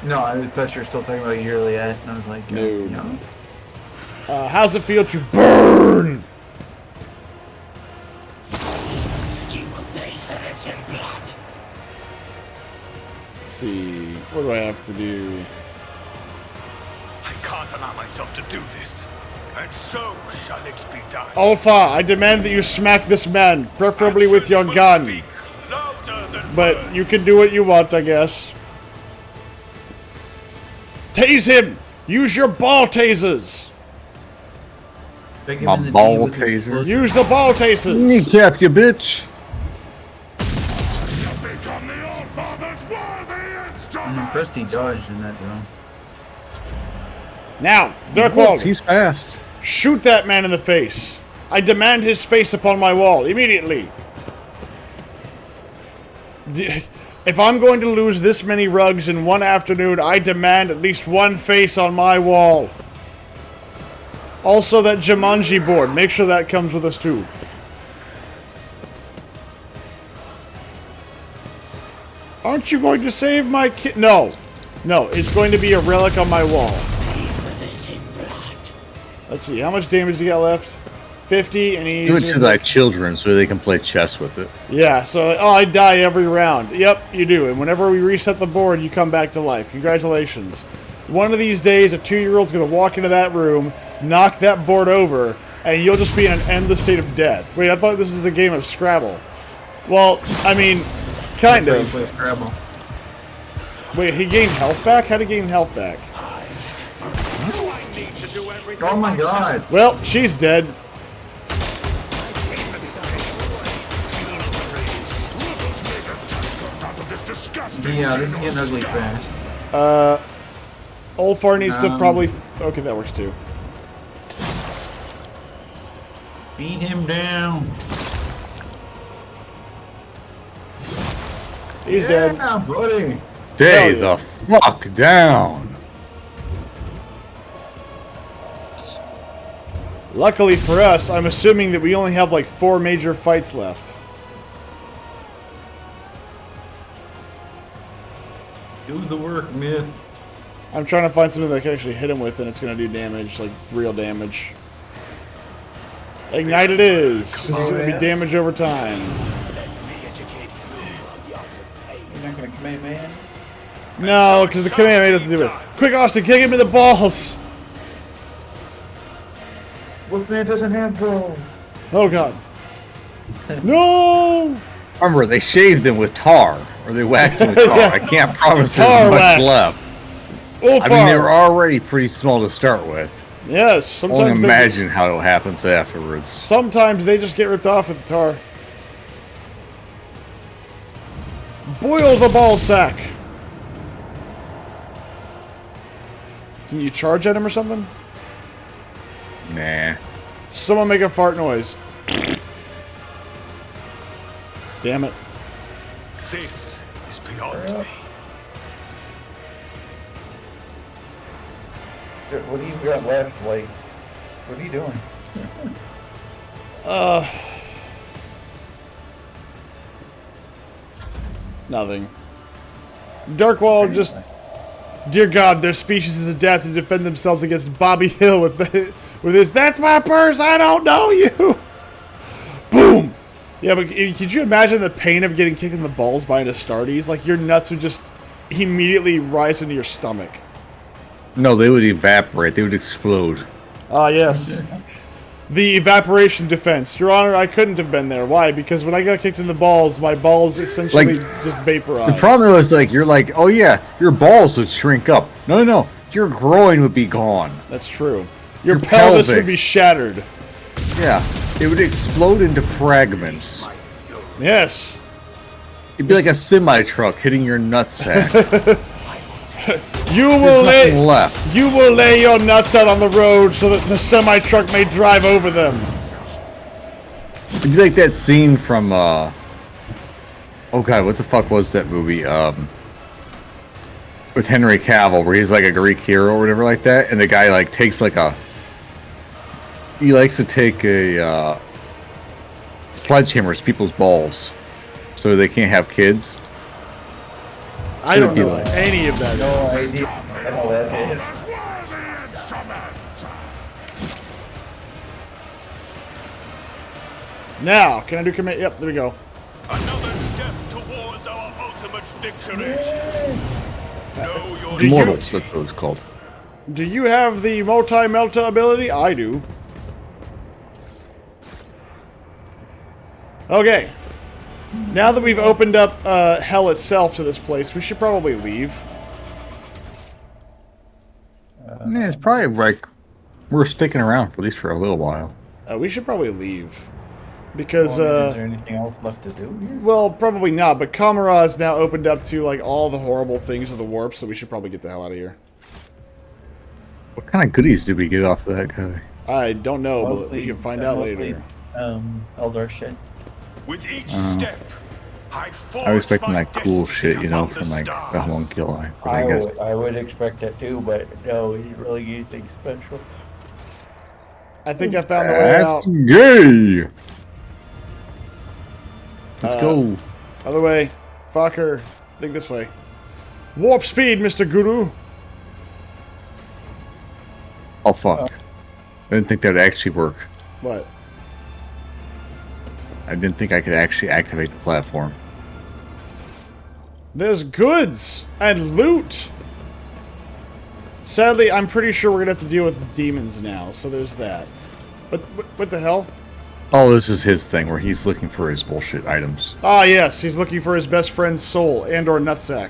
No, I thought you were still talking about yearly at, and I was like, No. you know. How's it feel to burn? Let's see. What do I have to do? I can't allow myself to do this. And so shall it be done. Alpha, I demand that you smack this man, preferably with your Actions will gun. speak louder than But words. you can do what you want, I guess. Tase him! Use your ball tasers! Take him My in the ball knee with the taser. explosive. Use the ball tasers! Kneecap, you bitch. Become the All-Father's worthy instrument. I'm impressed he dodged in that zone. Now, What? Dirkwald, He's fast. shoot that man in the face. I demand his face upon my wall, immediately. If I'm going to lose this many rugs in one afternoon, I demand at least one face on my wall. Also, that Jumanji board, make sure that comes with us too. Aren't you going to save my kid? No. No, it's going to be a relic on my wall. Let's see, how much damage do you got left? 50, and he's... Give it to thy children so they can play chess with it. Yeah, so, I die every round. Yep, you do. And whenever we reset the board, you come back to life. Congratulations. One of these days, a 2-year-old's going to walk into that room, knock that board over, and you'll just be in an endless state of death. Wait, I thought this was a game of Scrabble. Well, I mean, kind That's how you of. play Scrabble. Wait, he gained health back? How did he gain health back? Oh my god! Well, she's dead. Yeah, this is getting ugly fast. Ulfar needs to probably... Okay, that works too. Beat him down. He's dead. Yeah, buddy. Stay Hell yeah. the fuck down. Luckily for us, I'm assuming that we only have like 4 major fights left. Do the work, Myth. I'm trying to find something that I can actually hit him with and it's going to do damage, like real damage. Ignite it is! This is going to be yes. damage over time. You're not gonna command, man. No, because the Kamehameha doesn't do it. Quick, Austin, kick him in the balls! Wolfman doesn't have balls. Oh god. No! Remember, they shaved them with tar, or they waxed them with tar. Yeah. I can't promise Tar there's much wax. left. Ulfar! I mean, they were already pretty small to start with. Yes, I can sometimes imagine how it happens afterwards. sometimes they just get ripped off with the tar. Boil the ball sack! Can you charge at him or something? Nah. Someone make a fart noise. Damn it. This is beyond me. What do you got left? Like, what are you doing? Nothing. Darkwall just... Dear God, their species is adapted to defend themselves against Bobby Hill with his, that's my purse, I don't know you! Boom! Yeah, but could you imagine the pain of getting kicked in the balls by an Astartes? Like, your nuts would just immediately rise into your stomach. No, they would evaporate. They would explode. Ah, yes. The evaporation defense. Your Honor, I couldn't have been there. Why? Because when I got kicked in the balls, my balls essentially just vaporized. The problem is, like, you're like, oh yeah, your balls would shrink up. No, no, no. Your groin would be gone. That's true. Your pelvis would be shattered. Yeah, it would explode into fragments. Yes. It'd be like a semi-truck hitting your nutsack. You will lay your nuts out on the road so that the semi-truck may drive over them. It'd be like that scene from, oh god, what the fuck was that movie, with Henry Cavill, where he's like a Greek hero or whatever like that, and the guy, like, takes like a... He likes to take a, sledgehammers people's balls so they can't have kids. I don't know any of that. No idea what all that is. Now, can I do command? Yep, there we go. Another step towards our ultimate victory. Know your Immortals, that's what it's called. Do you have the multi-melta ability? I do. Okay. Now that we've opened up hell itself to this place, we should probably leave. Yeah, it's probably like we're sticking around for at least for a little while. We should probably leave. Because, is there anything else left to do here? well, probably not, but Kamara is now opened up to, like, all the horrible things of the warp, so we should probably get the hell out of here. What kind of goodies did we get off of that guy? I don't know, but we can find out later. Eldar shit. With each step, I was expecting that cool shit, you know, from like the homunculi. But I guess I would expect that too, but no, he didn't really get anything special. I think I found the way out. that's gay. Let's go. Other way. Fucker. Think this way. Warp speed, Mr. Guru. Oh fuck! I didn't think that would actually work. What? I didn't think I could actually activate the platform. There's goods and loot. Sadly, I'm pretty sure we're gonna have to deal with demons now, so there's that. What the hell? Oh, this is his thing where he's looking for his bullshit items. Ah, yes, he's looking for his best friend's soul and/or nutsack.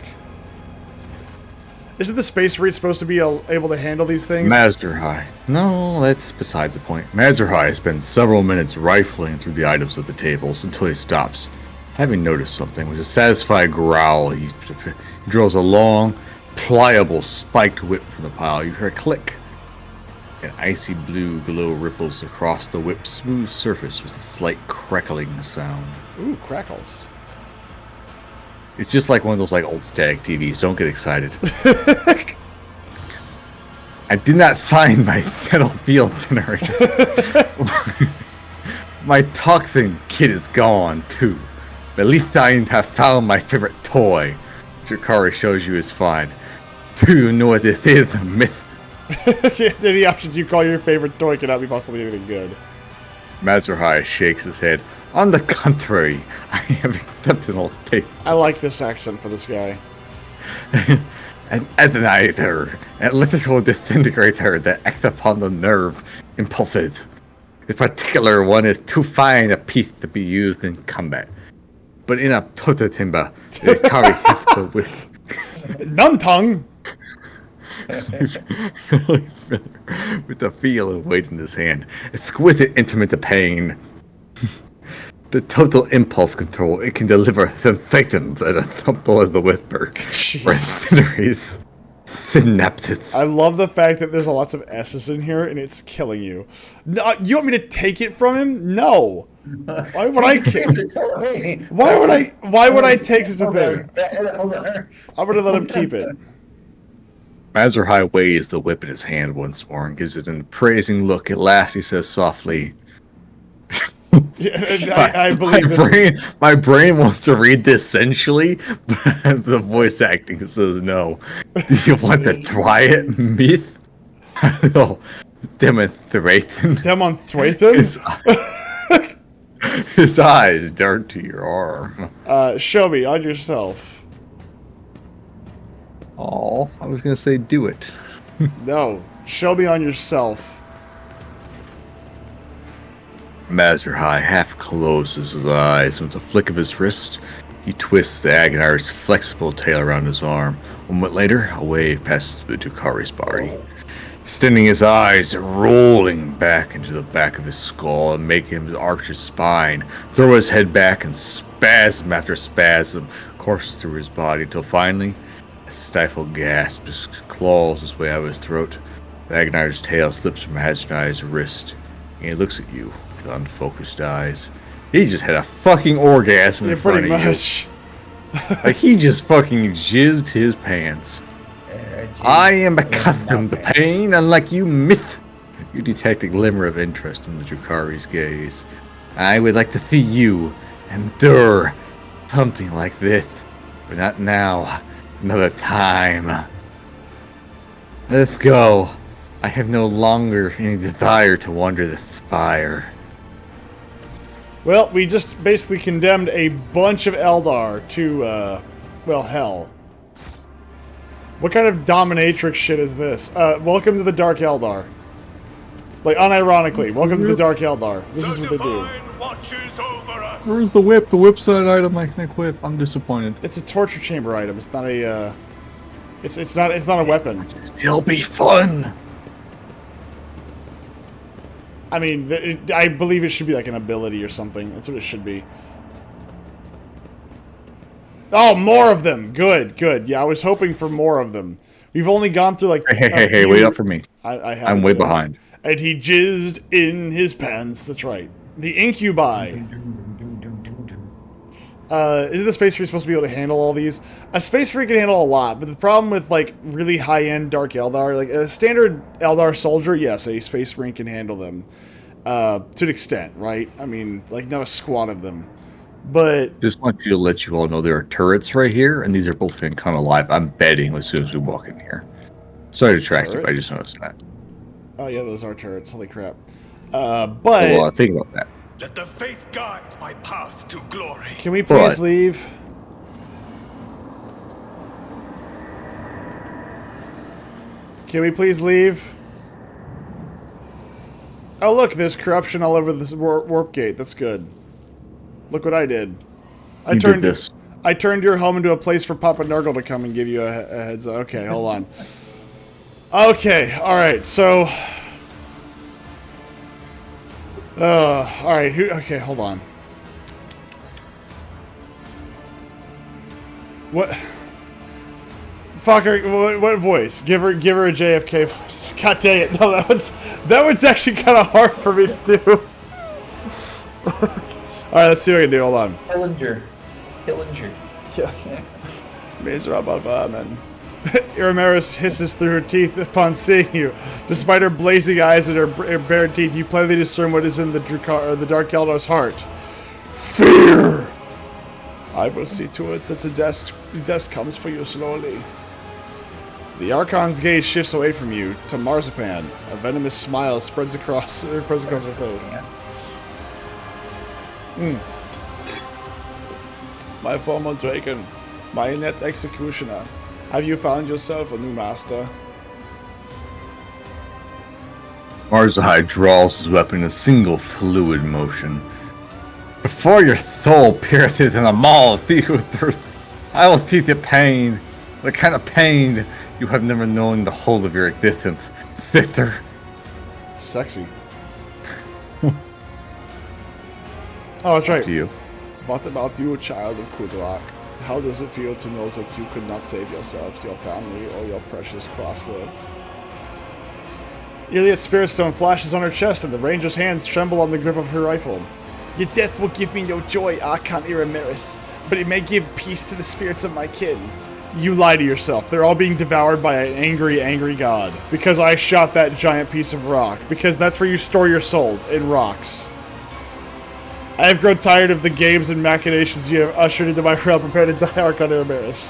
Isn't the space marine supposed to be able to handle these things? Mazderhai. No, that's besides the point. Mazderhai spends several minutes rifling through the items at the tables until he stops. Having noticed something, with a satisfied growl, he draws a long, pliable, spiked whip from the pile. You hear a click. An icy blue glow ripples across the whip's smooth surface with a slight crackling sound. Ooh, crackles. It's just like one of those like old static TVs. Don't get excited. I did not find my settled field generator. My toxin kit is gone too. But at least I have found my favorite toy. Drakari shows you his find. Do you know what this is? A myth. Any options you call your favorite toy cannot be possibly anything good. Mazerhai shakes his head. On the contrary, I have exceptional taste. I like this accent for this guy. An detonator, an electrical disintegrator that acts upon the nerve impulses. This particular one is too fine a piece to be used in combat. But in a Tototimba, it carries the with Numtung! with the feel of weight in his hand. Exquisite, intimate pain. The total impulse control, it can deliver sensations at a simple as a whisper. Or incinerates Thenaptith. I love the fact that there's lots of S's in here, and it's killing you. No, you want me to take it from him? No. Why would I? Why would I take such a thing? I'm gonna let him keep it. Mazerhai weighs the whip in his hand once more and gives it an appraising look. At last, he says softly, I believe my brain wants to read this sensually, but the voice acting says no. Do you want to try it, myth? No. Demonstration. His eyes dart to your arm. Show me on yourself. Oh, I was gonna say do it. No, show me on yourself. Mazerhai half closes his eyes, and with a flick of his wrist, he twists the Agonar's flexible tail around his arm. A moment later, a wave passes through Dukari's body, extending his eyes, rolling back into the back of his skull, and making him arch his spine, throw his head back, and spasm after spasm courses through his body until finally, a stifled gasp just claws his way out of his throat. The Agonar's tail slips from Mazerhai's wrist, and he looks at you with unfocused eyes. He just had a fucking orgasm in front of much. you. Like he just fucking jizzed his pants. I am accustomed to pain, unlike you, myth. You detect a glimmer of interest in the Dukari's gaze. I would like to see you endure something like this, but not now. Another time. Let's go. I have no longer any desire to wander the spire. Well, we just basically condemned a bunch of Eldar to, well, hell. What kind of dominatrix shit is this? Welcome to the Dark Eldar. Like, unironically, welcome to the Dark Eldar. This is what they do. Watches over us. Where's the whip? The whip's an item I can equip. I'm disappointed. It's a torture chamber item. It's not a, it's not a weapon. Still be fun. I mean, I believe it should be like an ability or something. That's what it should be. Oh, more of them. Good, good. Yeah, I was hoping for more of them. We've only gone through like... Hey, wait up for me. I'm way behind. And he jizzed in his pants. That's right. The incubi. Isn't the Space Marine supposed to be able to handle all these? A Space Marine can handle a lot, but the problem with like really high-end Dark Eldar, like a standard Eldar soldier, yes, a Space Marine can handle them to an extent, right? I mean, like not a squad of them, but just want you to let you all know there are turrets right here, and these are both going to come alive. I'm betting as soon as we walk in here. Sorry to distract you, but I just noticed that. Oh yeah, those are turrets. Holy crap! Well, think about that. Let the faith guide my path to glory. Can we please leave? Can we please leave? Oh look, there's corruption all over this warp gate. That's good. Look what I did. I turned your home into a place for Papa Nurgle to come and give you a heads up. Okay, hold on. Okay, alright, so... alright, okay, hold on. What? Fucker, what voice? Give her a JFK voice. God dang it. No, that one's actually kind of hard for me to do. Alright, let's see what I can do. Hold on. Hillinger. Yeah. Miserable vermin. Irameris hisses through her teeth upon seeing you. Despite her blazing eyes and her bared teeth, you plainly discern what is in the Dark Eldar's heart. Fear! I will see to it that the death comes for you slowly. The Archon's gaze shifts away from you to Marzipan. A venomous smile spreads across her face. My former Draken, my inept executioner. Have you found yourself a new master? Marzahai draws his weapon in a single fluid motion. Before your soul pierces in a maw of with earth, I will teach you pain. The kind of pain you have never known the whole of your existence, sister. Sexy. Oh, that's right. To you. What about you, child of Kudrak? How does it feel to know that you could not save yourself, your family, or your precious craftwork? Iliad's spirit stone flashes on her chest, and the ranger's hands tremble on the grip of her rifle. Your death will give me no joy, Archon Irameris, but it may give peace to the spirits of my kin. You lie to yourself. They're all being devoured by an angry, angry god. Because I shot that giant piece of rock. Because that's where you store your souls, in rocks. I have grown tired of the games and machinations you have ushered into my realm, prepared to die, Archon Irameris.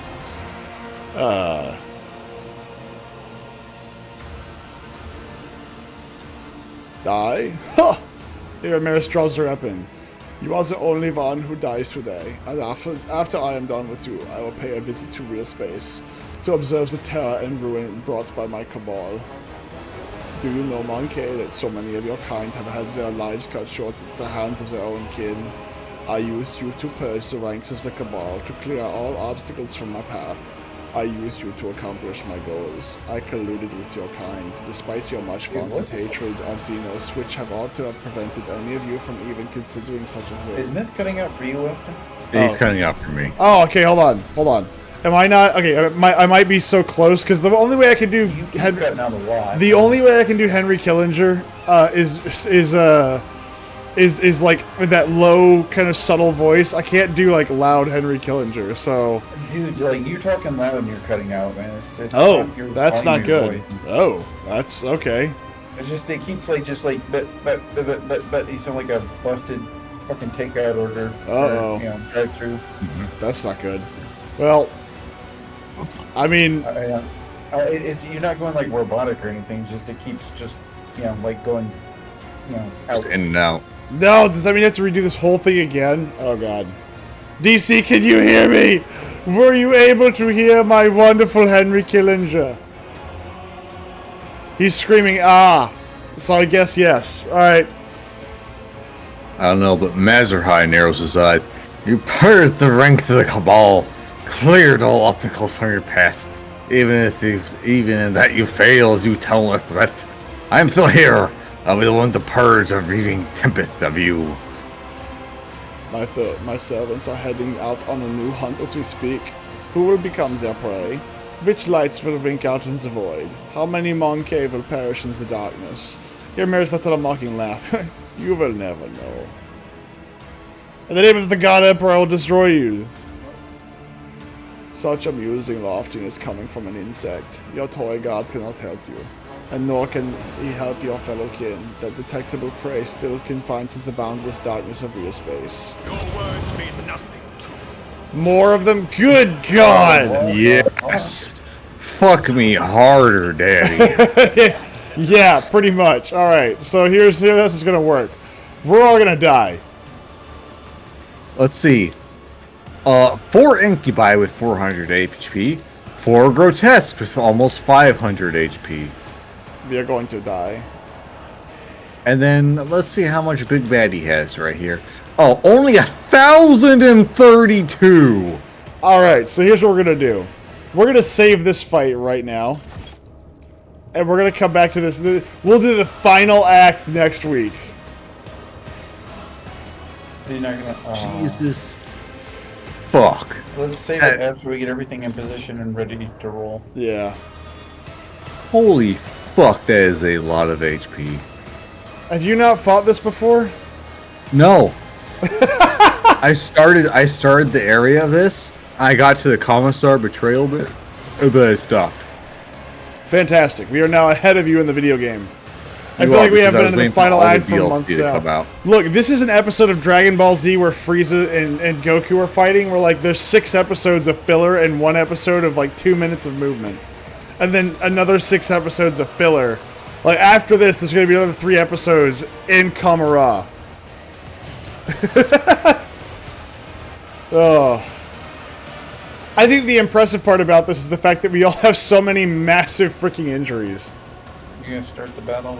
Die? Ha! Irameris draws her weapon. You are the only one who dies today, and after I am done with you, I will pay a visit to real space, to observe the terror and ruin brought by my cabal. Do you know, Monkey, that so many of your kind have had their lives cut short at the hands of their own kin? I used you to purge the ranks of the cabal, to clear all obstacles from my path. I used you to accomplish my goals. I colluded with your kind, despite your much vaunted hatred of Xenos, which have ought to have prevented any of you from even considering such a thing. Is Myth cutting out for you, Weston? He's cutting out for me. Oh, okay, hold on. Am I not? Okay, I might be so close, because the only way I can do... You keep cutting out a lot. The only way I can do Henry Killinger is like with that low kind of subtle voice. I can't do like loud Henry Killinger, so Dude, like you're talking loud and you're cutting out, man. It's oh, not your that's not volume of your good. voice. Oh, that's okay. It's just it keeps like just like but you sound like a busted fucking takeout order. Uh-oh. Or, drive through. That's not good. Well, I mean, It's you're not going like robotic or anything. It's just it keeps just like going out. Just in and out. no. Does that mean you have to redo this whole thing again? Oh God. DC, can you hear me? Were you able to hear my wonderful Henry Killinger? He's screaming, ah. So I guess yes. Alright. I don't know, but Mazerhai narrows his eye. You purged the ranks of the cabal, cleared all obstacles from your path. Even in that you fail as you tell us threat, I am still here. I'll be the one to purge a reading tempest of you. My servants are heading out on a new hunt as we speak. Who will become their prey? Which lights will wink out in the void? How many Monkey will perish in the darkness? Here, Maris lets out a mocking laugh. You will never know. In the name of the God Emperor, I will destroy you. Such amusing loftiness coming from an insect. Your toy god cannot help you. And nor can he help your fellow kin. That detectable prey still confined to the boundless darkness of real space. Your words mean nothing to me. More of them? Good God! Yes. Fuck me harder, Daddy. Yeah, pretty much. Alright, so here's how this is gonna work. We're all gonna die. Let's see. 4 Incubi with 400 HP. 4 Grotesque with almost 500 HP. We are going to die. And then let's see how much Big Baddie has right here. Oh, only 1,032. Alright, so here's what we're gonna do. We're gonna save this fight right now. And we're gonna come back to this. We'll do the final act next week. You're not gonna. Jesus. Fuck. Let's save it after we get everything in position and ready to roll. Yeah. Holy fuck, that is a lot of HP. Have you not fought this before? No. I started the area of this. I got to the Commissar betrayal bit, and then I stopped. Fantastic. We are now ahead of you in the video game. I You feel are, like we have because I been in was the waiting for final all the act for DLC months to now. come out. Look, this is an episode of Dragon Ball Z where Frieza and Goku are fighting, where like there's 6 episodes of filler and 1 episode of like 2 minutes of movement. And then another 6 episodes of filler. Like after this, there's gonna be another 3 episodes in Kamara. Oh. I think the impressive part about this is the fact that we all have so many massive freaking injuries. You're gonna start the battle.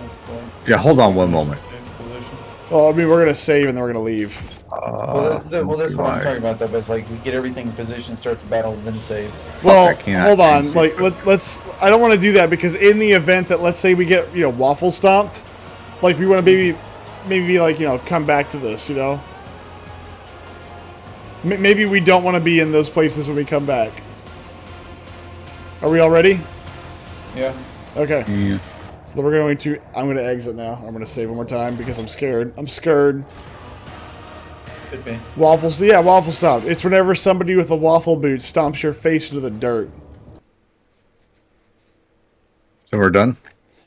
Yeah, hold on one moment. Position. Well, I mean, we're gonna save and then we're gonna leave. Well, that's what I'm talking about. Though, but it's like we get everything in position, start the battle, then save. Well, I can't hold on. change Like, let's. I don't want to do that because in the event that let's say we get waffle stomped, like we want to maybe like come back to this, Maybe we don't want to be in those places when we come back. Are we all ready? Yeah. Okay. Yeah. So we're going to... I'm going to exit now. I'm going to save one more time because I'm scared. I'm scared. Could be. Waffles... Yeah, waffle stomp. It's whenever somebody with a waffle boot stomps your face into the dirt. So we're done?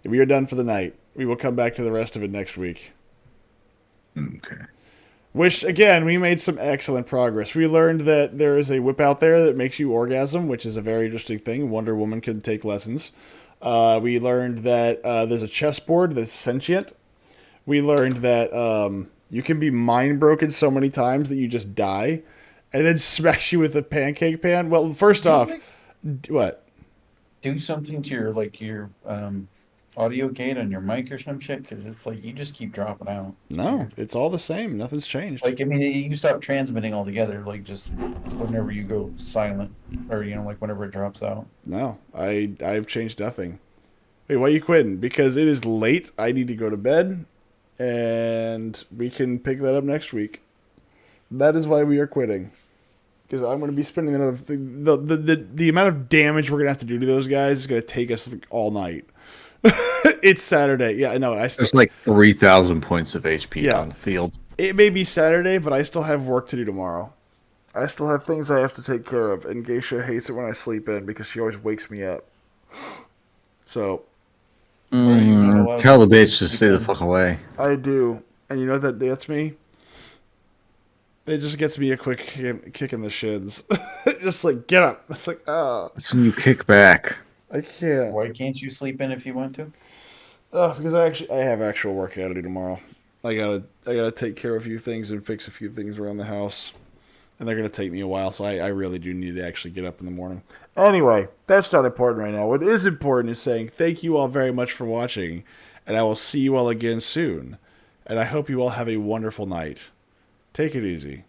We are done for the night. We will come back to the rest of it next week. Okay. Which, again, we made some excellent progress. We learned that there is a whip out there that makes you orgasm, which is a very interesting thing. Wonder Woman can take lessons. We learned that there's a chessboard that's sentient. We learned that you can be mind broken so many times that you just die, and then smacks you with a pancake pan. Well, first off, what? Do something to your audio gate on your mic or some shit, because it's like you just keep dropping out. No, it's all the same. Nothing's changed. Like, I mean, you stop transmitting altogether, like just whenever you go silent, or like whenever it drops out. No, I've changed nothing. Wait, why are you quitting? Because it is late. I need to go to bed, and we can pick that up next week. That is why we are quitting. Because I'm going to be spending another... The amount of damage we're going to have to do to those guys is going to take us like, all night. It's Saturday. Yeah, I know. There's like 3,000 points of HP on the field. It may be Saturday, but I still have work to do tomorrow. I still have things I have to take care of, and Geisha hates it when I sleep in because she always wakes me up. So... Tell the bitch to stay the fuck away. I do. And you know what that gets me? It just gets me a quick kick in the shins. Just like, get up. It's like, oh. That's when you kick back. I can't. Why can't you sleep in if you want to? Because I have actual work I gotta do tomorrow. I gotta take care of a few things and fix a few things around the house. And they're gonna take me a while, so I really do need to actually get up in the morning. Anyway, that's not important right now. What is important is saying thank you all very much for watching, and I will see you all again soon. And I hope you all have a wonderful night. Take it easy.